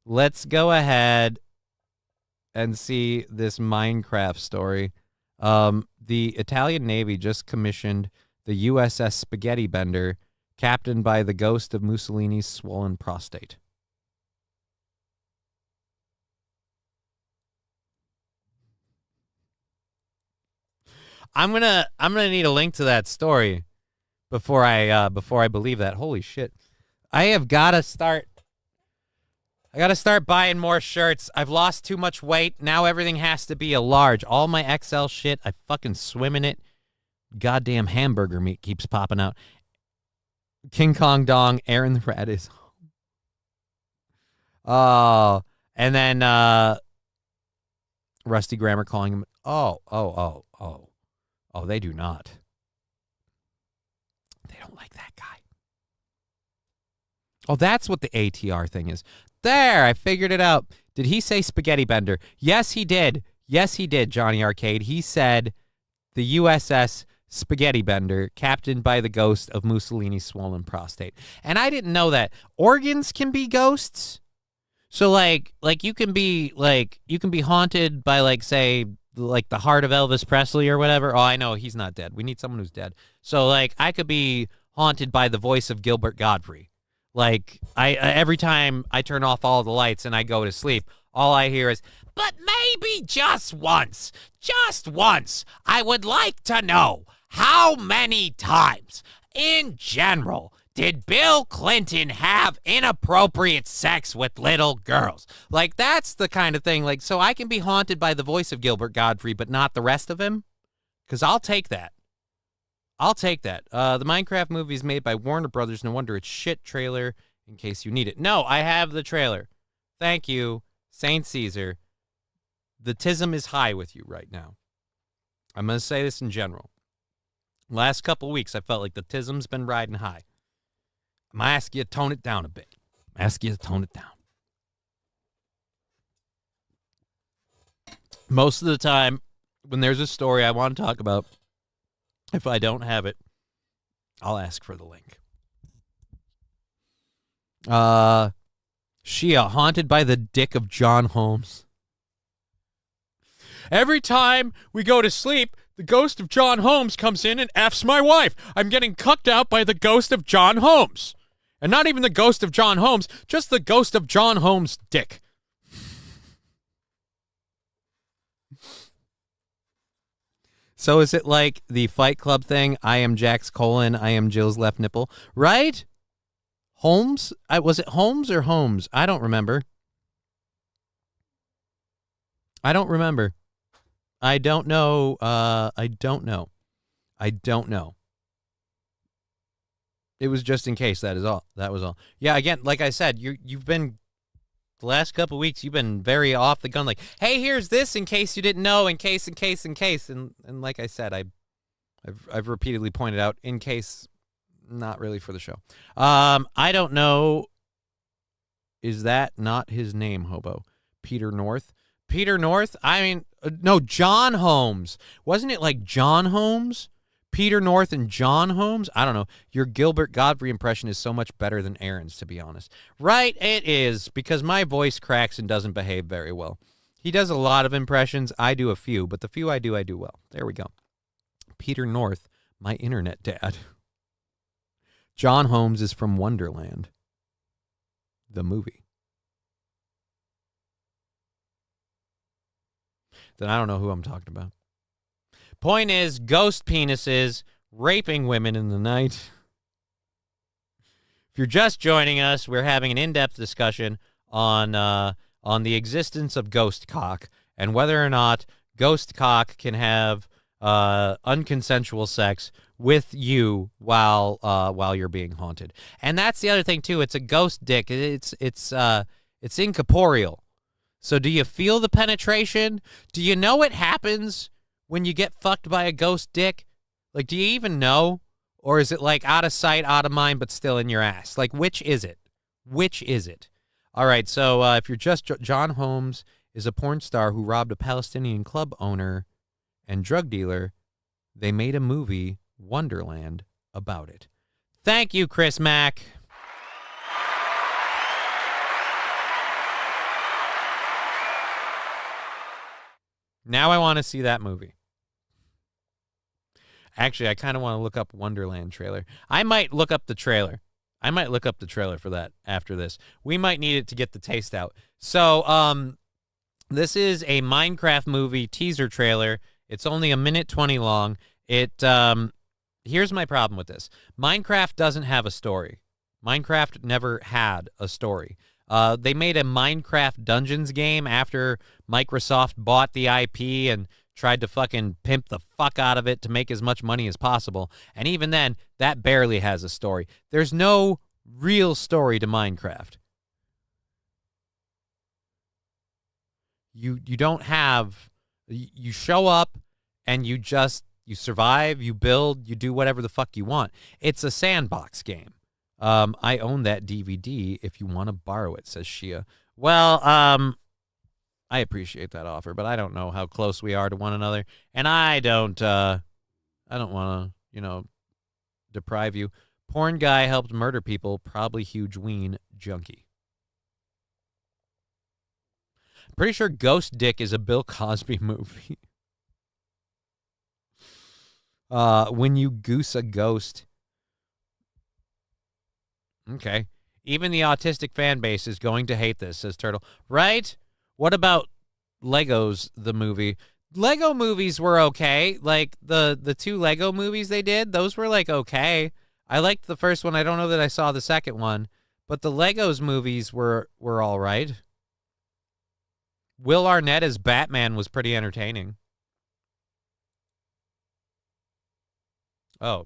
Let's go ahead and see this Minecraft story. The Italian Navy just commissioned the USS Spaghetti Bender, captained by the ghost of Mussolini's swollen prostate. I'm gonna need a link to that story before I believe that. Holy shit. I gotta start buying more shirts. I've lost too much weight. Now everything has to be a large. All my XL shit, I fucking swim in it. Goddamn hamburger meat keeps popping out. King Kong Dong, Aaron the Rat is home. Oh, and then Rusty Grammar calling him. Oh, they do not. They don't like that guy. Oh, that's what the ATR thing is. There, I figured it out. Did he say Spaghetti Bender? Yes, he did. Yes, he did, Johnny Arcade. He said the USS Spaghetti Bender, captained by the ghost of Mussolini's swollen prostate. And I didn't know that. Organs can be ghosts? So like you can be haunted by say the heart of Elvis Presley or whatever. Oh, I know he's not dead. We need someone who's dead. So I could be haunted by the voice of Gilbert Godfrey. I every time I turn off all the lights and I go to sleep, all I hear is, but maybe just once, I would like to know how many times in general did Bill Clinton have inappropriate sex with little girls? That's the kind of thing. So I can be haunted by the voice of Gilbert Godfrey, but not the rest of him? Because I'll take that. The Minecraft movie is made by Warner Brothers. No wonder it's shit. Trailer in case you need it. No, I have the trailer. Thank you, Saint Caesar. The tism is high with you right now. I'm going to say this in general. Last couple weeks, I felt like the tism's been riding high. I'm going to ask you to tone it down a bit. Most of the time, when there's a story I want to talk about, if I don't have it, I'll ask for the link. Shia, haunted by the dick of John Holmes. Every time we go to sleep, the ghost of John Holmes comes in and F's my wife. I'm getting cucked out by the ghost of John Holmes. And not even the ghost of John Holmes, just the ghost of John Holmes' dick. So is it like the Fight Club thing? I am Jack's colon, I am Jill's left nipple. Right? Holmes? Was it Holmes or Holmes? I don't remember. I don't know. It was just in case. That was all. Yeah, again, like I said, you've been, the last couple of weeks, you've been very off the gun. Hey, here's this in case you didn't know, in case. And like I said, I've repeatedly pointed out, in case, not really for the show. I don't know. Is that not his name, Hobo? Peter North? I mean, no, John Holmes. Wasn't it like John Holmes? Peter North and John Holmes? I don't know. Your Gilbert Godfrey impression is so much better than Aaron's, to be honest. Right, it is, because my voice cracks and doesn't behave very well. He does a lot of impressions. I do a few, but the few I do well. There we go. Peter North, my internet dad. John Holmes is from Wonderland, the movie. Then I don't know who I'm talking about. Point is, ghost penises raping women in the night. If you're just joining us, we're having an in-depth discussion on the existence of ghost cock and whether or not ghost cock can have unconsensual sex with you while you're being haunted. And that's the other thing too. It's a ghost dick. It's incorporeal. So do you feel the penetration? Do you know what happens when you get fucked by a ghost dick? Do you even know? Or is it out of sight, out of mind, but still in your ass? Which is it? All right, so if you're just... John Holmes is a porn star who robbed a Palestinian club owner and drug dealer they made a movie, Wonderland, about it. Thank you, Chris Mack. Now I want to see that movie. Actually, I kind of want to look up Wonderland trailer. I might look up the trailer. For that after this. We might need it to get the taste out. So, this is a Minecraft movie teaser trailer. It's only 1:20 long. Here's my problem with this. Minecraft doesn't have a story. Minecraft never had a story. They made a Minecraft Dungeons game after Microsoft bought the IP and tried to fucking pimp the fuck out of it to make as much money as possible. And even then, that barely has a story. There's no real story to Minecraft. You don't have... You show up and you survive, you build, you do whatever the fuck you want. It's a sandbox game. I own that DVD if you want to borrow it, says Shia. Well, I appreciate that offer, but I don't know how close we are to one another, and I don't want to, deprive you. Porn guy helped murder people, probably huge ween junkie. Pretty sure Ghost Dick is a Bill Cosby movie. When you goose a ghost. Okay. Even the autistic fan base is going to hate this, says Turtle. Right? What about Legos, the movie? Lego movies were okay. Like, the two Lego movies they did, those were, like, okay. I liked the first one. I don't know that I saw the second one. But the Legos movies were all right. Will Arnett as Batman was pretty entertaining. Oh.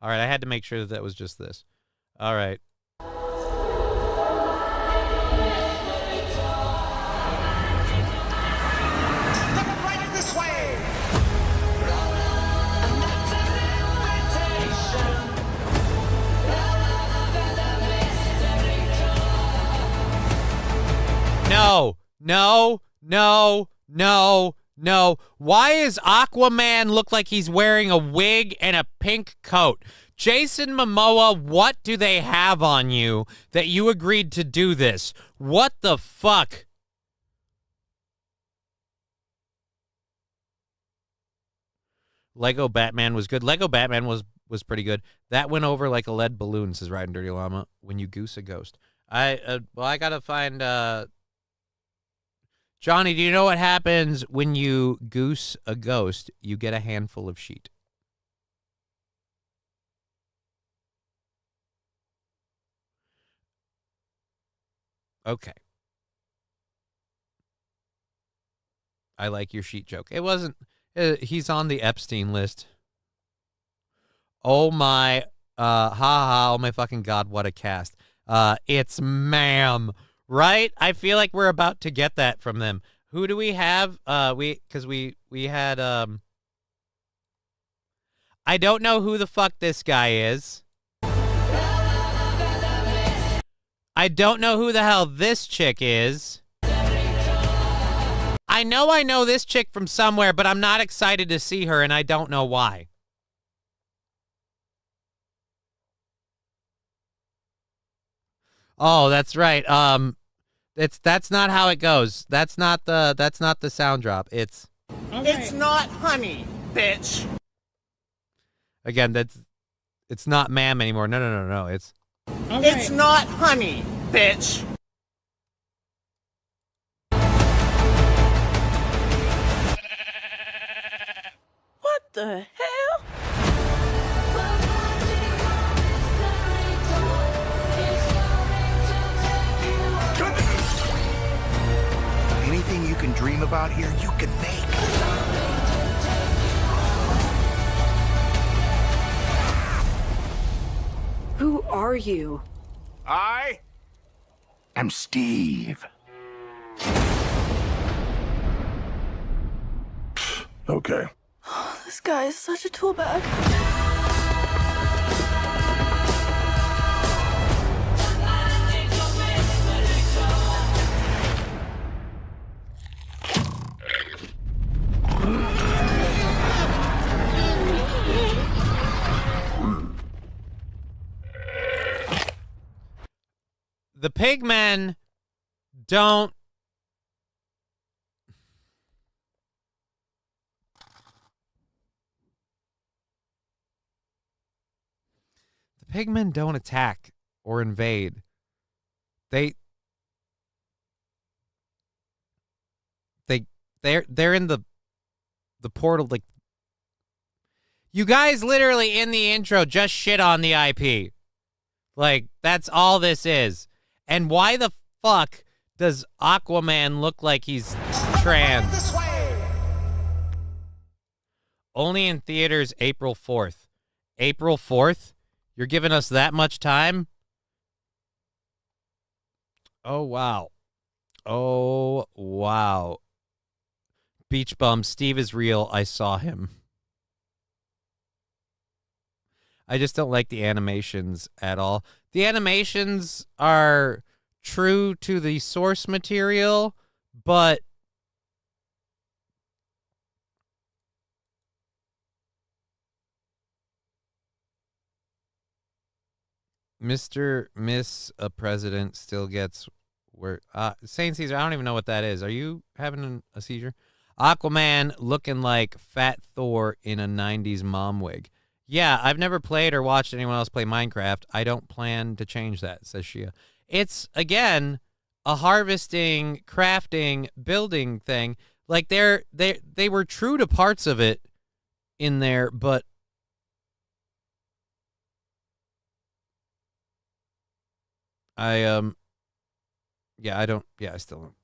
All right, I had to make sure that was just this. All right. This way. No. Why is Aquaman look like he's wearing a wig and a pink coat? Jason Momoa, what do they have on you that you agreed to do this? What the fuck? Lego Batman was good. Lego Batman was pretty good. That went over like a lead balloon, says Riding Dirty Llama. When you goose a ghost. I gotta find... Johnny, do you know what happens when you goose a ghost? You get a handful of sheet. Okay. I like your sheet joke. It wasn't... he's on the Epstein list. Oh my... oh my fucking God, what a cast. It's Ma'am. Right? I feel like we're about to get that from them. Who do we have? We had I don't know who the fuck this guy is. I don't know who the hell this chick is. I know this chick from somewhere, but I'm not excited to see her, and I don't know why. Oh, that's right. That's not how it goes. That's not the sound drop. It's not honey, bitch. Again, it's not ma'am anymore. No. It's not honey, bitch. What the hell? Anything you can dream about here, you can make. Who are you? I am Steve. Okay. This guy is such a tool bag. The pigmen don't. The pigmen don't attack or invade. They're in the portal. Like, you guys literally in the intro just shit on the IP. Like, that's all this is. And why the fuck does Aquaman look like he's trans? Only in theaters April 4th. April 4th? You're giving us that much time? Oh, wow. Oh, wow. Beach bum, Steve is real. I saw him. I just don't like the animations at all. The animations are true to the source material, but Miss President still gets where Saint Caesar, I don't even know what that is. Are you having a seizure? Aquaman looking like Fat Thor in a 90s mom wig. Yeah, I've never played or watched anyone else play Minecraft. I don't plan to change that, says Shia. It's, again, a harvesting, crafting, building thing. Like, they were true to parts of it in there, but I still don't.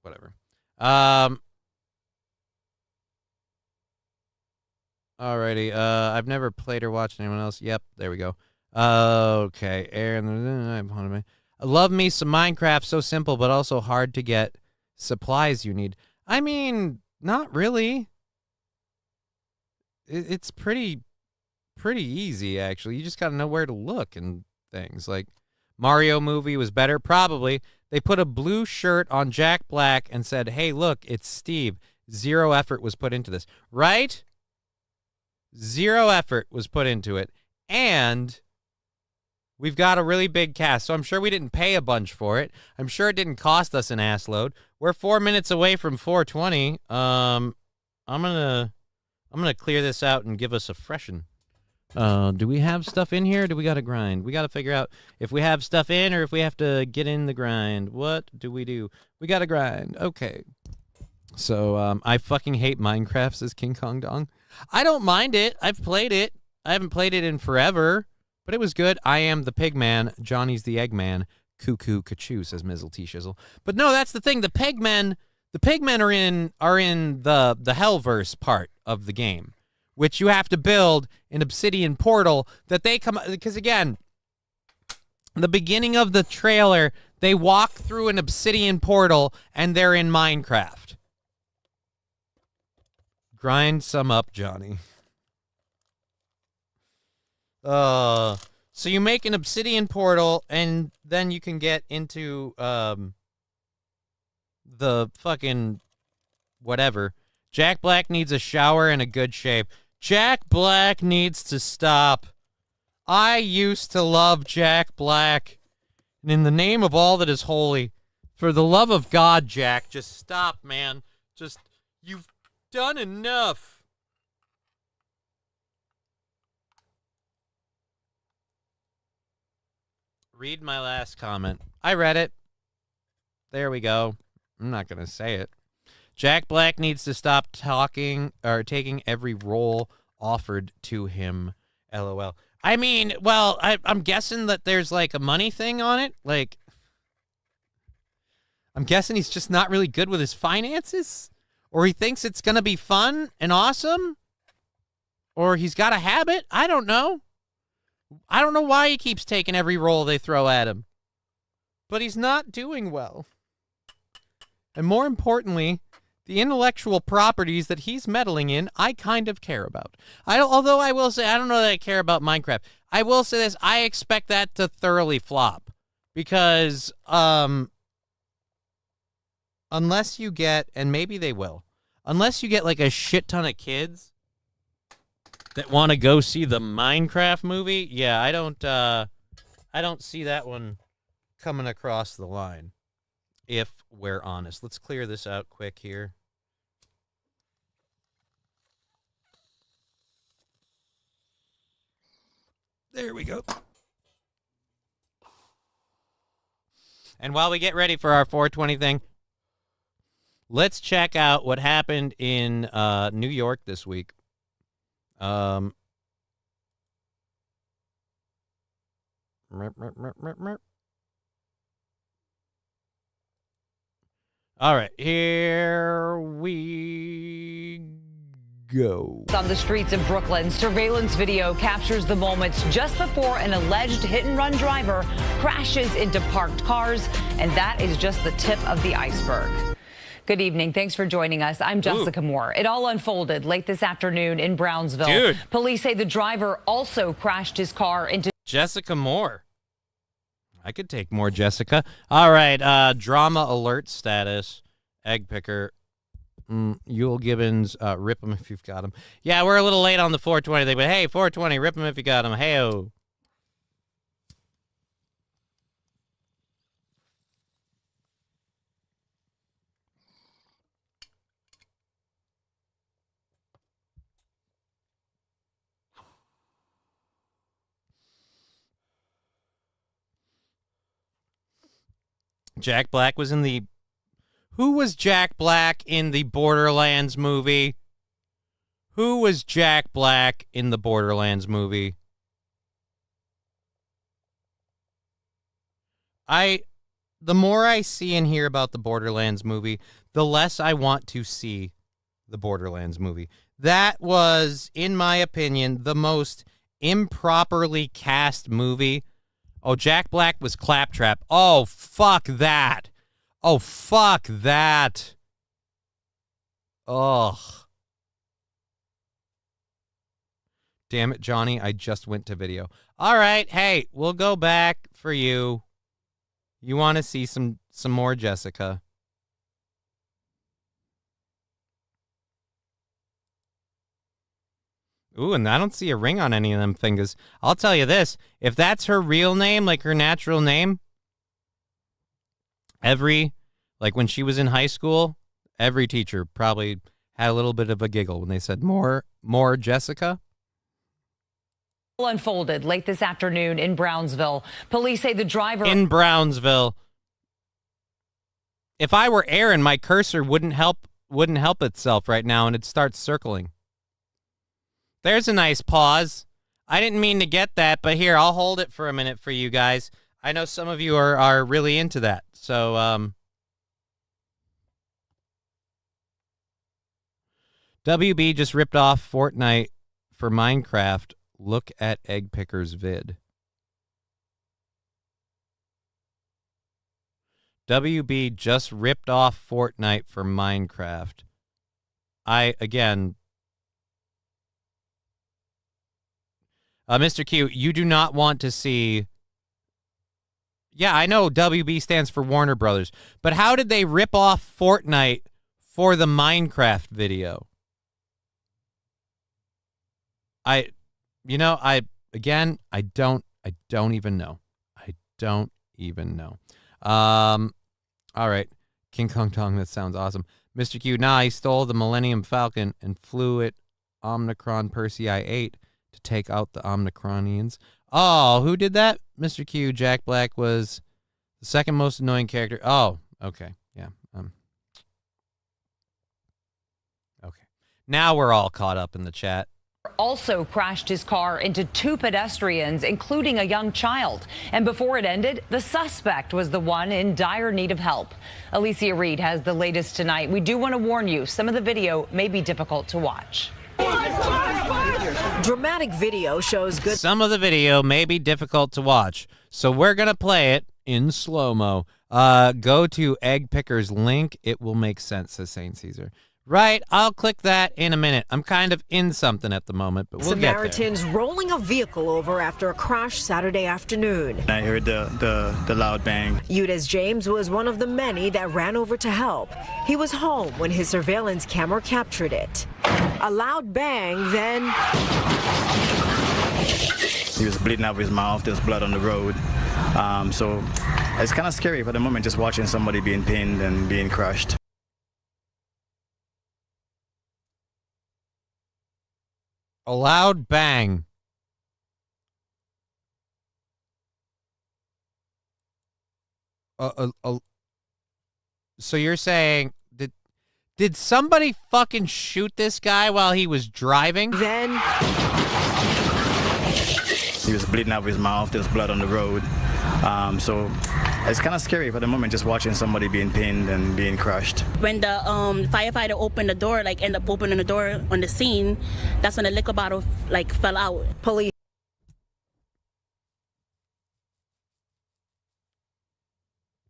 Whatever. Alrighty. I've never played or watched anyone else. Yep, there we go. Okay. Aaron, I love me some Minecraft. So simple, but also hard to get supplies you need. I mean, not really. It's pretty easy, actually. You just got to know where to look and things. Like, Mario movie was better? Probably. They put a blue shirt on Jack Black and said, hey, look, it's Steve. Zero effort was put into this. Right? Zero effort was put into it. And we've got a really big cast, so I'm sure we didn't pay a bunch for it. I'm sure it didn't cost us an ass load. We're 4 minutes away from 420. I'm gonna clear this out and give us a freshen. Do we have stuff in here? Or do we got to grind? We got to figure out if we have stuff in or if we have to get in the grind. What do? We got to grind. Okay. So I fucking hate Minecraft, says King Kong Dong. I don't mind it. I've played it. I haven't played it in forever, but it was good. I am the pig man. Johnny's the egg man. Cuckoo Kachoo, says Mizzle T Shizzle. But no, that's the thing. The pigmen are in the Hellverse part of the game, which you have to build an obsidian portal that they come, because again, the beginning of the trailer, they walk through an obsidian portal and they're in Minecraft. Grind some up, Johnny. So you make an obsidian portal and then you can get into the fucking whatever. Jack Black needs a shower and a good shape. Jack Black needs to stop. I used to love Jack Black. And in the name of all that is holy, for the love of God, Jack, just stop, man. Just, you've done enough. Read my last comment. I read it. There we go. I'm not going to say it. Jack Black needs to stop talking or taking every role offered to him. LOL. I mean, well, I'm guessing that there's like a money thing on it. Like, I'm guessing he's just not really good with his finances, or he thinks it's going to be fun and awesome, or he's got a habit. I don't know. I don't know why he keeps taking every role they throw at him, but he's not doing well. And more importantly, the intellectual properties that he's meddling in, I kind of care about. Although I will say, I don't know that I care about Minecraft. I will say this, I expect that to thoroughly flop. Because, unless you get, and maybe they will, unless you get like a shit ton of kids that want to go see the Minecraft movie, yeah, I don't see that one coming across the line, if we're honest. Let's clear this out quick here. There we go. And while we get ready for our 420 thing, let's check out what happened in New York this week. All right, here we go. On the streets of Brooklyn, surveillance video captures the moments just before an alleged hit-and-run driver crashes into parked cars, and that is just the tip of the iceberg. Good evening. Thanks for joining us. I'm Jessica Moore. It all unfolded late this afternoon in Brownsville. Dude. Police say the driver also crashed his car into... Jessica Moore. I could take more Jessica. All right, drama alert status. Egg picker. Yule Gibbons, rip them if you've got them. Yeah, we're a little late on the 420 thing, but hey, 420, rip them if you got them. Hey-o. Jack Black was in the... Who was Jack Black in the Borderlands movie? Who was Jack Black in the Borderlands movie? The more I see and hear about the Borderlands movie, the less I want to see the Borderlands movie. That was, in my opinion, the most improperly cast movie. Oh, Jack Black was Claptrap. Oh, fuck that. Oh, fuck that. Ugh. Damn it, Johnny. I just went to video. All right. Hey, we'll go back for you. You want to see some more Jessica. Ooh, and I don't see a ring on any of them fingers. I'll tell you this. If that's her real name, like her natural name, like when she was in high school, every teacher probably had a little bit of a giggle when they said, more Jessica. Unfolded late this afternoon in Brownsville. Police say the driver... In Brownsville. If I were Aaron, my cursor wouldn't help itself right now, and it starts circling. There's a nice pause. I didn't mean to get that, but here, I'll hold it for a minute for you guys. I know some of you are really into that. So, WB just ripped off Fortnite for Minecraft. Look at Egg Picker's vid. WB just ripped off Fortnite for Minecraft. Mr. Q, you do not want to see... Yeah, I know WB stands for Warner Brothers, but how did they rip off Fortnite for the Minecraft video? I don't even know. I don't even know. All right. King Kong Tong, that sounds awesome. Mr. Q, he stole the Millennium Falcon and flew it Omicron Persei 8 to take out the Omicronians. Oh, who did that? Mr. Q, Jack Black was the second most annoying character. Oh, okay. Yeah. Okay. Now we're all caught up in the chat. Also crashed his car into two pedestrians, including a young child. And before it ended, the suspect was the one in dire need of help. Alicia Reed has the latest tonight. We do want to warn you, some of the video may be difficult to watch. Dramatic video shows good. Some of the video may be difficult to watch, so we're going to play it in slow-mo. Go to Egg Picker's link. It will make sense, says St. Caesar. Right, I'll click that in a minute. I'm kind of in something at the moment, but we'll get there. Samaritans rolling a vehicle over after a crash Saturday afternoon. I heard the loud bang. Eudes James was one of the many that ran over to help. He was home when his surveillance camera captured it. A loud bang, then... He was bleeding out of his mouth. There's blood on the road. So it's kind of scary for the moment, just watching somebody being pinned and being crushed. A loud bang. So you're saying did somebody fucking shoot this guy while he was driving? Then he was bleeding out of his mouth. There was blood on the road. So it's kind of scary for the moment, just watching somebody being pinned and being crushed. When the firefighter opened the door, like ended up opening the door on the scene, that's when the liquor bottle like fell out. Police.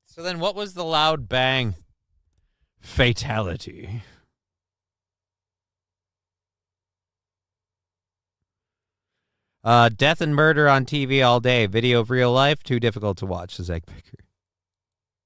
So then what was the loud bang? Fatality. Death and murder on TV all day. Video of real life, too difficult to watch, says Egg Picker.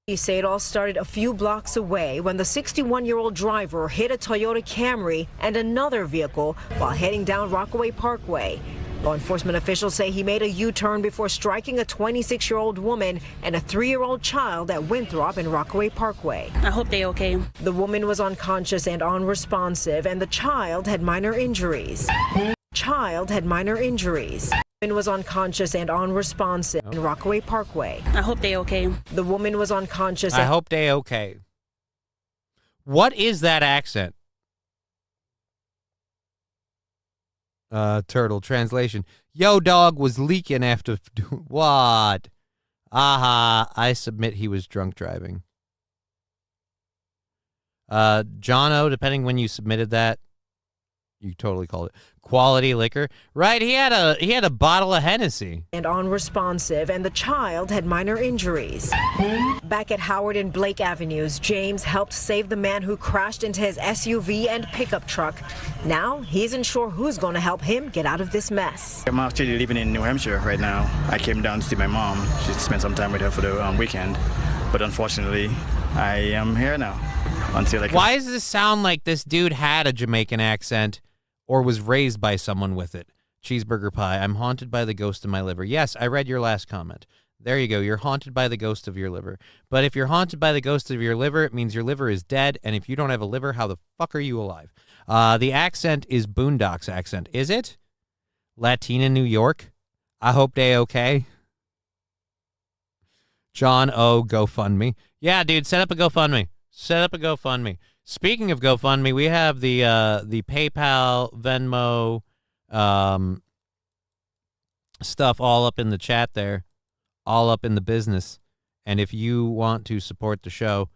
He say it all started a few blocks away when the 61-year-old driver hit a Toyota Camry and another vehicle while heading down Rockaway Parkway. Law enforcement officials say he made a U-turn before striking a 26-year-old woman and a 3-year-old child at Winthrop and Rockaway Parkway. I hope they're okay. The woman was unconscious and unresponsive, and the child had minor injuries. The woman was unconscious and unresponsive in Rockaway Parkway. I hope they're okay. The woman was unconscious. I hope they okay. What is that accent? Turtle translation. Yo, dog was leaking after what? Aha! I submit he was drunk driving. Jono, depending when you submitted that, you totally called it quality liquor, right? He had a bottle of Hennessy. And unresponsive, and the child had minor injuries. Back at Howard and Blake Avenues, James helped save the man who crashed into his SUV and pickup truck. Now he isn't sure who's going to help him get out of this mess. I'm actually living in New Hampshire right now. I came down to see my mom. She spent some time with her for the weekend, but unfortunately, I am here now until Why does this sound like this dude had a Jamaican accent or was raised by someone with it? Cheeseburger pie. I'm haunted by the ghost of my liver. Yes, I read your last comment. There you go. You're haunted by the ghost of your liver. But if you're haunted by the ghost of your liver, it means your liver is dead. And if you don't have a liver, how the fuck are you alive? The accent is Boondocks accent. Is it? Latina New York? I hope they okay. John O. GoFundMe. Yeah, dude, set up a GoFundMe. Set up a GoFundMe. Speaking of GoFundMe, we have the PayPal, Venmo stuff all up in the chat there, all up in the business. And if you want to support the show,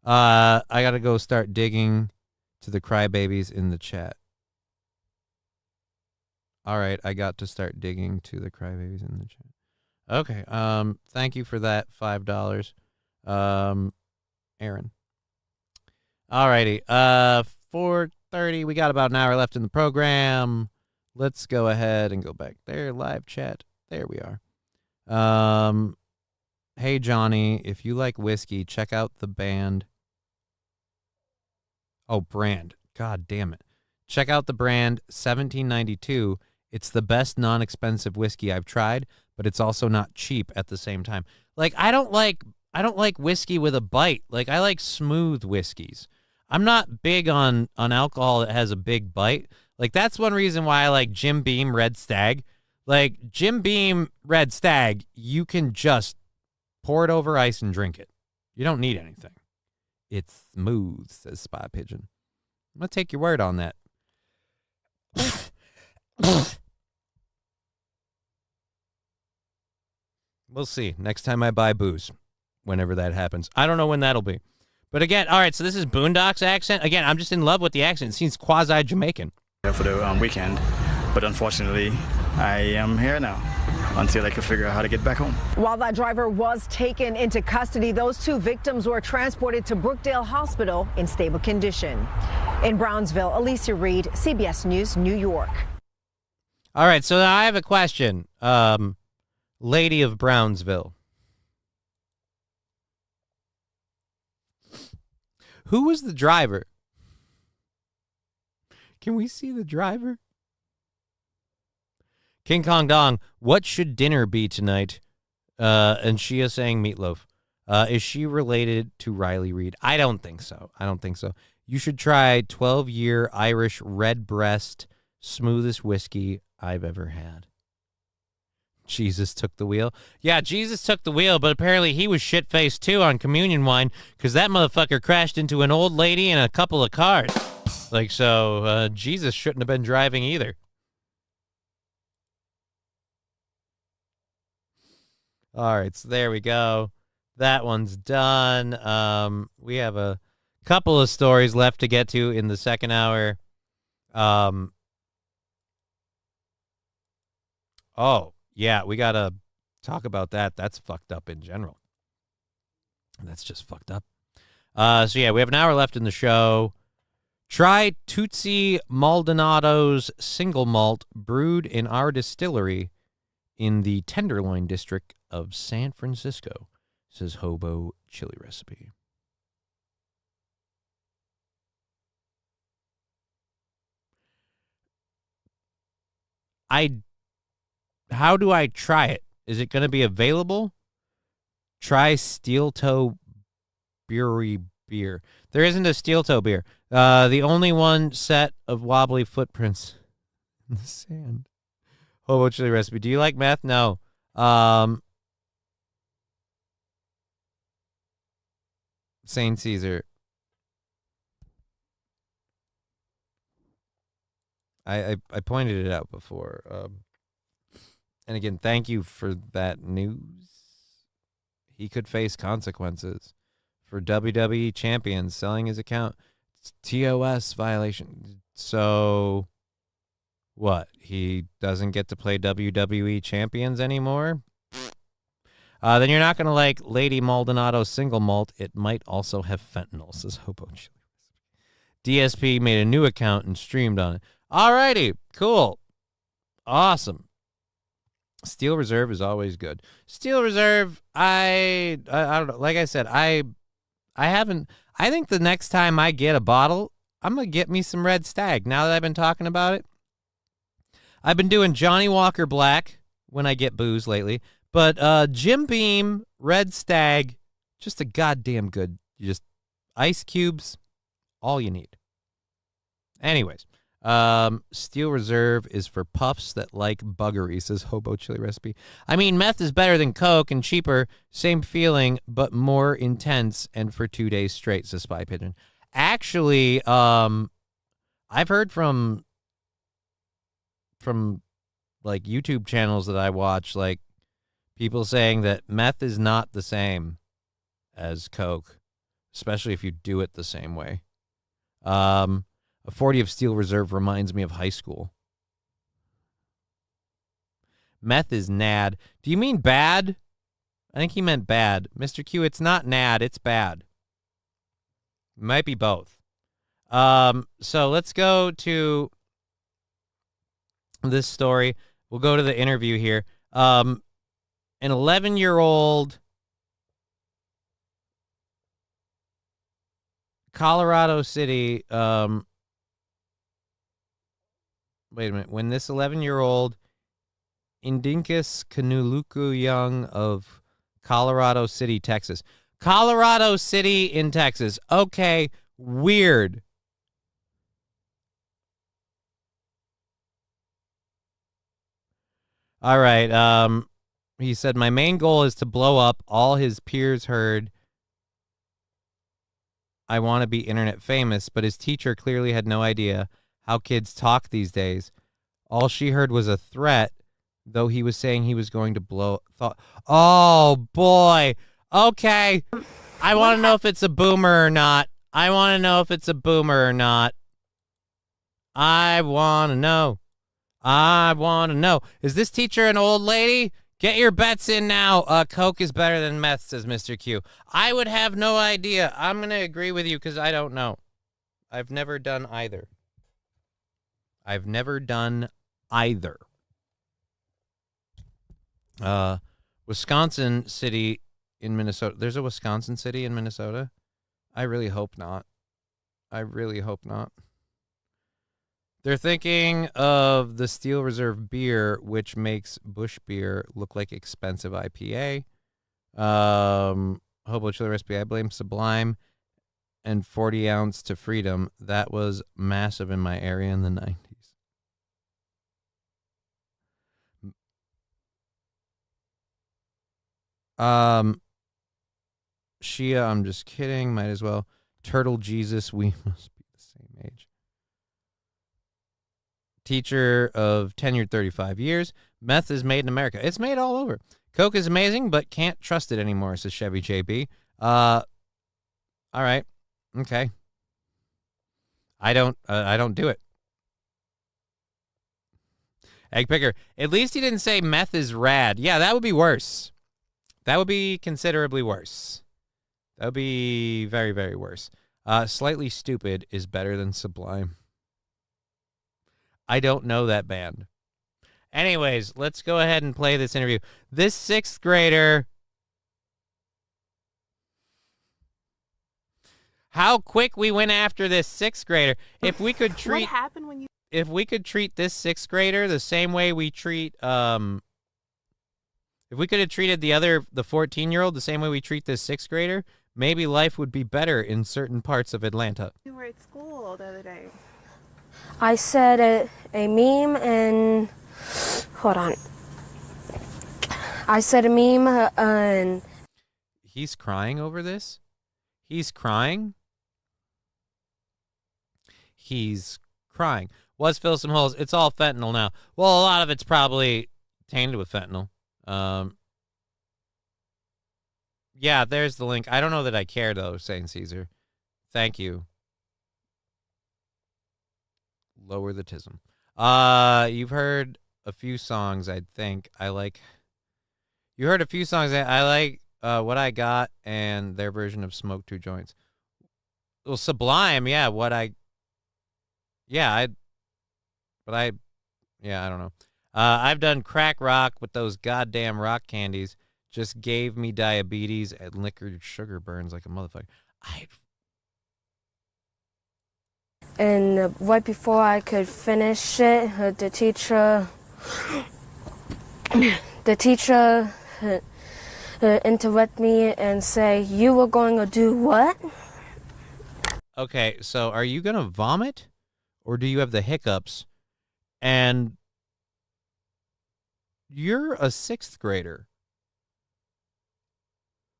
I got to go start digging to the crybabies in the chat. All right, I got to start digging to the crybabies in the chat. Okay, thank you for that $5, Aaron. Alrighty, 4:30. We got about an hour left in the program. Let's go ahead and go back there. Live chat. There we are. Hey Johnny, if you like whiskey, check out the band. Oh, brand. God damn it. Check out the brand 1792. It's the best non-expensive whiskey I've tried, but it's also not cheap at the same time. Like I don't like whiskey with a bite. Like I like smooth whiskeys. I'm not big on alcohol that has a big bite. Like that's one reason why I like Jim Beam Red Stag. Like Jim Beam Red Stag, you can just pour it over ice and drink it. You don't need anything. It's smooth, says Spy Pigeon. I'm going to take your word on that. We'll see. Next time I buy booze, whenever that happens. I don't know when that'll be. But again, all right, so this is Boondocks accent. Again, I'm just in love with the accent. It seems quasi-Jamaican. For the weekend, but unfortunately, I am here now until I can figure out how to get back home. While that driver was taken into custody, those two victims were transported to Brookdale Hospital in stable condition. In Brownsville, Alicia Reed, CBS News, New York. All right, so now I have a question. Lady of Brownsville. Who was the driver? Can we see the driver? King Kong Dong, what should dinner be tonight? And Shia saying meatloaf. Is she related to Riley Reid? I don't think so. You should try 12-year Irish Redbreast, smoothest whiskey I've ever had. Jesus took the wheel. Yeah, Jesus took the wheel, but apparently he was shit-faced too on communion wine because that motherfucker crashed into an old lady and a couple of cars. So Jesus shouldn't have been driving either. All right, so there we go. That one's done. We have a couple of stories left to get to in the second hour. Oh, yeah, we got to talk about that. That's fucked up in general. That's just fucked up. So, yeah, we have an hour left in the show. Try Tootsie Maldonado's single malt brewed in our distillery in the Tenderloin district of San Francisco, says Hobo Chili Recipe. How do I try it? Is it going to be available? Try Steel Toe Brewery beer. There isn't a Steel Toe beer. The only one set of wobbly footprints in the sand. Hobo Chili Recipe. Do you like meth? No. Saint Caesar. I pointed it out before. And again, thank you for that news. He could face consequences for WWE champions selling his account. It's TOS violation. So, what? He doesn't get to play WWE champions anymore? Then you're not going to like Lady Maldonado single malt. It might also have fentanyl, says Hobo Chili. DSP made a new account and streamed on it. Alrighty, cool. Awesome. Steel Reserve is always good. Steel Reserve, I don't know. Like I said, I think the next time I get a bottle, I'm going to get me some Red Stag. Now that I've been talking about it. I've been doing Johnny Walker Black when I get booze lately. But Jim Beam, Red Stag, just a goddamn good. Just ice cubes, all you need. Anyways, Steel Reserve is for puffs that like buggery, says Hobo Chili Recipe. I mean, meth is better than Coke and cheaper. Same feeling, but more intense and for 2 days straight, says Spy Pigeon. Actually, I've heard from like YouTube channels that I watch, like people saying that meth is not the same as Coke, especially if you do it the same way. A 40 of Steel Reserve reminds me of high school. Meth is nad. Do you mean bad? I think he meant bad. Mr. Q, it's not nad, it's bad. It might be both. So let's go to this story. We'll go to the interview here. An 11-year-old Colorado City, wait a minute. When this 11-year-old Indinkus Kanuluku Young of Colorado City, Texas. Colorado City in Texas. Okay, weird. All right. He said, my main goal is to blow up. All his peers heard I want to be internet famous, but his teacher clearly had no idea how kids talk these days. All she heard was a threat, though he was saying he was going to blow. Oh, boy. Okay. I want to know if it's a boomer or not. I want to know. Is this teacher an old lady? Get your bets in now. Coke is better than meth, says Mr. Q. I would have no idea. I'm going to agree with you because I don't know. I've never done either. Wisconsin City in Minnesota. There's a Wisconsin City in Minnesota? I really hope not. They're thinking of the Steel Reserve beer, which makes Busch beer look like expensive IPA. Hobo chili recipe. I blame Sublime and 40 ounce to Freedom. That was massive in my area in the 90s. Shia, I'm just kidding. Might as well. Turtle Jesus, we must be the same age. Teacher of tenured 35 years. Meth is made in America. It's made all over. Coke is amazing, but can't trust it anymore, says Chevy JB. All right. Okay. I don't do it. Egg Picker. At least he didn't say meth is rad. Yeah, that would be worse. That would be considerably worse. That would be very, very worse. Slightly Stupid is better than Sublime. I don't know that band. Anyways, let's go ahead and play this interview. This 6th grader. How quick we went after this 6th grader. If we could treat What happened when you If we could treat this 6th grader the same way we treat if we could have treated the 14-year-old the same way we treat this 6th grader, maybe life would be better in certain parts of Atlanta. You were at school the other day. I said a meme and hold on. I said a meme and he's crying over this. He's crying. He's crying. Was fill some holes. It's all fentanyl now. Well, a lot of it's probably tainted with fentanyl. Yeah, there's the link. I don't know that I care though, Saint Caesar. Thank you. Lower the tism. You've heard a few songs, I think. You heard a few songs. I like What I Got and their version of Smoke Two Joints. Well, Sublime, yeah, I don't know. I've done crack rock with those goddamn rock candies. Just gave me diabetes and liquor sugar burns like a motherfucker. and right before I could finish it, the teacher interrupt me and say, "You were going to do what?" Okay, so are you going to vomit? Or do you have the hiccups? And you're a 6th grader.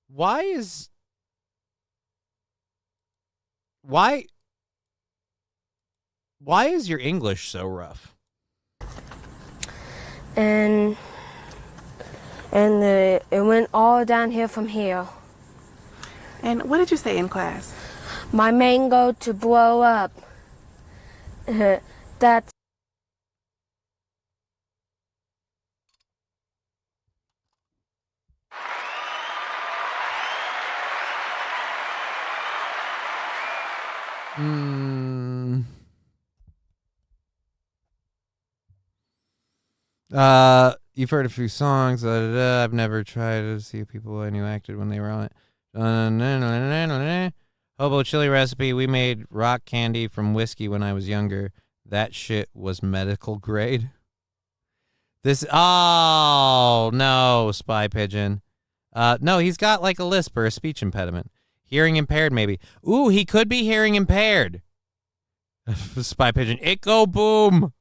Why is your English so rough? And it went all down here from here. And what did you say in class? My mango to blow up. That's You've heard a few songs. I've never tried to see people I knew acted when they were on it. Hobo chili recipe. We made rock candy from whiskey when I was younger. That shit was medical grade. Oh, no, Spy Pigeon. No, he's got like a lisp or a speech impediment. Hearing impaired, maybe. Ooh, he could be hearing impaired. Spy Pigeon. It go boom.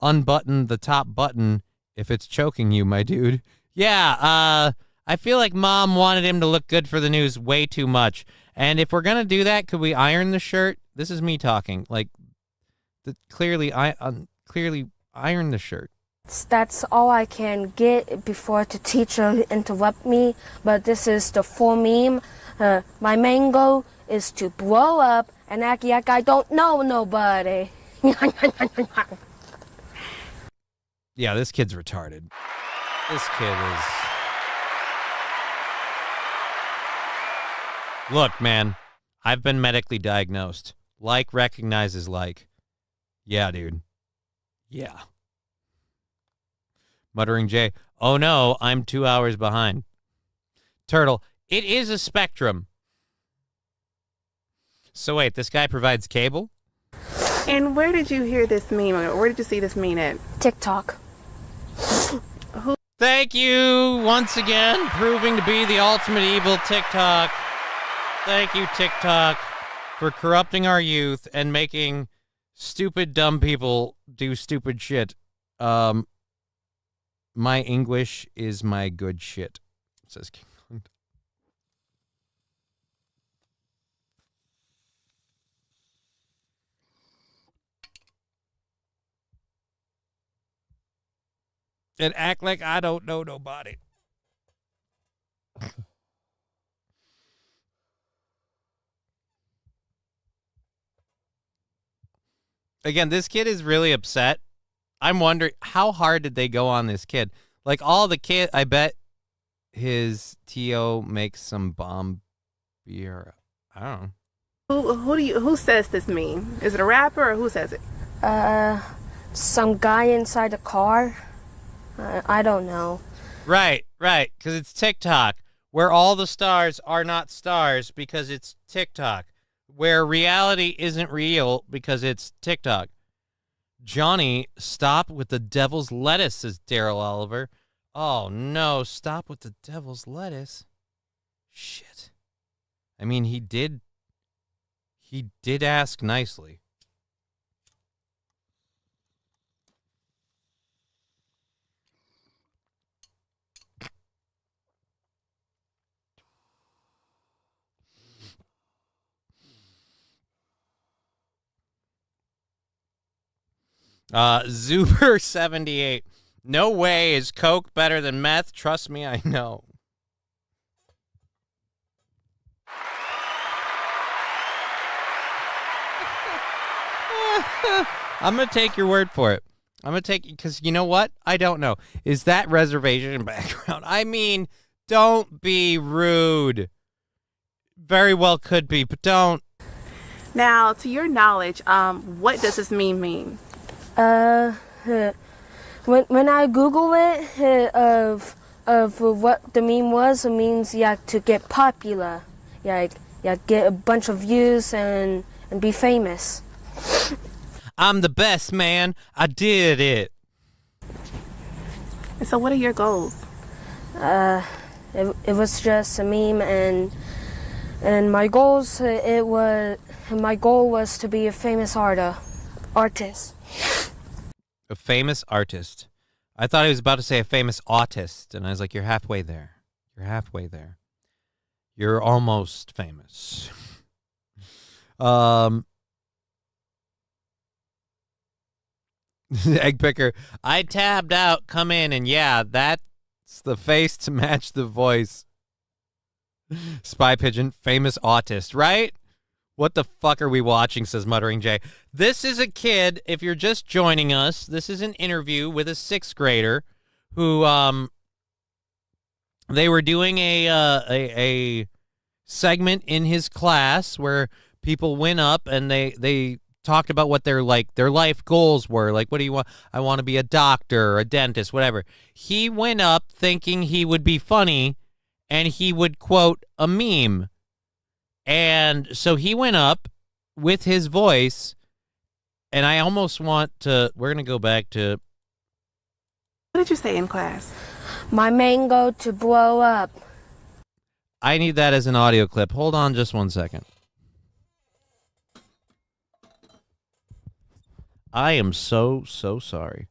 Unbutton the top button if it's choking you, my dude. Yeah, I feel like Mom wanted him to look good for the news way too much. And if we're going to do that, could we iron the shirt? This is me talking. Like, clearly iron the shirt. That's all I can get before the teacher interrupt me. But this is the full meme. My mango is to blow up and act like I don't know nobody. Yeah, this kid's retarded. This kid is... Look, man, I've been medically diagnosed. Like recognizes like. Yeah, dude. Yeah. Muttering Jay, oh no, I'm 2 hours behind. Turtle, it is a spectrum. So wait, this guy provides cable? And where did you hear this meme, or where did you see this meme at? TikTok. Thank you once again, proving to be the ultimate evil TikTok. Thank you, TikTok, for corrupting our youth and making stupid, dumb people do stupid shit. My English is my good shit, says King Kong. And act like I don't know nobody. Again, this kid is really upset. I'm wondering, how hard did they go on this kid? Like, all the kid, I bet his T.O. makes some bomb beer. I don't know. Who says this meme? Is it a rapper or who says it? Some guy inside the car. I don't know. Right, because it's TikTok, where all the stars are not stars because it's TikTok, where reality isn't real because it's TikTok. Johnny, stop with the devil's lettuce, says Daryl Oliver. Oh, no, stop with the devil's lettuce. Shit. I mean, he did ask nicely. Zuber78. No way is Coke better than meth. Trust me, I know. I'm going to take your word for it. I'm going to take, because you know what? I don't know. Is that reservation background? I mean, don't be rude. Very well could be, but don't. Now, to your knowledge, what does this meme mean? When I Google it, of what the meme was, it means you have to get popular. You get a bunch of views and be famous. I'm the best, man. I did it. And so what are your goals? It was just a meme, and my goals, my goal was to be a famous artist. A famous artist. I thought he was about to say a famous autist, and I was like, you're halfway there. You're halfway there. You're almost famous. Egg picker. I tabbed out, come in, and yeah, that's the face to match the voice. Spy pigeon, famous autist, right? What the fuck are we watching, says Muttering Jay. This is a kid, if you're just joining us, this is an interview with a sixth grader who, they were doing a segment in his class where people went up and they talked about what their life goals were. Like, what do you want? I want to be a doctor, a dentist, whatever. He went up thinking he would be funny and he would quote a meme. And so he went up with his voice, and I almost want to, we're going to go back to. What did you say in class? My mango to blow up. I need that as an audio clip. Hold on just 1 second. I am so sorry.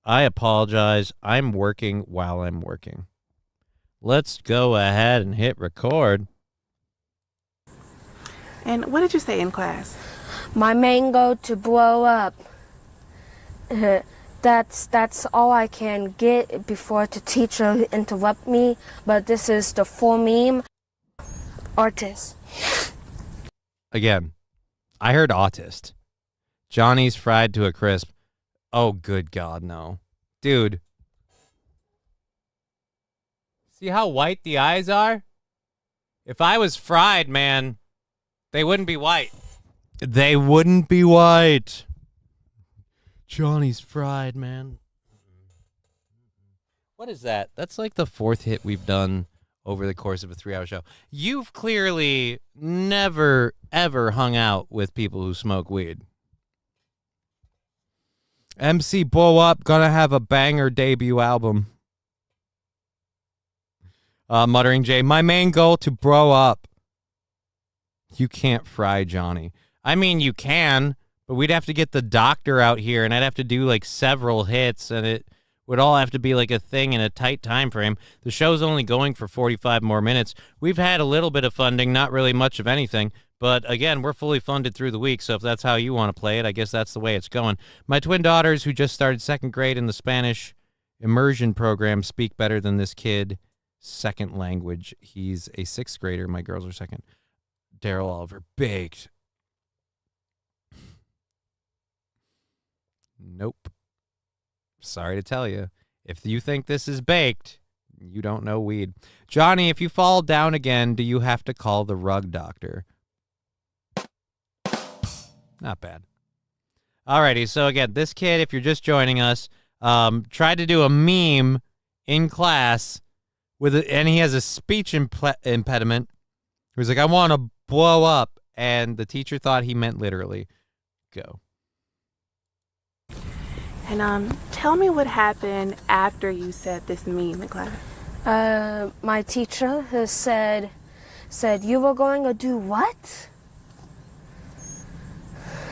I apologize. I'm working while I'm working. Let's go ahead and hit record. And what did you say in class? My mango to blow up. That's all I can get before the teacher interrupt me. But this is the full meme. Artist. Again, I heard autist. Johnny's fried to a crisp. Oh, good God, no. Dude. See how white the eyes are? If I was fried, man, they wouldn't be white. They wouldn't be white. Johnny's fried, man. What is that? That's like the fourth hit we've done over the course of a 3-hour show. You've clearly never, ever hung out with people who smoke weed. MC Blow Up gonna have a banger debut album. Muttering Jay, my main goal to bro up. You can't fry Johnny. I mean, you can, but we'd have to get the doctor out here, and I'd have to do like several hits, and it would all have to be like a thing in a tight time frame. The show's only going for 45 more minutes. We've had a little bit of funding, not really much of anything, but again, we're fully funded through the week, so if that's how you want to play it, I guess that's the way it's going. My twin daughters, who just started second grade in the Spanish immersion program, speak better than this kid. Second language. He's a sixth grader. My girls are second. Daryl Oliver, baked. Nope. Sorry to tell you. If you think this is baked, you don't know weed. Johnny, if you fall down again, do you have to call the rug doctor? Not bad. Alrighty, so again, this kid, if you're just joining us, tried to do a meme in class and he has a speech impediment. He was like, I want to blow up, and the teacher thought he meant literally. Go. And tell me what happened after you said this meme in class. My teacher has said you were going to do what?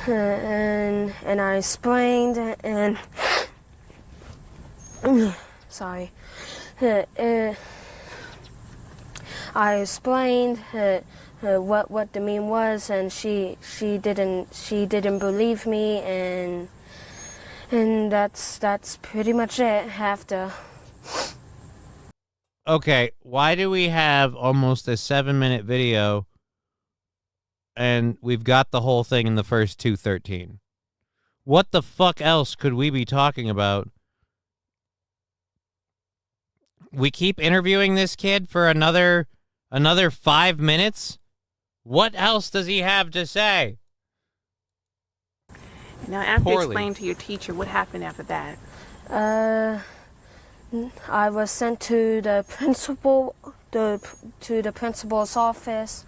And I explained and sorry. I explained what the meme was, and she didn't believe me, and that's pretty much it. After. Okay, why do we have almost a 7-minute video, and we've got the whole thing in the first 2:13? What the fuck else could we be talking about? We keep interviewing this kid for another 5 minutes? What else does he have to say? Now, after Poorly. explaining to your teacher, what happened after that? I was sent to the principal's office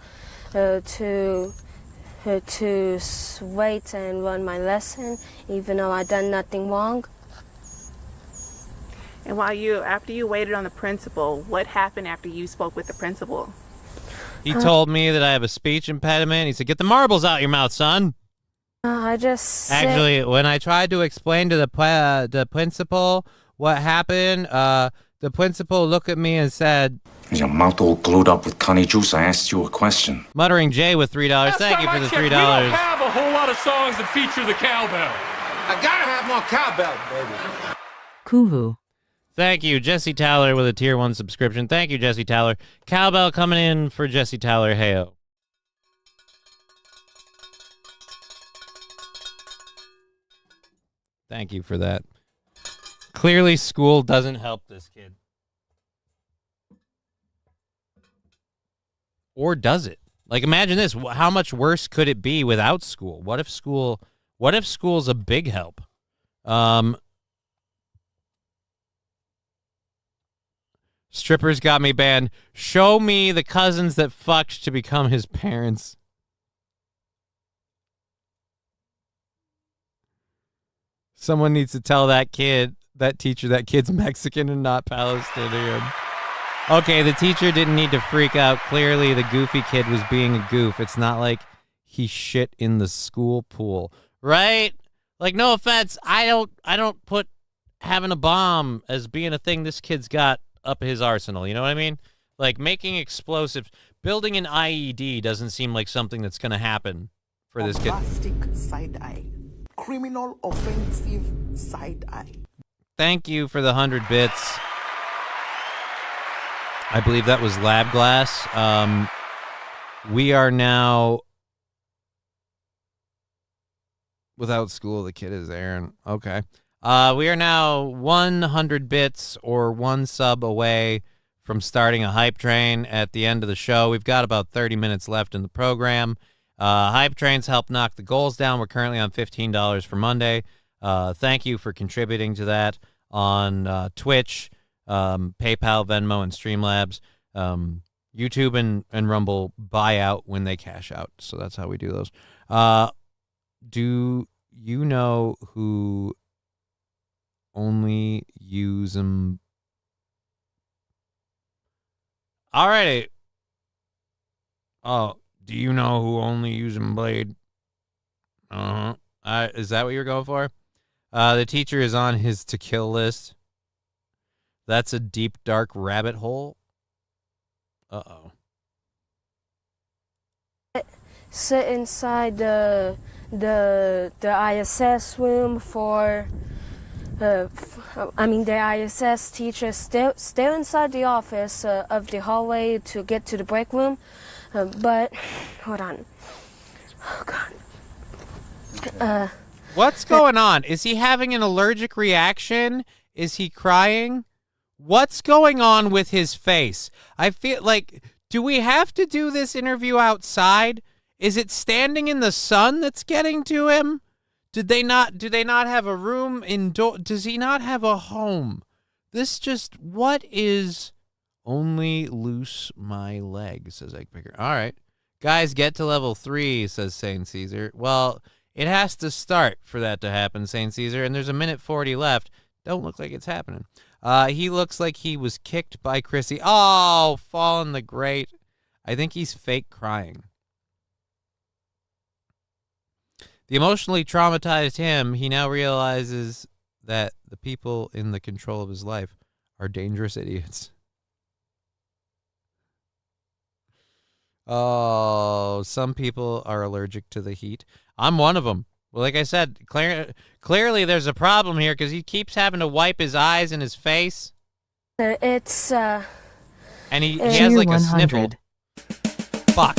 to wait and run my lesson, even though I done nothing wrong. And after you waited on the principal, what happened after you spoke with the principal? He told me that I have a speech impediment. He said, get the marbles out your mouth, son. I just Actually, when I tried to explain to the principal what happened, the principal looked at me and said, Is your mouth all glued up with connie juice? I asked you a question. Muttering Jay with $3. Thank you for the $3. We don't have a whole lot of songs that feature the cowbell. I gotta have more cowbell, baby. Kuhu. Thank you, Jesse Towler, with a Tier 1 subscription. Thank you, Jesse Towler. Cowbell coming in for Jesse Towler. Heyo. Thank you for that. Clearly, school doesn't help this kid. Or does it? Like, imagine this. How much worse could it be without school? What if school's a big help? Strippers got me banned. Show me the cousins that fucked to become his parents. Someone needs to tell that teacher that kid's Mexican and not Palestinian. Okay, the teacher didn't need to freak out. Clearly, the goofy kid was being a goof. It's not like he shit in the school pool, right? Like, no offense, I don't put having a bomb as being a thing this kid's got up his arsenal. You know what I mean? Like, making explosives, building an IED doesn't seem like something that's going to happen for this kid. Plastic side eye. Criminal offensive side eye. Thank you for the 100 bits. I believe that was Lab Glass. We are now without school. The kid is Aaron. Okay. We are now 100 bits or one sub away from starting a hype train at the end of the show. We've got about 30 minutes left in the program. Hype trains help knock the goals down. We're currently on $15 for Monday. Thank you for contributing to that on Twitch, PayPal, Venmo, and Streamlabs. YouTube and Rumble buy out when they cash out. So that's how we do those. Do you know who only use them? Alrighty. Oh, do you know who only using blade? Is that what you're going for? The teacher is on his to kill list. That's a deep, dark rabbit hole. Uh-oh. Sit inside the ISS room for the ISS teacher still inside the office of the hallway to get to the break room. But hold on. Oh God. What's going on? Is he having an allergic reaction? Is he crying? What's going on with his face? I feel like, do we have to do this interview outside? Is it standing in the sun that's getting to him? Do they not have a room indoor? Does he not have a home? What is only loose my leg, says Egg Picker. All right. Guys, get to level 3, says Saint Caesar. Well, it has to start for that to happen, Saint Caesar, and there's a minute 40 left. Don't look like it's happening. He looks like he was kicked by Chrissy. Oh, Fallen the Great. I think he's fake crying. The emotionally traumatized him, he now realizes that the people in the control of his life are dangerous idiots. Oh, some people are allergic to the heat. I'm one of them. Well, like I said, clearly there's a problem here because he keeps having to wipe his eyes and his face. And he has like a sniffle. Fuck.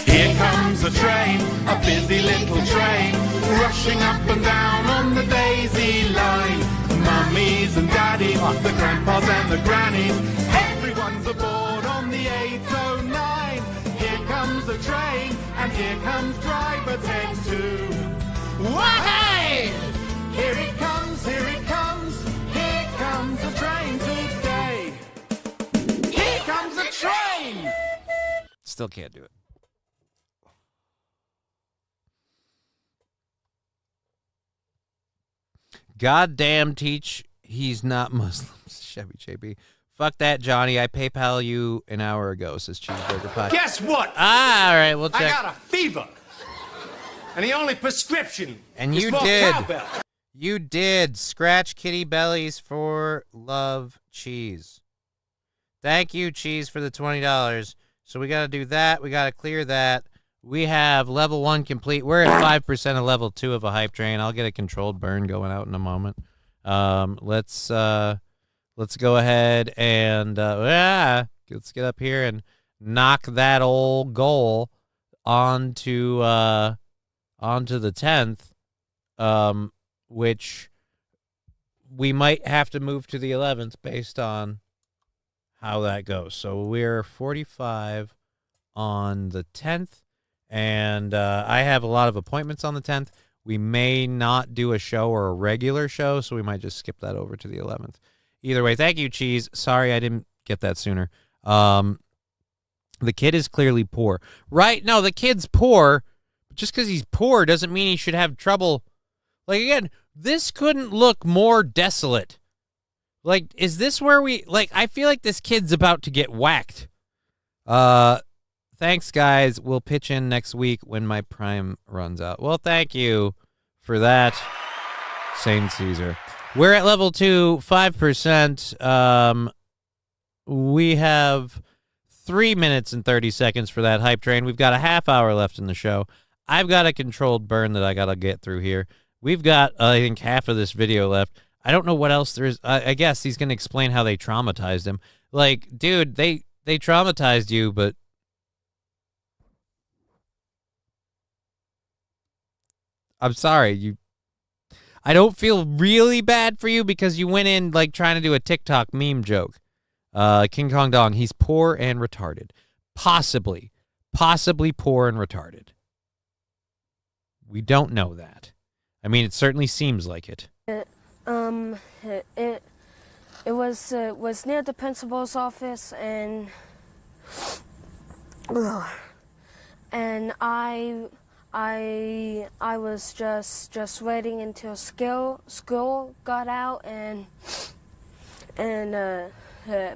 Here comes a train, a busy little train, rushing up and down on the daisy line. Mummies and daddies, the grandpas and the grannies, everyone's aboard on the 809. Here comes a train, and here comes driver Ted too. Wahey! Here it comes, here it comes, here comes a train today. Here comes a train! Still can't do it. Goddamn teach, he's not Muslim. Chevy JB. Fuck that, Johnny. I PayPal you an hour ago, says Cheeseburger Pie. Guess what? All right, we'll check. I got a fever. And the only prescription and is you more did. cowbell. You did. Scratch kitty bellies for love cheese. Thank you, Cheese, for the $20. So we got to do that. We got to clear that. We have level 1 complete. We're at 5% of level 2 of a hype train. I'll get a controlled burn going out in a moment. Let's go ahead and let's get up here and knock that old goal onto the 10th, which we might have to move to the 11th based on how that goes. So we're 45 on the 10th. And I have a lot of appointments on the 10th. We may not do a show or a regular show, so we might just skip that over to the 11th. Either way, thank you, Cheese. Sorry I didn't get that sooner. The kid is clearly poor. Right? No, the kid's poor. But just because he's poor doesn't mean he should have trouble. Like, again, this couldn't look more desolate. Like, is this where we... Like, I feel like this kid's about to get whacked. Thanks, guys. We'll pitch in next week when my Prime runs out. Well, thank you for that, Saint Caesar. We're at level 2, 5%. We have 3 minutes and 30 seconds for that hype train. We've got a half hour left in the show. I've got a controlled burn that I got to get through here. We've got, I think, half of this video left. I don't know what else there is. I guess he's going to explain how they traumatized him. Like, dude, they traumatized you, but I'm sorry. I don't feel really bad for you because you went in like trying to do a TikTok meme joke. King Kong Dong, he's poor and retarded. Possibly poor and retarded. We don't know that. I mean, it certainly seems like it. It was near the principal's office, and I was just waiting until school got out and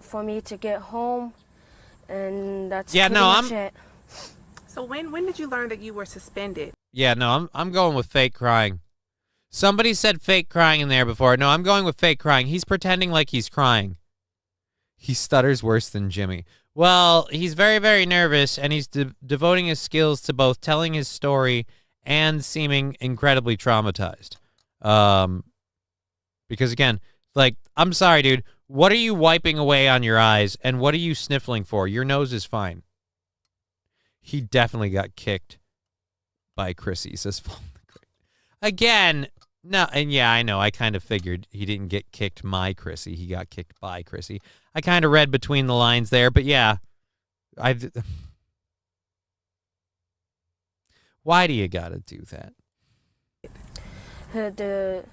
for me to get home, and that's Yeah, pretty no, much it. So when did you learn that you were suspended? Yeah, no, I'm going with fake crying. Somebody said fake crying in there before. No, I'm going with fake crying. He's pretending like he's crying. He stutters worse than Jimmy. Well, he's very, very nervous, and he's devoting his skills to both telling his story and seeming incredibly traumatized. Because, again, like, I'm sorry, dude. What are you wiping away on your eyes, and what are you sniffling for? Your nose is fine. He definitely got kicked by Chrissy, says Paul. Again, no, and yeah, I know. I kind of figured he didn't get kicked by Chrissy. He got kicked by Chrissy. I kind of read between the lines there, but yeah. Why do you got to do that? The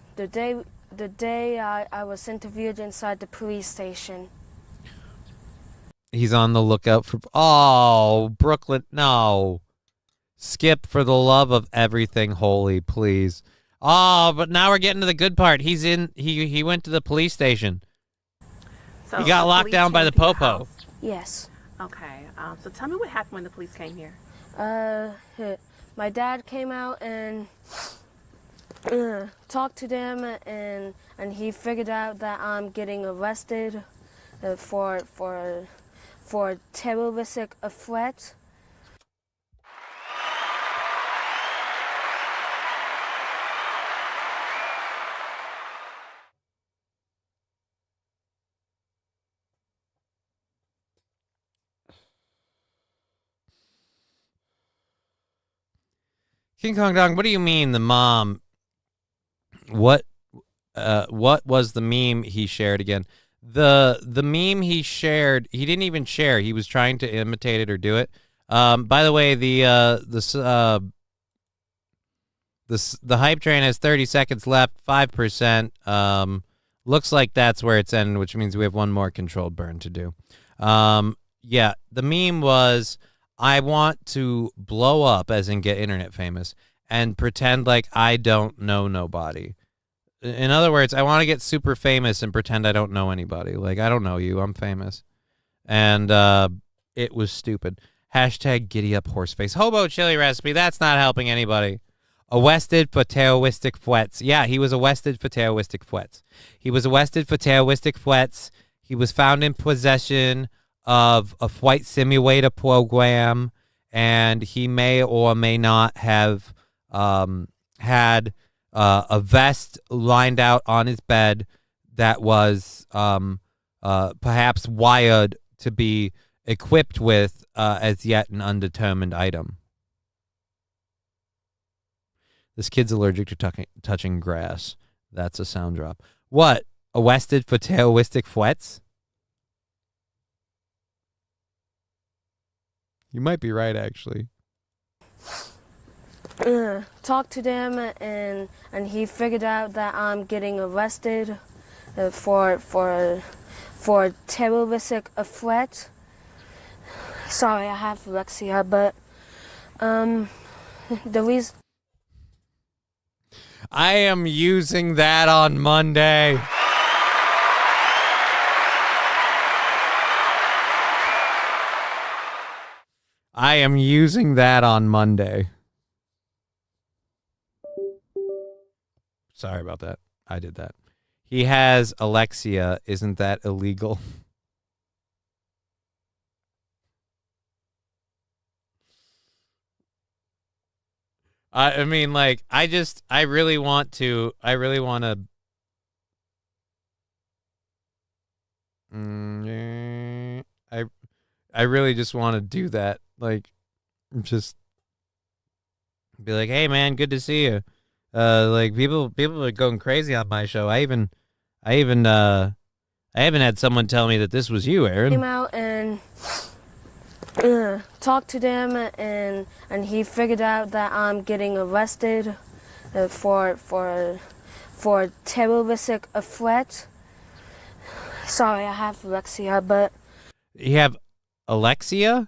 day I was interviewed inside the police station. He's on the lookout for... Oh, Brooklyn, no. Skip, for the love of everything holy, please. Oh, but now we're getting to the good part. He went to the police station. So He got locked down by the popo. Yes. Okay. So tell me what happened when the police came here. My dad came out and talked to them, and he figured out that I'm getting arrested for terroristic threat. King Kong Dong, what do you mean the mom? What was the meme he shared again? The meme he shared, he didn't even share. He was trying to imitate it or do it. By the way, the hype train has 30 seconds left, 5%. Looks like that's where it's ending, which means we have one more controlled burn to do. Yeah, the meme was, I want to blow up, as in get internet famous, and pretend like I don't know nobody. In other words, I want to get super famous and pretend I don't know anybody. Like, I don't know you, I'm famous. And it was stupid. Hashtag giddy up horseface. Hobo chili recipe, that's not helping anybody. Arrested for terroristic threats. Yeah, he was arrested for terroristic threats. He was found in possession of a flight simulator program, and he may or may not have had a vest lined out on his bed that was perhaps wired to be equipped with as yet an undetermined item. This kid's allergic to touching grass. That's a sound drop. What? Arrested for terroristic threats? You might be right, actually. Talked to them, and he figured out that I'm getting arrested for terroristic threat. Sorry, I have dyslexia, but the reason... I am using that on Monday. I am using that on Monday. Sorry about that. I did that. He has Alexia. Isn't that illegal? I mean, like, I really want to. I really just want to do that. Like, just be like, hey man, good to see you. Like people are going crazy on my show. I even had someone tell me that this was you, Aaron. Came out and talked to them, and he figured out that I'm getting arrested for terroristic threat. Sorry, I have dyslexia, but you have Alexia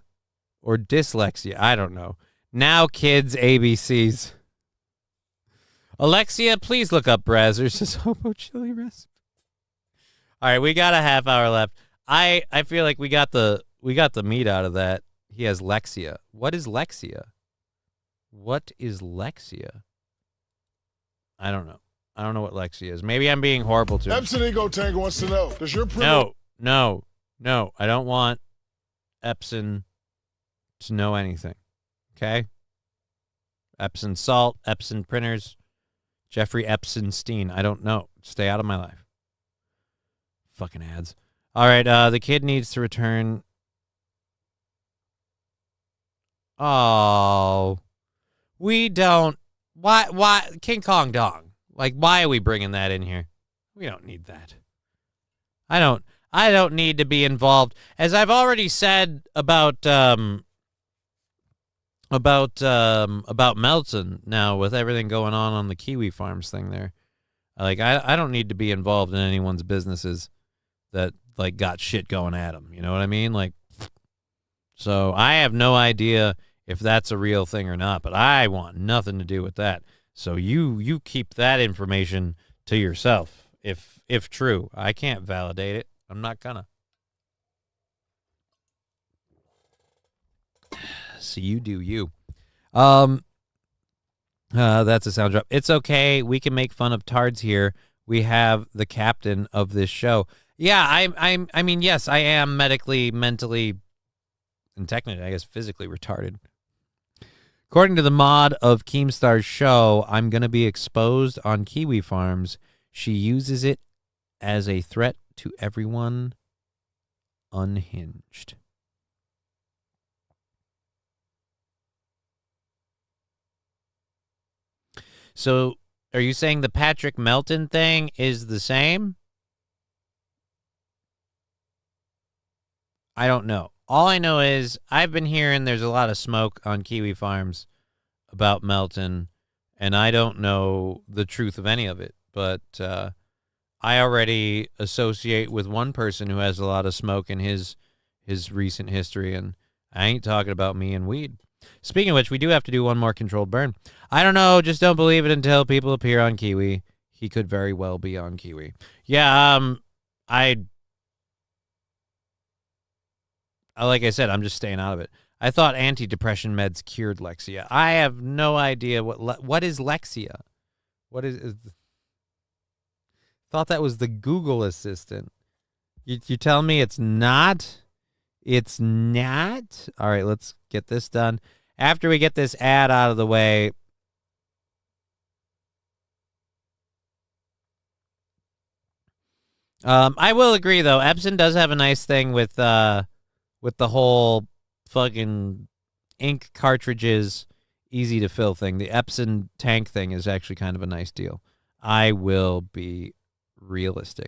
or dyslexia? I don't know. Now, kids, ABCs. Alexia, please look up Brazzers. Says Hobo Chili Recipe. All right, we got a half hour left. I feel like we got the the meat out of that. He has Lexia. What is Lexia? What is Lexia? I don't know. I don't know what Lexia is. Maybe I'm being horrible to him. Epson Ego Tango wants to know, does your printer... No. I don't want Epson to know anything. Okay? Epson Salt, Epson Printers, Jeffrey Epstein. I don't know. Stay out of my life. Fucking ads. All right, the kid needs to return. Oh. We don't. Why? King Kong Dong. Like, why are we bringing that in here? We don't need that. I don't need to be involved. As I've already said about Melton now, with everything going on the Kiwi Farms thing there. Like, I don't need to be involved in anyone's businesses that, like, got shit going at them. You know what I mean? Like, so I have no idea if that's a real thing or not, but I want nothing to do with that. So you keep that information to yourself, if true. I can't validate it. I'm not gonna. So you do you. That's a sound drop. It's okay. We can make fun of tards here. We have the captain of this show. Yeah, I mean, yes, I am medically, mentally, and technically, I guess, physically retarded. According to the mod of Keemstar's show, I'm going to be exposed on Kiwi Farms. She uses it as a threat to everyone unhinged. So, are you saying the Patrick Melton thing is the same? I don't know. All I know is I've been hearing there's a lot of smoke on Kiwi Farms about Melton, and I don't know the truth of any of it. But I already associate with one person who has a lot of smoke in his recent history, and I ain't talking about me and weed. Speaking of which, we do have to do one more controlled burn. I don't know. Just don't believe it until people appear on Kiwi. He could very well be on Kiwi. Yeah, like I said, I'm just staying out of it. I thought antidepressant meds cured Lexia. I have no idea what is Lexia. What is thought that was the Google Assistant. You tell me it's not? It's not? All right, let's get this done. After we get this ad out of the way, I will agree, though. Epson does have a nice thing with the whole fucking ink cartridges, easy to fill thing. The Epson tank thing is actually kind of a nice deal. I will be realistic.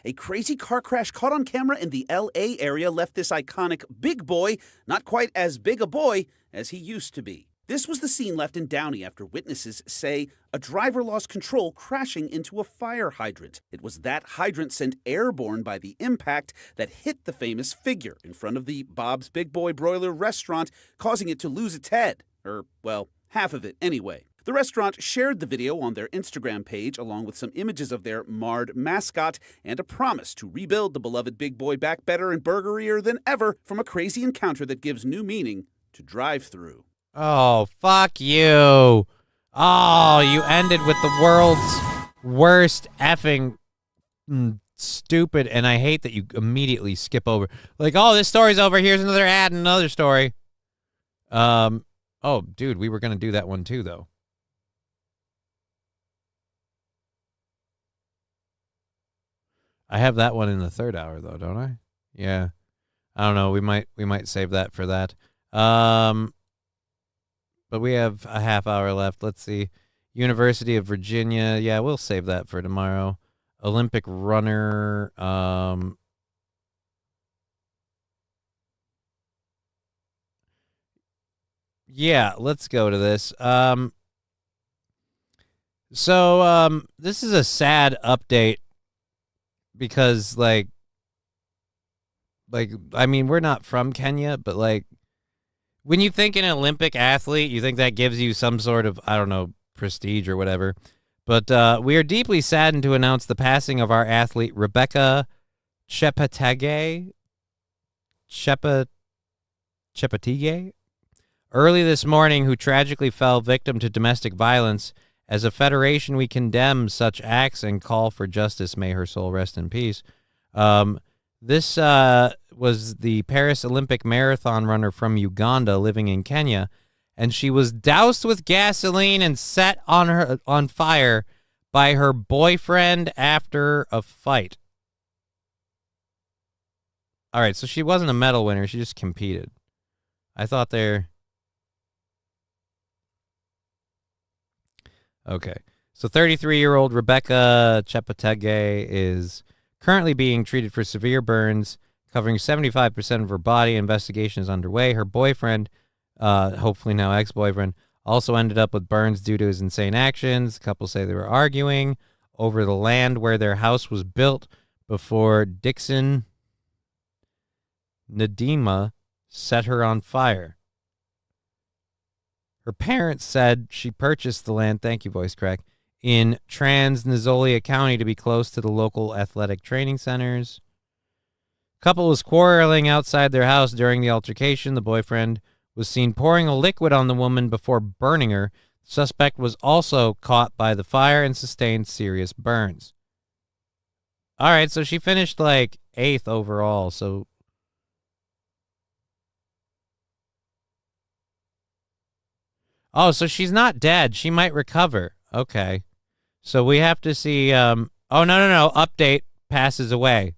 A crazy car crash caught on camera in the L.A. area left this iconic big boy not quite as big a boy as he used to be. This was the scene left in Downey after witnesses say a driver lost control crashing into a fire hydrant. It was that hydrant sent airborne by the impact that hit the famous figure in front of the Bob's Big Boy Broiler restaurant, causing it to lose its head. Or, well, half of it anyway. The restaurant shared the video on their Instagram page along with some images of their marred mascot and a promise to rebuild the beloved Big Boy back better and burgerier than ever from a crazy encounter that gives new meaning to drive-thru. Oh, fuck you. Oh, you ended with the world's worst effing stupid, and I hate that you immediately skip over. Like, oh, this story's over. Here's another ad and another story. Oh, dude, we were going to do that one too, though. I have that one in the third hour, though, don't I? Yeah. I don't know. We might save that for that. But we have a half hour left. Let's see. University of Virginia. Yeah, we'll save that for tomorrow. Olympic runner. Yeah, let's go to this. So this is a sad update because like I mean, we're not from Kenya, but like when you think an Olympic athlete, you think that gives you some sort of, I don't know, prestige or whatever. But we are deeply saddened to announce the passing of our athlete, Rebecca Cheptegei. Cheptegei early this morning, who tragically fell victim to domestic violence. As a federation, we condemn such acts and call for justice. May her soul rest in peace. This was the Paris Olympic marathon runner from Uganda living in Kenya, and she was doused with gasoline and set on fire by her boyfriend after a fight. All right, so she wasn't a medal winner. She just competed. I thought they're... Okay. So 33-year-old Rebecca Cheptegei is currently being treated for severe burns, covering 75% of her body. Investigation is underway. Her boyfriend, hopefully now ex-boyfriend, also ended up with burns due to his insane actions. The couple say they were arguing over the land where their house was built before Dixon Nadima set her on fire. Her parents said she purchased the land, thank you, voice crack, in Trans-Nzolia County to be close to the local athletic training centers. Couple was quarreling outside their house during the altercation. The boyfriend was seen pouring a liquid on the woman before burning her. The suspect was also caught by the fire and sustained serious burns. All right, so she finished like 8th overall, so... Oh, so she's not dead. She might recover. Okay. So we have to see... Oh, no. Update, passes away.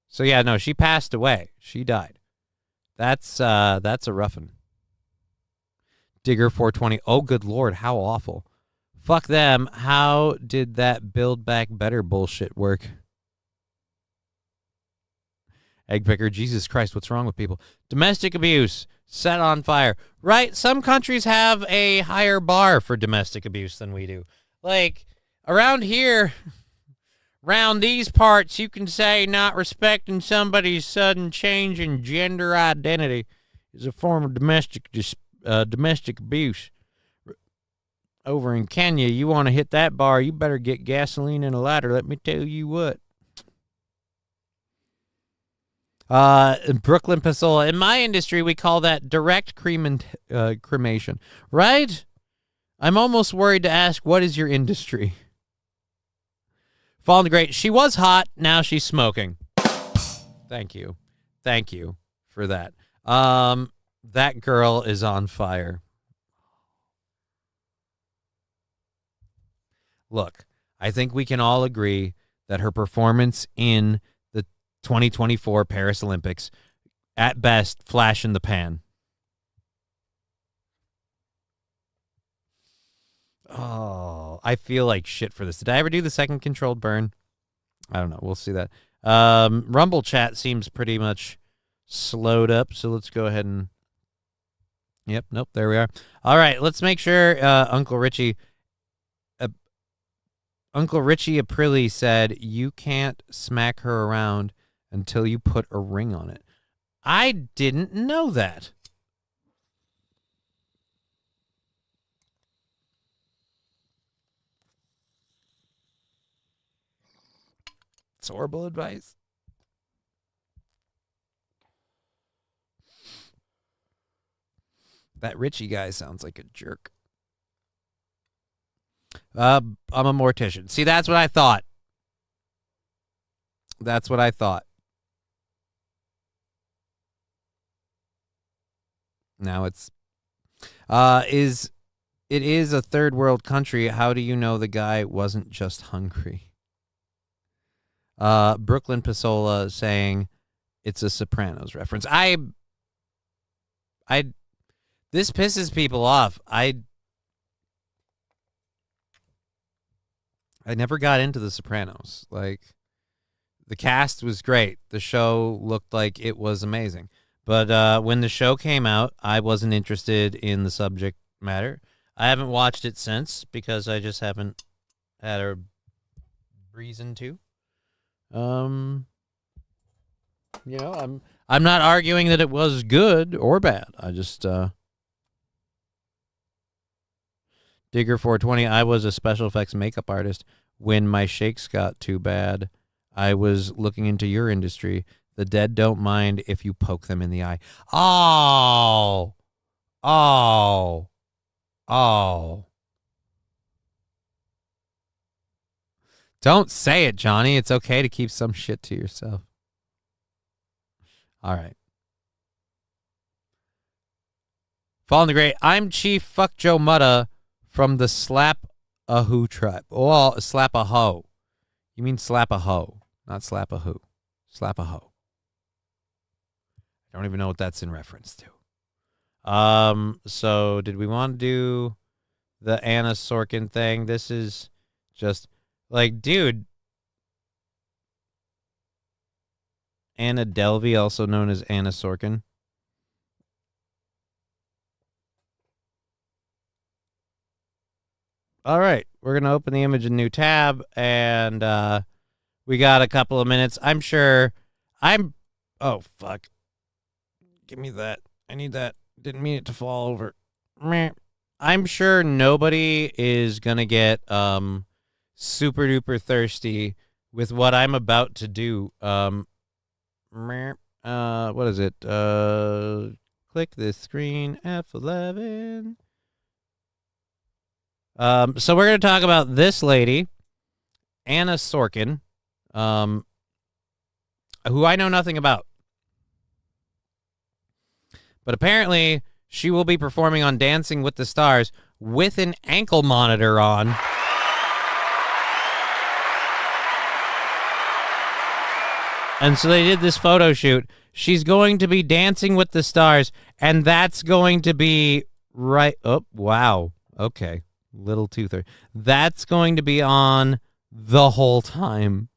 So, yeah, no, she passed away. She died. That's a roughin'. Digger 420. Oh, good Lord, how awful. Fuck them. How did that Build Back Better bullshit work? Egg picker, Jesus Christ, what's wrong with people? Domestic abuse, set on fire. Right, some countries have a higher bar for domestic abuse than we do. Like, around here, around these parts, you can say not respecting somebody's sudden change in gender identity is a form of domestic abuse. Over in Kenya, you want to hit that bar, you better get gasoline and a lighter, let me tell you what. In Brooklyn, Pasola. In my industry, we call that direct cremation. Right? I'm almost worried to ask, what is your industry? Fallen to Great. She was hot. Now she's smoking. Thank you. Thank you for that. That girl is on fire. Look, I think we can all agree that her performance in 2024 Paris Olympics, at best, flash in the pan. Oh, I feel like shit for this. Did I ever do the second controlled burn? I don't know. We'll see that. Rumble chat seems pretty much slowed up, so let's go ahead and... Yep, nope, there we are. All right, let's make sure Uncle Richie Aprilli said, you can't smack her around until you put a ring on it. I didn't know that. It's horrible advice. That Richie guy sounds like a jerk. I'm a mortician. See, that's what I thought. That's what I thought. Now it is a third world country. How do you know the guy wasn't just hungry? Brooklyn Pasola saying it's a Sopranos reference. This pisses people off. I never got into the Sopranos. Like, the cast was great. The show looked like it was amazing. But when the show came out, I wasn't interested in the subject matter. I haven't watched it since because I just haven't had a reason to. I'm not arguing that it was good or bad. I just Digger 420, I was a special effects makeup artist when my shakes got too bad. I was looking into your industry. The dead don't mind if you poke them in the eye. Oh. Oh. Oh. Don't say it, Johnny. It's okay to keep some shit to yourself. All right. Fallen the Great. I'm Chief Fuck Joe Mutta from the Slap-a-Who tribe. Oh, Slap-a-Ho. You mean Slap-a-Ho, not Slap-a-Who. Slap-a-Ho. I don't even know what that's in reference to. So did we want to do the Anna Sorkin thing? This is just like, dude. Anna Delvey, also known as Anna Sorkin. All right, we're going to open the image in new tab, and we got a couple of minutes. I'm sure oh, fuck. Give me that. I need that. Didn't mean it to fall over. Meh. I'm sure nobody is going to get super duper thirsty with what I'm about to do. What is it? Click this screen, F11. So we're going to talk about this lady, Anna Sorkin, who I know nothing about. But apparently, she will be performing on Dancing with the Stars with an ankle monitor on. And so they did this photo shoot. She's going to be Dancing with the Stars, and that's going to be right... Oh, wow. Okay. Little too thirsty. That's going to be on the whole time.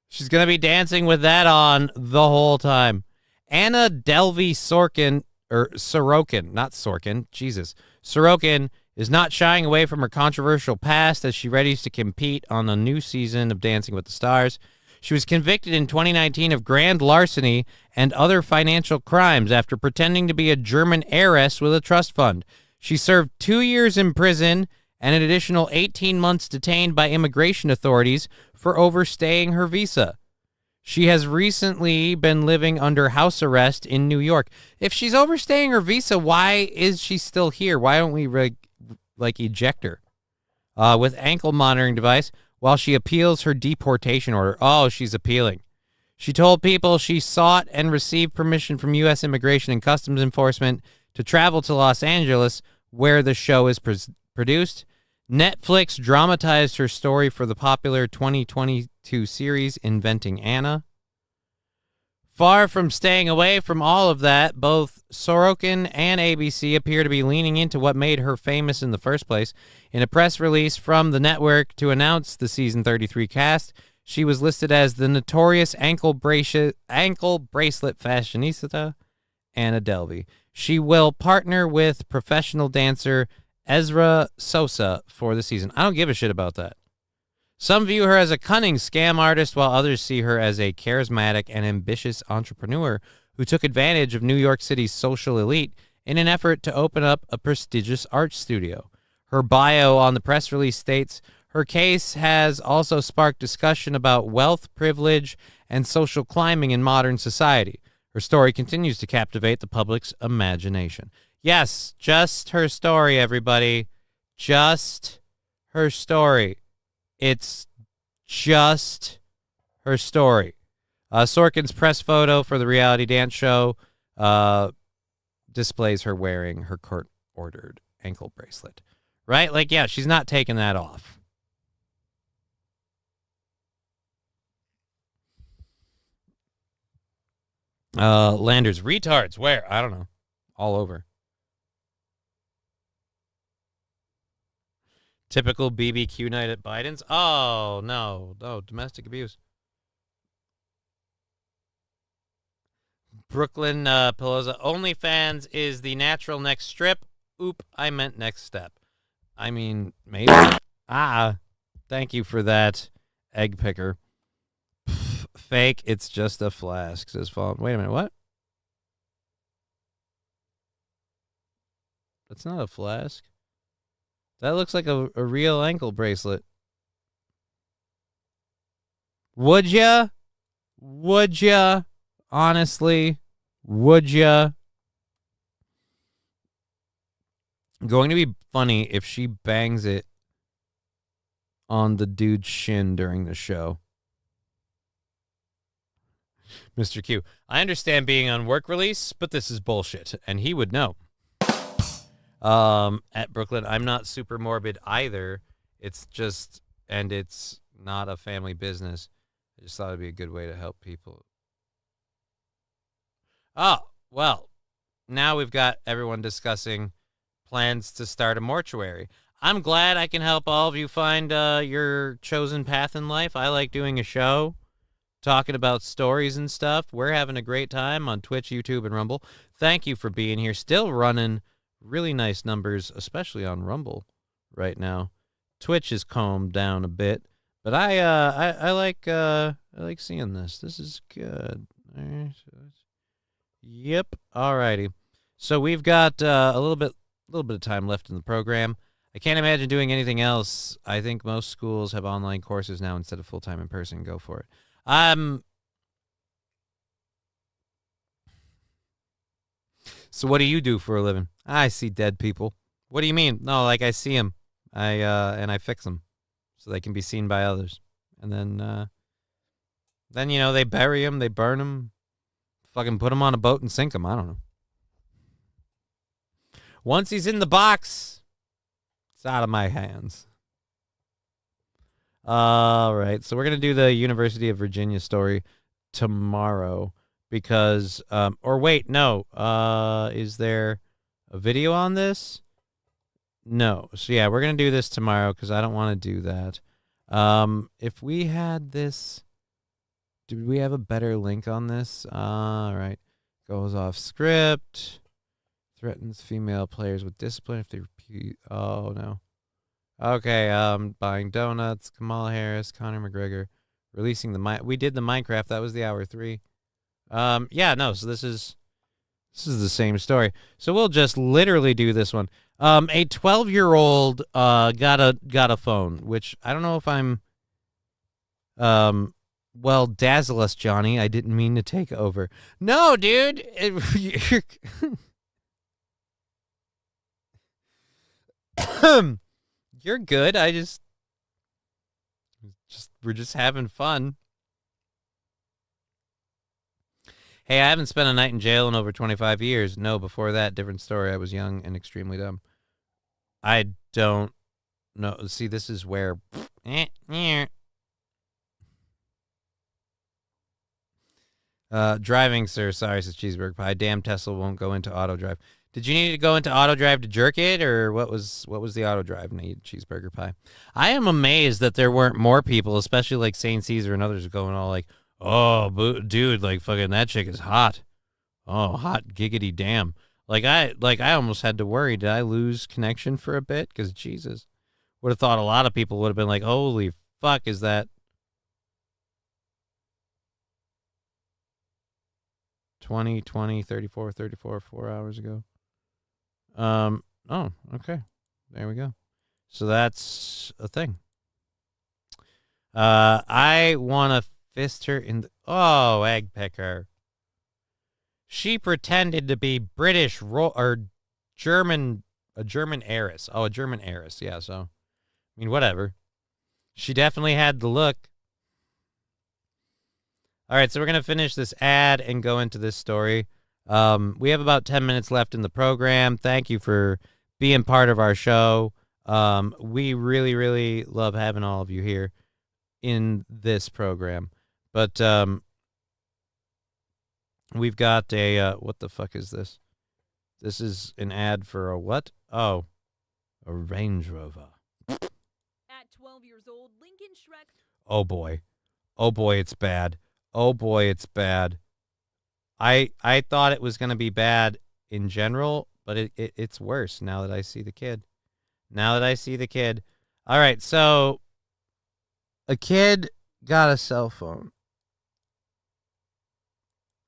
She's going to be dancing with that on the whole time. Anna Delvey Sorkin, or Sorokin, not Sorkin, Jesus. Sorokin is not shying away from her controversial past as she readies to compete on a new season of Dancing with the Stars. She was convicted in 2019 of grand larceny and other financial crimes after pretending to be a German heiress with a trust fund. She served 2 years in prison and an additional 18 months detained by immigration authorities for overstaying her visa. She has recently been living under house arrest in New York. If she's overstaying her visa, why is she still here? Why don't we eject her with ankle monitoring device while she appeals her deportation order? Oh, she's appealing. She told people she sought and received permission from U.S. Immigration and Customs Enforcement to travel to Los Angeles, where the show is produced. Netflix dramatized her story for the popular 2022 series Inventing Anna. Far from staying away from all of that, both Sorokin and ABC appear to be leaning into what made her famous in the first place. In a press release from the network to announce the season 33 cast, she was listed as the notorious ankle bracelet fashionista Anna Delvey. She will partner with professional dancer Ezra Sosa for the season. I don't give a shit about that. Some view her as a cunning scam artist, while others see her as a charismatic and ambitious entrepreneur who took advantage of New York City's social elite in an effort to open up a prestigious art studio. Her bio on the press release states, her case has also sparked discussion about wealth, privilege, and social climbing in modern society. Her story continues to captivate the public's imagination. Yes, just her story, everybody. Just her story. It's just her story. Sorkin's press photo for the reality dance show displays her wearing her court-ordered ankle bracelet. Right? Like, yeah, she's not taking that off. Landers, retards, where? I don't know. All over. Typical BBQ night at Biden's. Oh, no. No, domestic abuse. Brooklyn Pelosa. OnlyFans is the natural next strip. Oop, I meant next step. I mean, maybe. Thank you for that, egg picker. Pff, fake, it's just a flask, says Fallen. Wait a minute, what? That's not a flask. That looks like a real ankle bracelet. Would ya? Would ya? Honestly, would ya? Going to be funny if she bangs it on the dude's shin during the show. Mr. Q, I understand being on work release, but this is bullshit, and he would know. At Brooklyn, I'm not super morbid either. It's just, and it's not a family business. I just thought it'd be a good way to help people. Oh, well, now we've got everyone discussing plans to start a mortuary. I'm glad I can help all of you find your chosen path in life. I like doing a show, talking about stories and stuff. We're having a great time on Twitch, YouTube, and Rumble. Thank you for being here. Still running really nice numbers, especially on Rumble right now. Twitch is calmed down a bit, but I like seeing this. This is good. Yep. Alrighty. So we've got a little bit of time left in the program. I can't imagine doing anything else. I think most schools have online courses now instead of full-time in person. Go for it. So what do you do for a living? I see dead people. What do you mean? No, like I see them. And I fix them so they can be seen by others. And then you know, they bury them, they burn them, fucking put them on a boat and sink them. I don't know. Once he's in the box, it's out of my hands. All right, so we're going to do the University of Virginia story tomorrow because, or wait, no, is there a video on this? No. So yeah, we're going to do this tomorrow because I don't want to do that. If we had this, did we have a better link on this? All right. Goes off script. Threatens female players with discipline if they repeat. Oh, no. Okay, buying donuts. Kamala Harris, Conor McGregor. Releasing the... We did the Minecraft. That was the hour 3. Yeah, no, so this is the same story. So we'll just literally do this one. A 12-year-old got a phone, which I don't know if I'm... Well, dazzle us, Johnny. I didn't mean to take over. No, dude! You're good. We're just having fun. Hey, I haven't spent a night in jail in over 25 years. No, before that, different story. I was young and extremely dumb. I don't know. See, this is where... Driving, sir. Sorry, says Cheeseburger Pie. Damn, Tesla won't go into auto drive. Did you need to go into auto drive to jerk it, or what was the auto drive need? Cheeseburger Pie. I am amazed that there weren't more people, especially like Saint Caesar and others, going all like, "Oh, dude, like fucking that chick is hot. Oh, hot giggity damn." Like I almost had to worry. Did I lose connection for a bit? Because Jesus, would have thought a lot of people would have been like, "Holy fuck, is that?" 20, 34, 4 hours ago. Oh, okay. There we go. So that's a thing. I want to fist her in the... Oh, egg picker. She pretended to be British or German, a German heiress. Oh, a German heiress. Yeah, so, I mean, whatever. She definitely had the look. All right, so we're going to finish this ad and go into this story. We have about 10 minutes left in the program. Thank you for being part of our show. We really, really love having all of you here in this program. But we've got a, what the fuck is this? This is an ad for a what? Oh, a Range Rover. At 12 years old, Lincoln Shrek. Oh, boy. Oh, boy, it's bad. Oh, boy, it's bad. I thought it was going to be bad in general, but it's worse now that I see the kid. Now that I see the kid. All right, so a kid got a cell phone.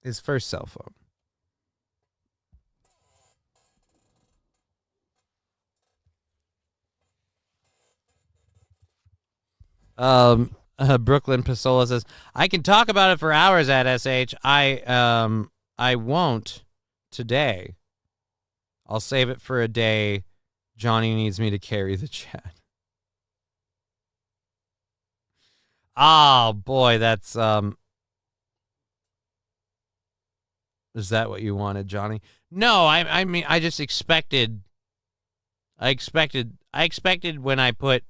His first cell phone. Brooklyn Pasola says, I can talk about it for hours at SH. I won't today. I'll save it for a day. Johnny needs me to carry the chat. Oh, boy, that's... Is that what you wanted, Johnny? No, I mean, I just expected... I expected when I put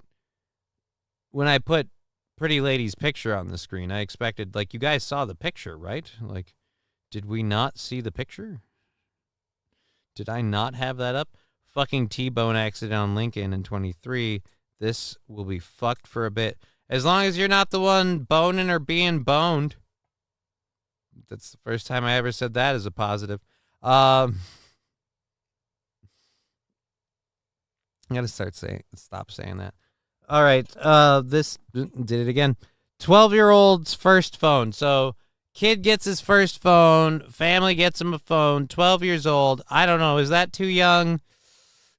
Pretty Lady's picture on the screen, I expected, like, you guys saw the picture, right? Like, did we not see the picture? Did I not have that up? Fucking T-bone accident on Lincoln in 23. This will be fucked for a bit. As long as you're not the one boning or being boned. That's the first time I ever said that as a positive. I gotta stop saying that. All right, this did it again. 12-year-old's first phone. So, kid gets his first phone, family gets him a phone, 12 years old. I don't know, is that too young?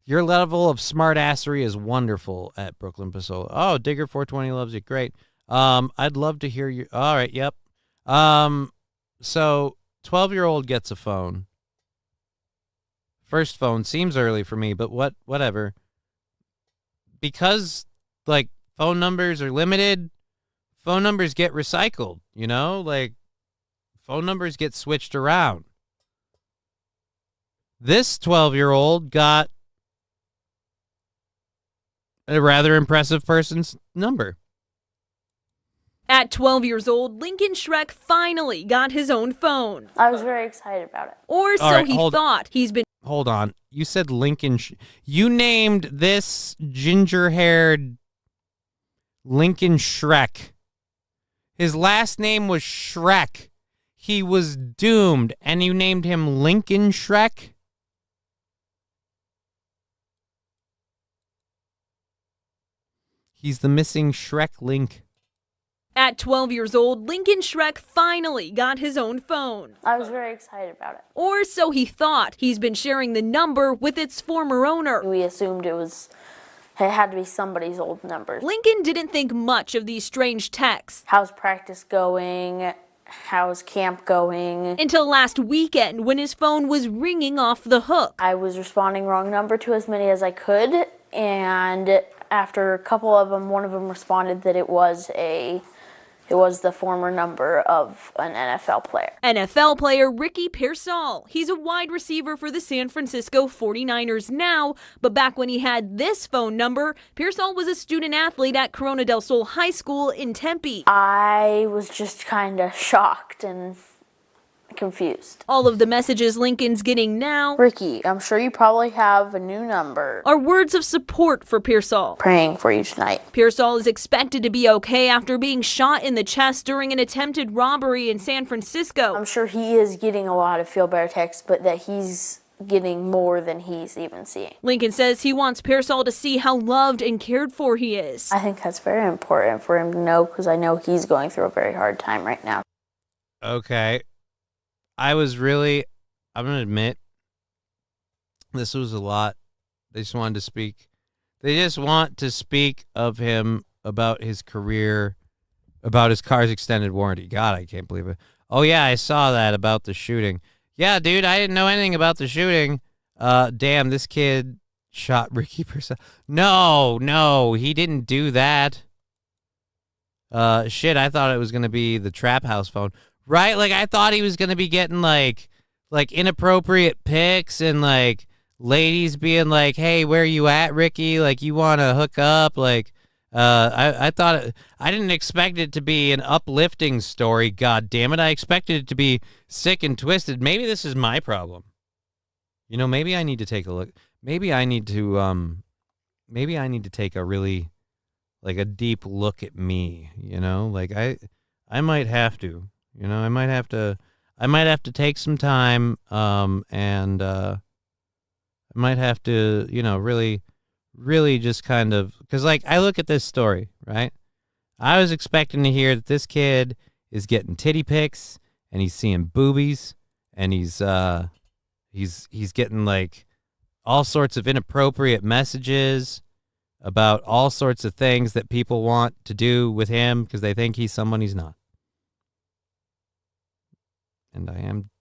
Your level of smartassery is wonderful at Brooklyn Pasola. Oh, Digger420 loves you. Great. I'd love to hear you. All right, yep. So, 12-year-old gets a phone. First phone seems early for me, but whatever. Because, like, phone numbers are limited, phone numbers get recycled, you know? Like, phone numbers get switched around. This 12-year-old got a rather impressive person's number. At 12 years old, Lincoln Shrek finally got his own phone. I was very excited about it. Or so he thought. He's been... Hold on. You said Lincoln... You named this ginger-haired Lincoln Shrek. His last name was Shrek. He was doomed, and you named him Lincoln Shrek? He's the missing Shrek Link. At 12 years old, Lincoln Shrek finally got his own phone. I was very excited about it. Or so he thought. He's been sharing the number with its former owner. We assumed it had to be somebody's old number. Lincoln didn't think much of these strange texts. How's practice going? How's camp going? Until last weekend when his phone was ringing off the hook. I was responding wrong number to as many as I could, and after a couple of them, one of them responded that it was the former number of an NFL player. NFL player Ricky Pearsall. He's a wide receiver for the San Francisco 49ers now, but back when he had this phone number, Pearsall was a student athlete at Corona del Sol High School in Tempe. I was just kind of shocked and confused. All of the messages Lincoln's getting now, Ricky, I'm sure you probably have a new number, are words of support for Pearsall. Praying for you tonight. Pearsall is expected to be okay after being shot in the chest during an attempted robbery in San Francisco. I'm sure he is getting a lot of feel better texts, but that he's getting more than he's even seeing. Lincoln says he wants Pearsall to see how loved and cared for he is. I think that's very important for him to know, because I know he's going through a very hard time right now. Okay. I'm going to admit, this was a lot. They just want to speak of him, about his career, about his car's extended warranty. God, I can't believe it. Oh, yeah, I saw that about the shooting. Yeah, dude, I didn't know anything about the shooting. Damn, this kid shot Ricky Pearsall. No, he didn't do that. Shit, I thought it was going to be the trap house phone. Right? Like, I thought he was going to be getting, like inappropriate pics and, like, ladies being like, hey, where you at, Ricky? Like, you want to hook up? Like, I thought, I didn't expect it to be an uplifting story, God damn it. I expected it to be sick and twisted. Maybe this is my problem. You know, maybe I need to take a look. Maybe I need to take a really, like, a deep look at me, you know? Like, I might have to. You know, I might have to take some time, and I might have to, you know, really just kind of, because, like, I look at this story, right? I was expecting to hear that this kid is getting titty pics, and he's seeing boobies, and he's getting, like, all sorts of inappropriate messages, about all sorts of things that people want to do with him because they think he's someone he's not. And I am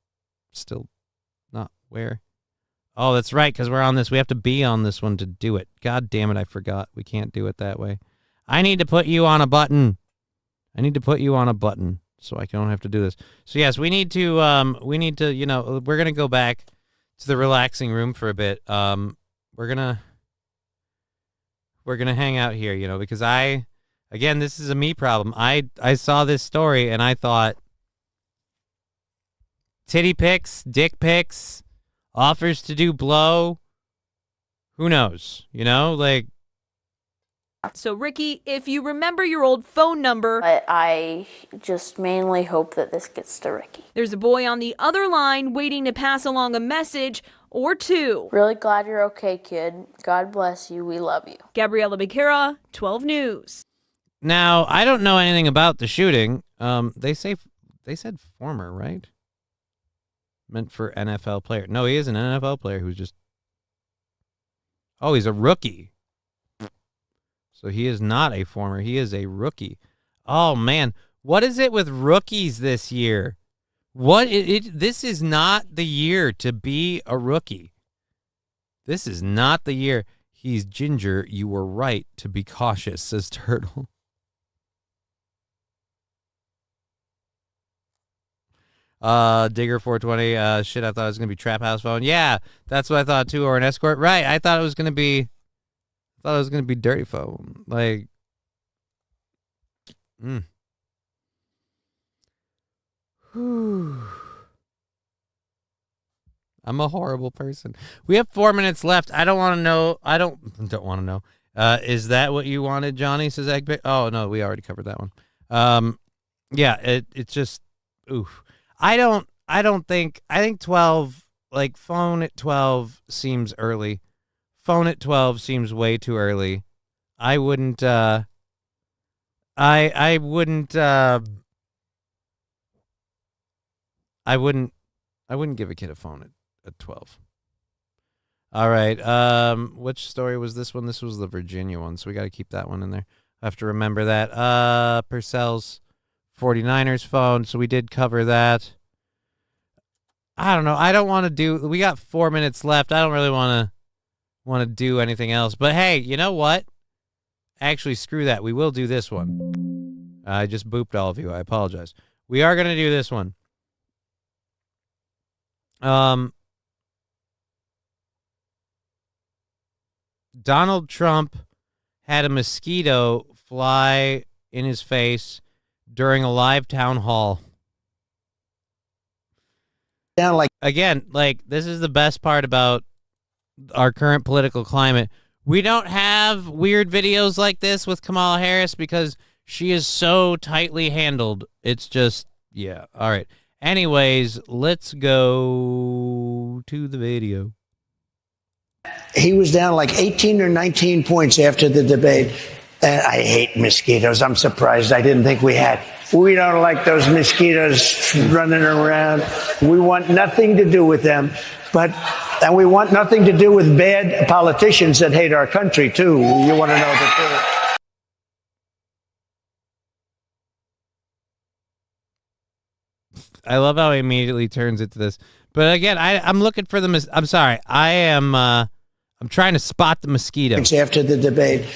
still not where. Oh, that's right, because we're on this. We have to be on this one to do it. God damn it, I forgot. We can't do it that way. I need to put you on a button. So I don't have to do this. So yes, we need to, we're going to go back to the relaxing room for a bit. We're going to hang out here, because again, this is a me problem. I saw this story and I thought, titty pics, dick pics, offers to do blow. Who knows? So, Ricky, if you remember your old phone number... But I just mainly hope that this gets to Ricky. There's a boy on the other line waiting to pass along a message or two. Really glad you're okay, kid. God bless you. We love you. Gabriella Becerra, 12 News. Now, I don't know anything about the shooting. They said former, right? Meant for NFL player. No, he is an NFL player who's just... Oh, he's a rookie. So he is not a former. He is a rookie. Oh, man. What is it with rookies this year? This is not the year to be a rookie. This is not the year. He's ginger. You were right to be cautious, says Turtle. Digger 420. Shit, I thought it was gonna be Trap House phone. Yeah, that's what I thought too, or an escort. Right, I thought it was gonna be. Dirty phone. Like, Whew. I'm a horrible person. We have 4 minutes left. I don't want to know. I don't want to know. Is that what you wanted, Johnny? Says Egg. Oh no, we already covered that one. Yeah, it's just oof. I think 12, like phone at 12 seems early. Phone at 12 seems way too early. I wouldn't give a kid a phone at 12. All right. Which story was this one? This was the Virginia one, so we got to keep that one in there. I have to remember that. Purcell's 49ers phone, so we did cover that. I don't know. I don't want to do... We got 4 minutes left. I don't really want to do anything else. But hey, you know what? Actually, screw that. We will do this one. I just booped all of you. I apologize. We are going to do this one. Donald Trump had a mosquito fly in his face during a live town hall. Again, this is the best part about our current political climate. We don't have weird videos like this with Kamala Harris because she is so tightly handled. It's just, yeah. All right. Anyways, let's go to the video. He was down like 18 or 19 points after the debate. And I hate mosquitoes. I'm surprised. I didn't think we had. We don't like those mosquitoes running around. We want nothing to do with them. And we want nothing to do with bad politicians that hate our country, too. You want to know the truth. I love how he immediately turns it to this. But again, I'm looking for the... I'm sorry. I'm trying to spot the mosquitoes. After the debate.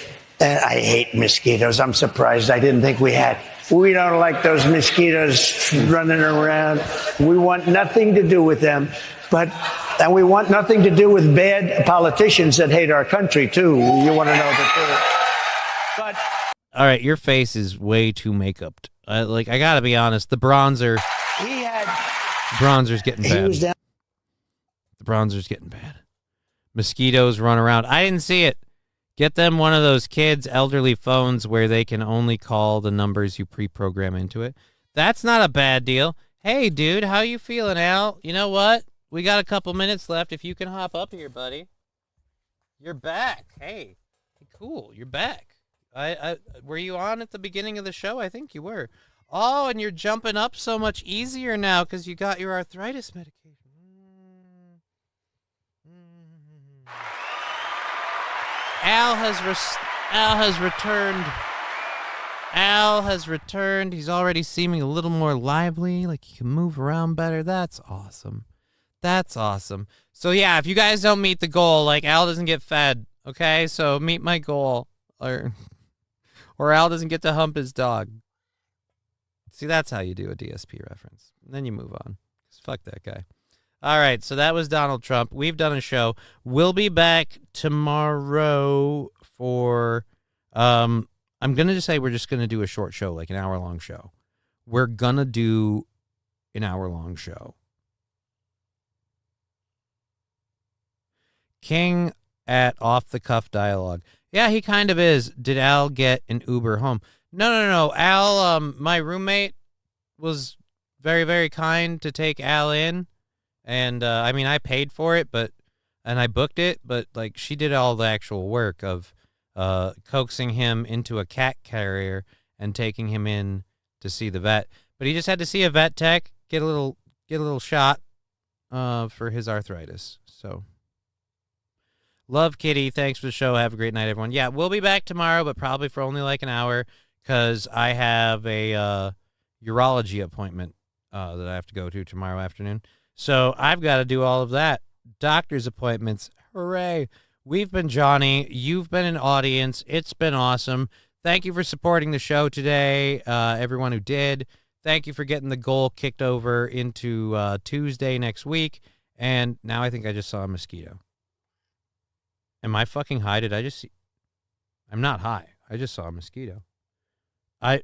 And I hate mosquitoes. I'm surprised. I didn't think we had. We don't like those mosquitoes running around. We want nothing to do with them. And we want nothing to do with bad politicians that hate our country, too. You want to know the truth. All right, your face is way too makeup-ed. I got to be honest. The bronzer's getting bad. The bronzer's getting bad. Mosquitoes run around. I didn't see it. Get them one of those kids' elderly phones where they can only call the numbers you pre-program into it. That's not a bad deal. Hey, dude, how you feeling, Al? You know what? We got a couple minutes left. If you can hop up here, buddy. You're back. Hey, cool. You're back. Were you on at the beginning of the show? I think you were. Oh, and you're jumping up so much easier now because you got your arthritis medication. Al has Al has returned. Al has returned. He's already seeming a little more lively, like he can move around better. That's awesome. That's awesome. So yeah, if you guys don't meet the goal, like Al doesn't get fed, okay? So meet my goal, or Al doesn't get to hump his dog. See, that's how you do a DSP reference. And then you move on. 'Cause fuck that guy. All right, so that was Donald Trump. We've done a show. We'll be back tomorrow for I'm going to just say we're just going to do a short show, like an hour-long show. We're going to do an hour-long show. King at Off the Cuff Dialogue. Yeah, he kind of is. Did Al get an Uber home? No. Al, my roommate was very, very kind to take Al in. And, I mean, I paid for it, and I booked it, but, like, she did all the actual work of coaxing him into a cat carrier and taking him in to see the vet. But he just had to see a vet tech, get a little shot for his arthritis. So, love Kitty. Thanks for the show. Have a great night, everyone. Yeah, we'll be back tomorrow, but probably for only like an hour because I have a urology appointment that I have to go to tomorrow afternoon. So I've got to do all of that. Doctor's appointments. Hooray. We've been Johnny. You've been an audience. It's been awesome. Thank you for supporting the show today, everyone who did. Thank you for getting the goal kicked over into Tuesday next week. And now I think I just saw a mosquito. Am I fucking high? Did I just see? I'm not high. I just saw a mosquito. I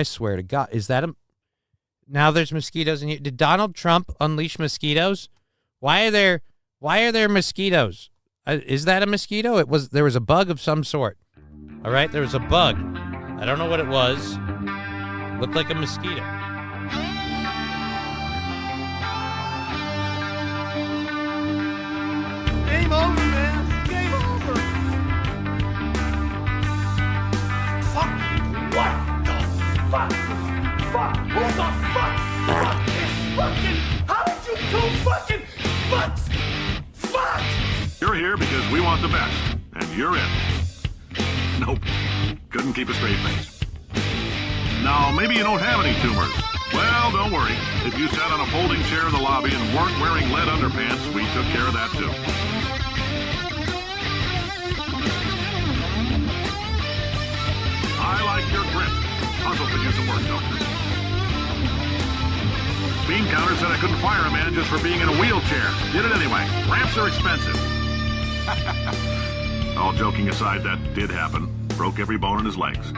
swear to God. Is that a... Now there's mosquitoes in here. Did Donald Trump unleash mosquitoes? Why are there mosquitoes? Is that a mosquito? There was a bug of some sort. All right, there was a bug. I don't know what it was. Looked like a mosquito. Game over, man. Game over. Fuck. What the fuck? Fuck. Who the fuck? Fuck is fucking. How did you two fucking fucks? Fuck. You're here because we want the best, and you're in. Nope. Couldn't keep a straight face. Now, maybe you don't have any tumors. Well, don't worry. If you sat on a folding chair in the lobby and weren't wearing lead underpants, we took care of that too. I like your grit. Puzzle could use some work, though. Bean counter said I couldn't fire a man just for being in a wheelchair. Did it anyway. Ramps are expensive. All joking aside, that did happen. Broke every bone in his legs.